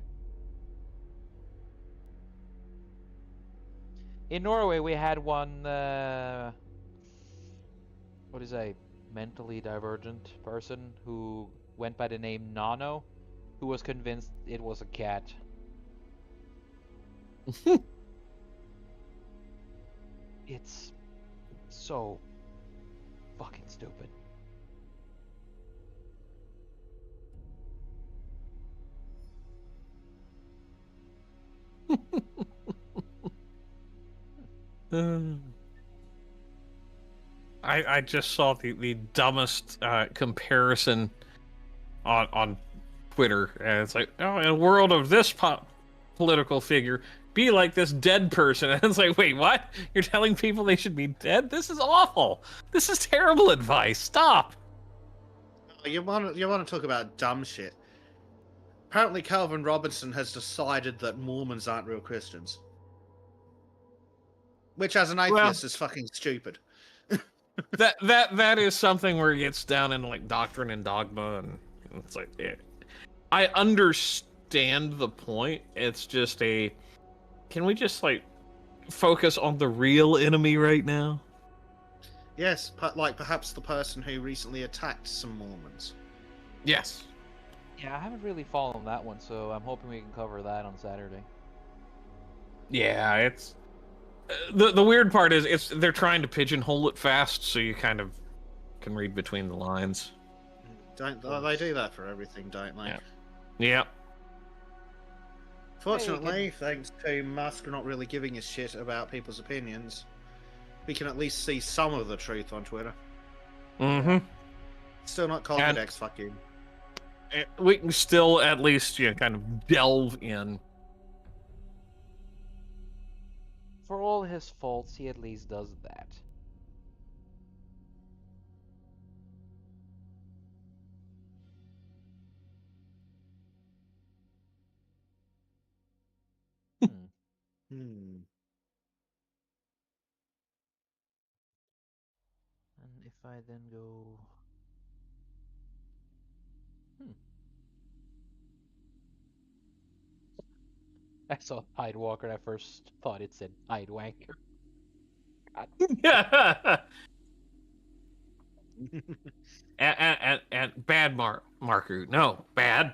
In Norway, we had one. What is a mentally divergent person who went by the name Nano, who was convinced it was a cat. It's so fucking stupid. I just saw the dumbest comparison on Twitter, and it's like, oh, in a world of this political figure, be like this dead person, and it's like, wait, what? You're telling people they should be dead? This is awful. This is terrible advice. Stop. You want to talk about dumb shit? Apparently, Calvin Robinson has decided that Mormons aren't real Christians, which, as an Well, atheist, is fucking stupid. that is something where it gets down into like doctrine and dogma, and it's like, I understand the point. It's just can we just like focus on the real enemy right now? Yes, like perhaps the person who recently attacked some Mormons. Yes. Yeah, I haven't really followed that one, so I'm hoping we can cover that on Saturday. Yeah, it's the weird part is they're trying to pigeonhole it fast, so you kind of can read between the lines. Don't they do that for everything, don't they? Yeah. Yeah. Fortunately, thanks to Musk not really giving a shit about people's opinions, we can at least see some of the truth on Twitter. Mm-hmm. Still not calling it X, fuck you. We can still at least kind of delve in. For all his faults, he at least does that. Hmm. Hmm. And if I then go I saw Hyde Walker and I first thought it said Hyde Wanker. Yeah. and bad marker. No, bad.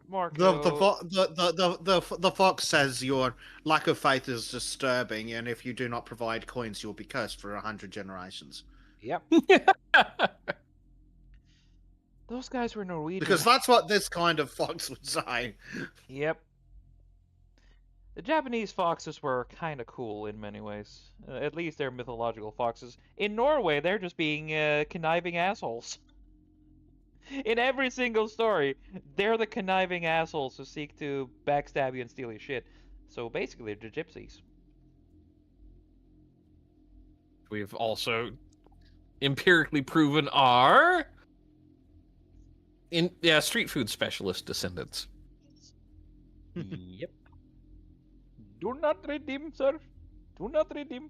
Marco. The fox says your lack of faith is disturbing, and if you do not provide coins, you'll be cursed for 100 generations. Yep. Those guys were Norwegian. Because that's what this kind of fox would say. Yep. The Japanese foxes were kind of cool in many ways. At least they're mythological foxes. In Norway, they're just being conniving assholes. In every single story, they're the conniving assholes who seek to backstab you and steal your shit. So basically, they're gypsies. We've also empirically proven are street food specialist descendants. Yep. Do not redeem, sir. Do not redeem.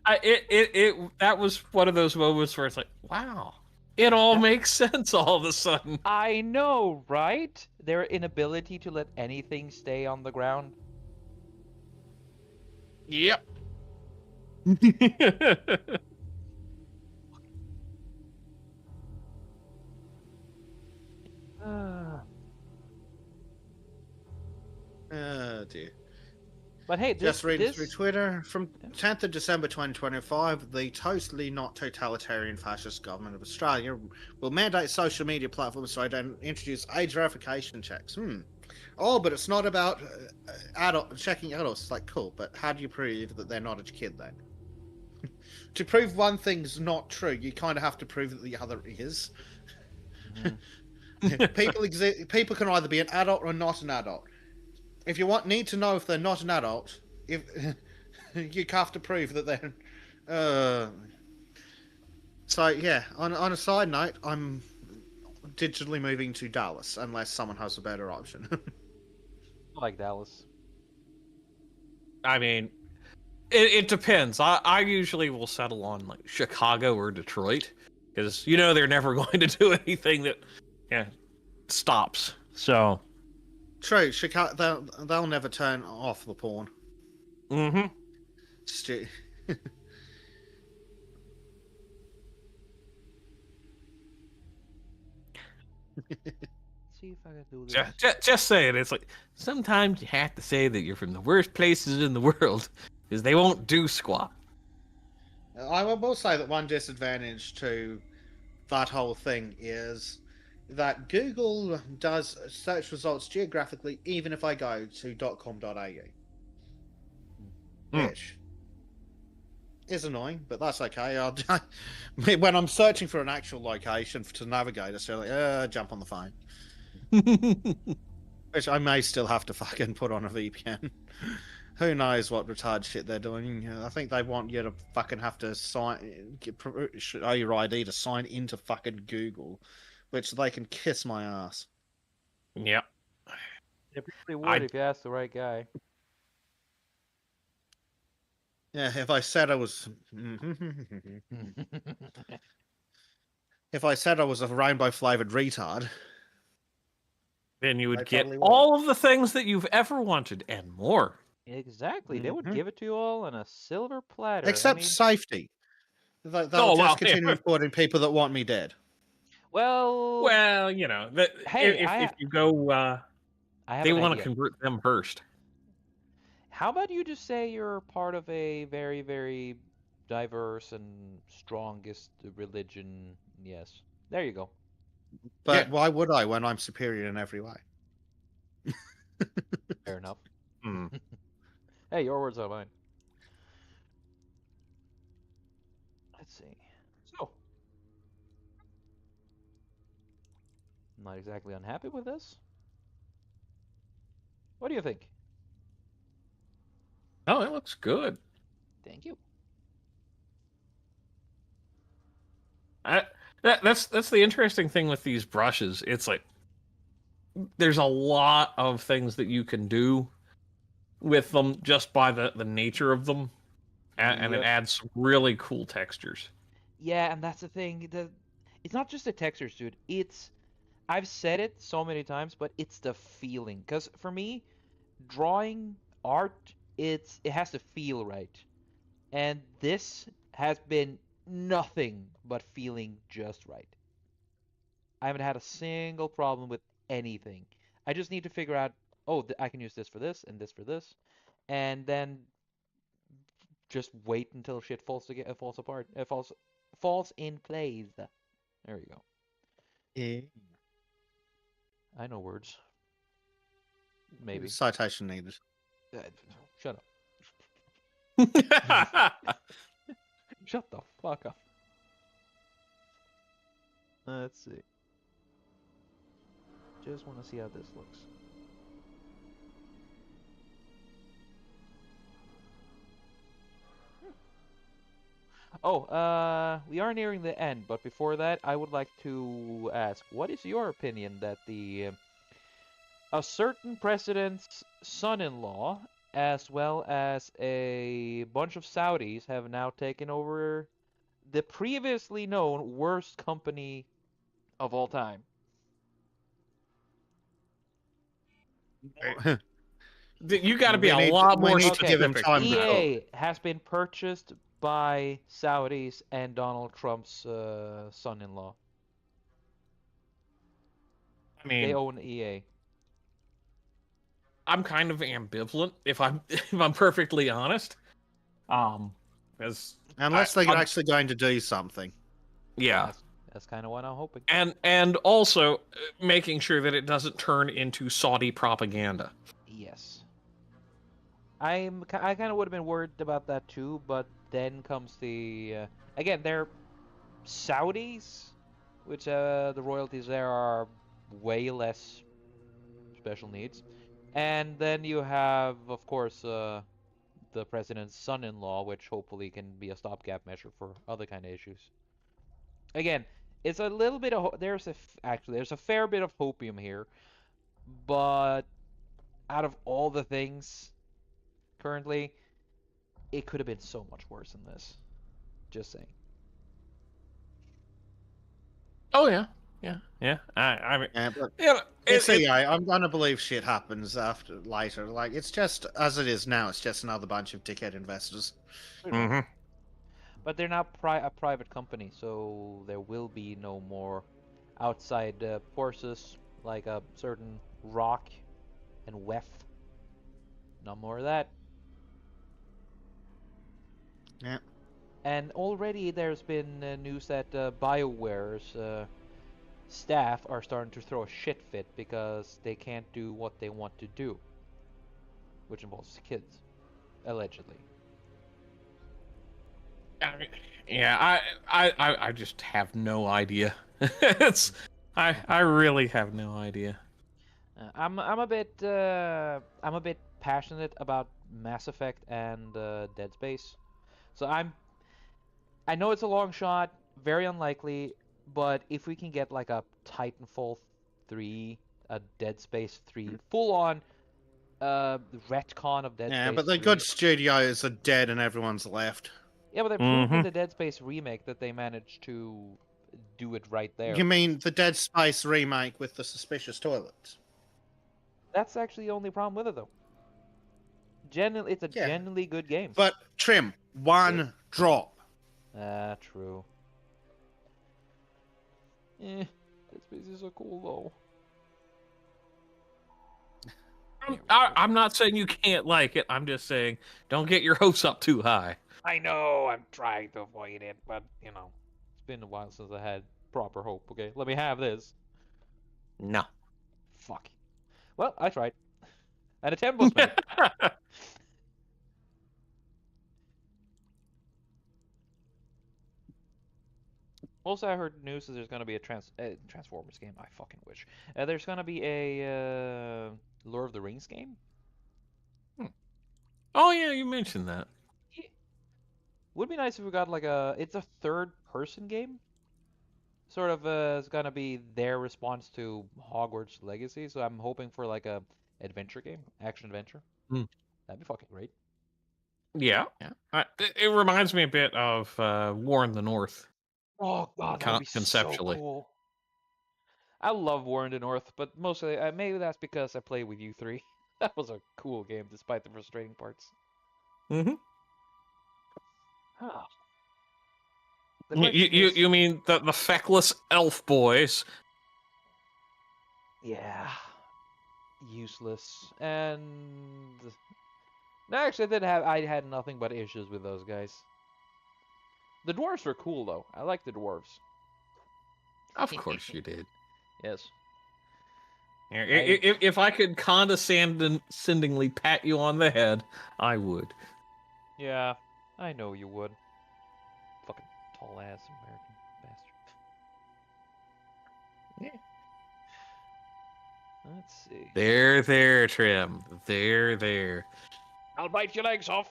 That was one of those moments where it's like, wow, it all makes sense all of a sudden. I know, right? Their inability to let anything stay on the ground. Yep. Oh dear. But hey, Just reading through Twitter from 10th of December 2025, the totally not totalitarian fascist government of Australia will mandate social media platforms to introduce age verification checks. Oh, but it's not about checking adults. It's like, cool, but how do you prove that they're not a kid then? To prove one thing's not true, you kind of have to prove that the other is. People can either be an adult or not an adult. If you need to know if they're not an adult, if you have to prove that they're. So yeah, on a side note, I'm digitally moving to Dallas unless someone has a better option. I like Dallas. I mean, it depends. I usually will settle on like Chicago or Detroit because they're never going to do anything that stops. So. True, Chicago. They'll never turn off the porn. Mm-hmm. See if I can do this. Just say it. It's like sometimes you have to say that you're from the worst places in the world because they won't do squat. I will say that one disadvantage to that whole thing is that Google does search results geographically, even if I go to .com.au, which is annoying, but that's okay. When I'm searching for an actual location to navigate, I say like, jump on the phone, which I may still have to fucking put on a VPN. Who knows what retarded shit they're doing? I think they want you to fucking have to show your ID to sign into fucking Google. Which they can kiss my ass. Yep. It probably would if you asked the right guy. Yeah, if I said I was... if I said I was a rainbow-flavoured retard... Then you would get all of the things that you've ever wanted and more. Exactly. They would give it to you all on a silver platter. Except safety. They'll continue reporting people that want me dead. Well, if you go, they want to convert them first. How about you just say you're part of a very, very diverse and strongest religion? Yes, there you go. But why would I when I'm superior in every way? Fair enough. Hey, your words, not mine. Let's see. So. I'm not exactly unhappy with this. What do you think? Oh, it looks good. Thank you. That's the interesting thing with these brushes. It's like there's a lot of things that you can do with them just by the nature of them, and it adds some really cool textures. Yeah, and that's the thing. It's not just the textures, dude. I've said it so many times, but it's the feeling. Because for me, drawing art, it has to feel right. And this has been nothing but feeling just right. I haven't had a single problem with anything. I just need to figure out, oh, I can use this for this and this for this, and then just wait until shit falls apart, falls in place. There you go. Yeah. I know words. Maybe. Citation needed. Uh, Shut up. Shut the fuck up. Let's see. Just want to see how this looks. Oh, we are nearing the end, but before that, I would like to ask, what is your opinion that a certain president's son-in-law, as well as a bunch of Saudis, have now taken over the previously known worst company of all time? You got to be a lot we more need to give him specific time than to that. talk. EA has been purchased by Saudis and Donald Trump's son-in-law. I They mean, own EA. I'm kind of ambivalent if I'm if I'm perfectly honest. As Unless they're actually going to do something. yeah, That's kind of what I'm hoping. and also making sure that it doesn't turn into Saudi propaganda. Yes. I kind of would have been worried about that too, but then comes again, they're Saudis, which the royalties there are way less special needs. And then you have, of course, the president's son-in-law, which hopefully can be a stopgap measure for other kind of issues. Again, it's a little bit of actually there's a fair bit of hopium here, but out of all the things currently, it could have been so much worse than this. Just saying. Oh yeah. I mean, Yeah, but yeah, it's EA. I'm gonna believe shit happens after later. Like it's just as it is now. It's just another bunch of dickhead investors. mhm. But they're not a private company, so there will be no more outside forces like a certain Rock and WEF. No more of that. Yeah. And already there's been news that BioWare's staff are starting to throw a shit fit because they can't do what they want to do, which involves kids, allegedly. Yeah, I just have no idea. It's I really have no idea. I'm a bit passionate about Mass Effect and Dead Space, so I know it's a long shot, very unlikely, but if we can get like a Titanfall 3, a Dead Space 3, full on retcon of Dead Yeah, Space but the 3. good studios are dead and everyone's left. Yeah, but they proved with the Dead Space remake that they managed to do it right there. You mean the Dead Space remake with the suspicious toilets? That's actually the only problem with it, though. It's a genuinely good game. But Trym, one drop. True. Dead Space is so cool, though. I'm not saying you can't like it. I'm just saying don't get your hopes up too high. I know, I'm trying to avoid it, but, it's been a while since I had proper hope, okay? Let me have this. No. Fuck. Well, I tried. An attempt was made. Also, I heard news that there's going to be a Transformers game. I fucking wish. There's going to be a Lord of the Rings game. Oh yeah, you mentioned that. Yeah. Would be nice if we got it's a third-person game. Sort of it's going to be their response to Hogwarts Legacy. So I'm hoping for like a adventure game, action adventure. That'd be fucking great. Yeah. It reminds me a bit of War in the North. Oh god, that would be so conceptually. cool. I love War in the North, but mostly maybe that's because I played with you three. That was a cool game, despite the frustrating parts. Mm-hmm. Ah, the You, question you, is, you mean the feckless elf boys? yeah, useless. And no, actually, I had nothing but issues with those guys. The dwarves were cool though. I like the dwarves. Of course you did. Yes. If I could condescendingly pat you on the head, I would. Yeah, I know you would. Fucking tall ass American bastard. Yeah. Let's see. There, Trym. There. I'll bite your legs off.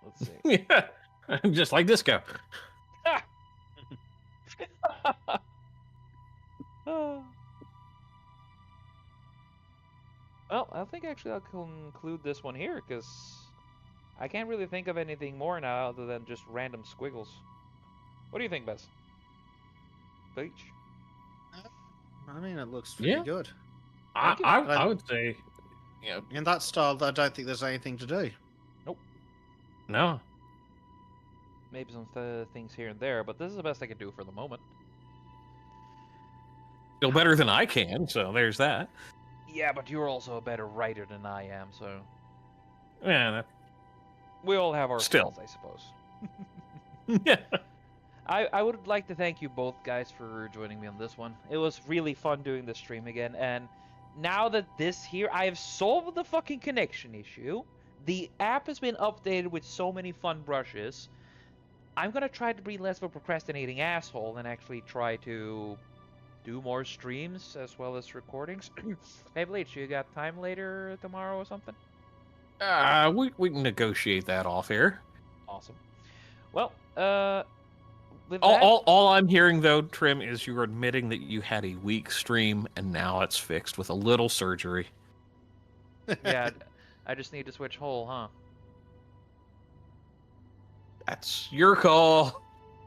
Let's see. Yeah, just like disco. Ah! Ah. Well, I think actually I'll conclude this one here because I can't really think of anything more now other than just random squiggles. What do you think, Bess? Beach? I mean, it looks pretty Yeah. good. Thank you. I would say, In that style, I don't think there's anything to do. Nope. no. Maybe some things here and there, but this is the best I can do for the moment. Still better than I can, so there's that. Yeah, but you're also a better writer than I am, so Yeah. we all have our Still. skills, I suppose. Yeah. I would like to thank you both guys for joining me on this one. It was really fun doing the stream again, and now that this here, I have solved the fucking connection issue. The app has been updated with so many fun brushes. I'm gonna try to be less of a procrastinating asshole and actually try to do more streams as well as recordings. Hey Bleach, you got time later tomorrow or something? We can negotiate that off here. Awesome. Well, with All, that, all I'm hearing though, Trym, is you're admitting that you had a weak stream and now it's fixed with a little surgery. yeah, I just need to switch hole, huh? That's your call,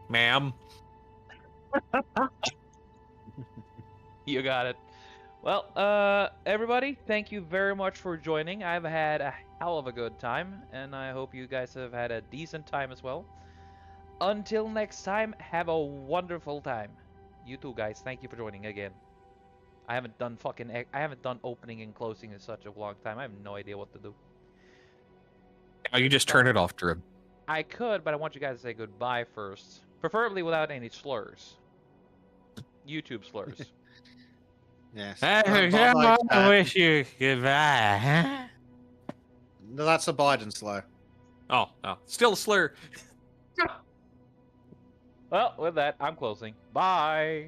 ma'am. You got it. Well, everybody, thank you very much for joining. I've had a hell of a good time, and I hope you guys have had a decent time as well. Until next time, have a wonderful time. You too, guys. Thank you for joining again. I haven't done opening and closing in such a long time. I have no idea what to do. Now you just turn it off, Trym. I could, but I want you guys to say goodbye first. Preferably without any slurs. YouTube slurs. Yes. I wish you goodbye. No, that's a Biden slur. Oh, still a slur. Well, with that, I'm closing. Bye.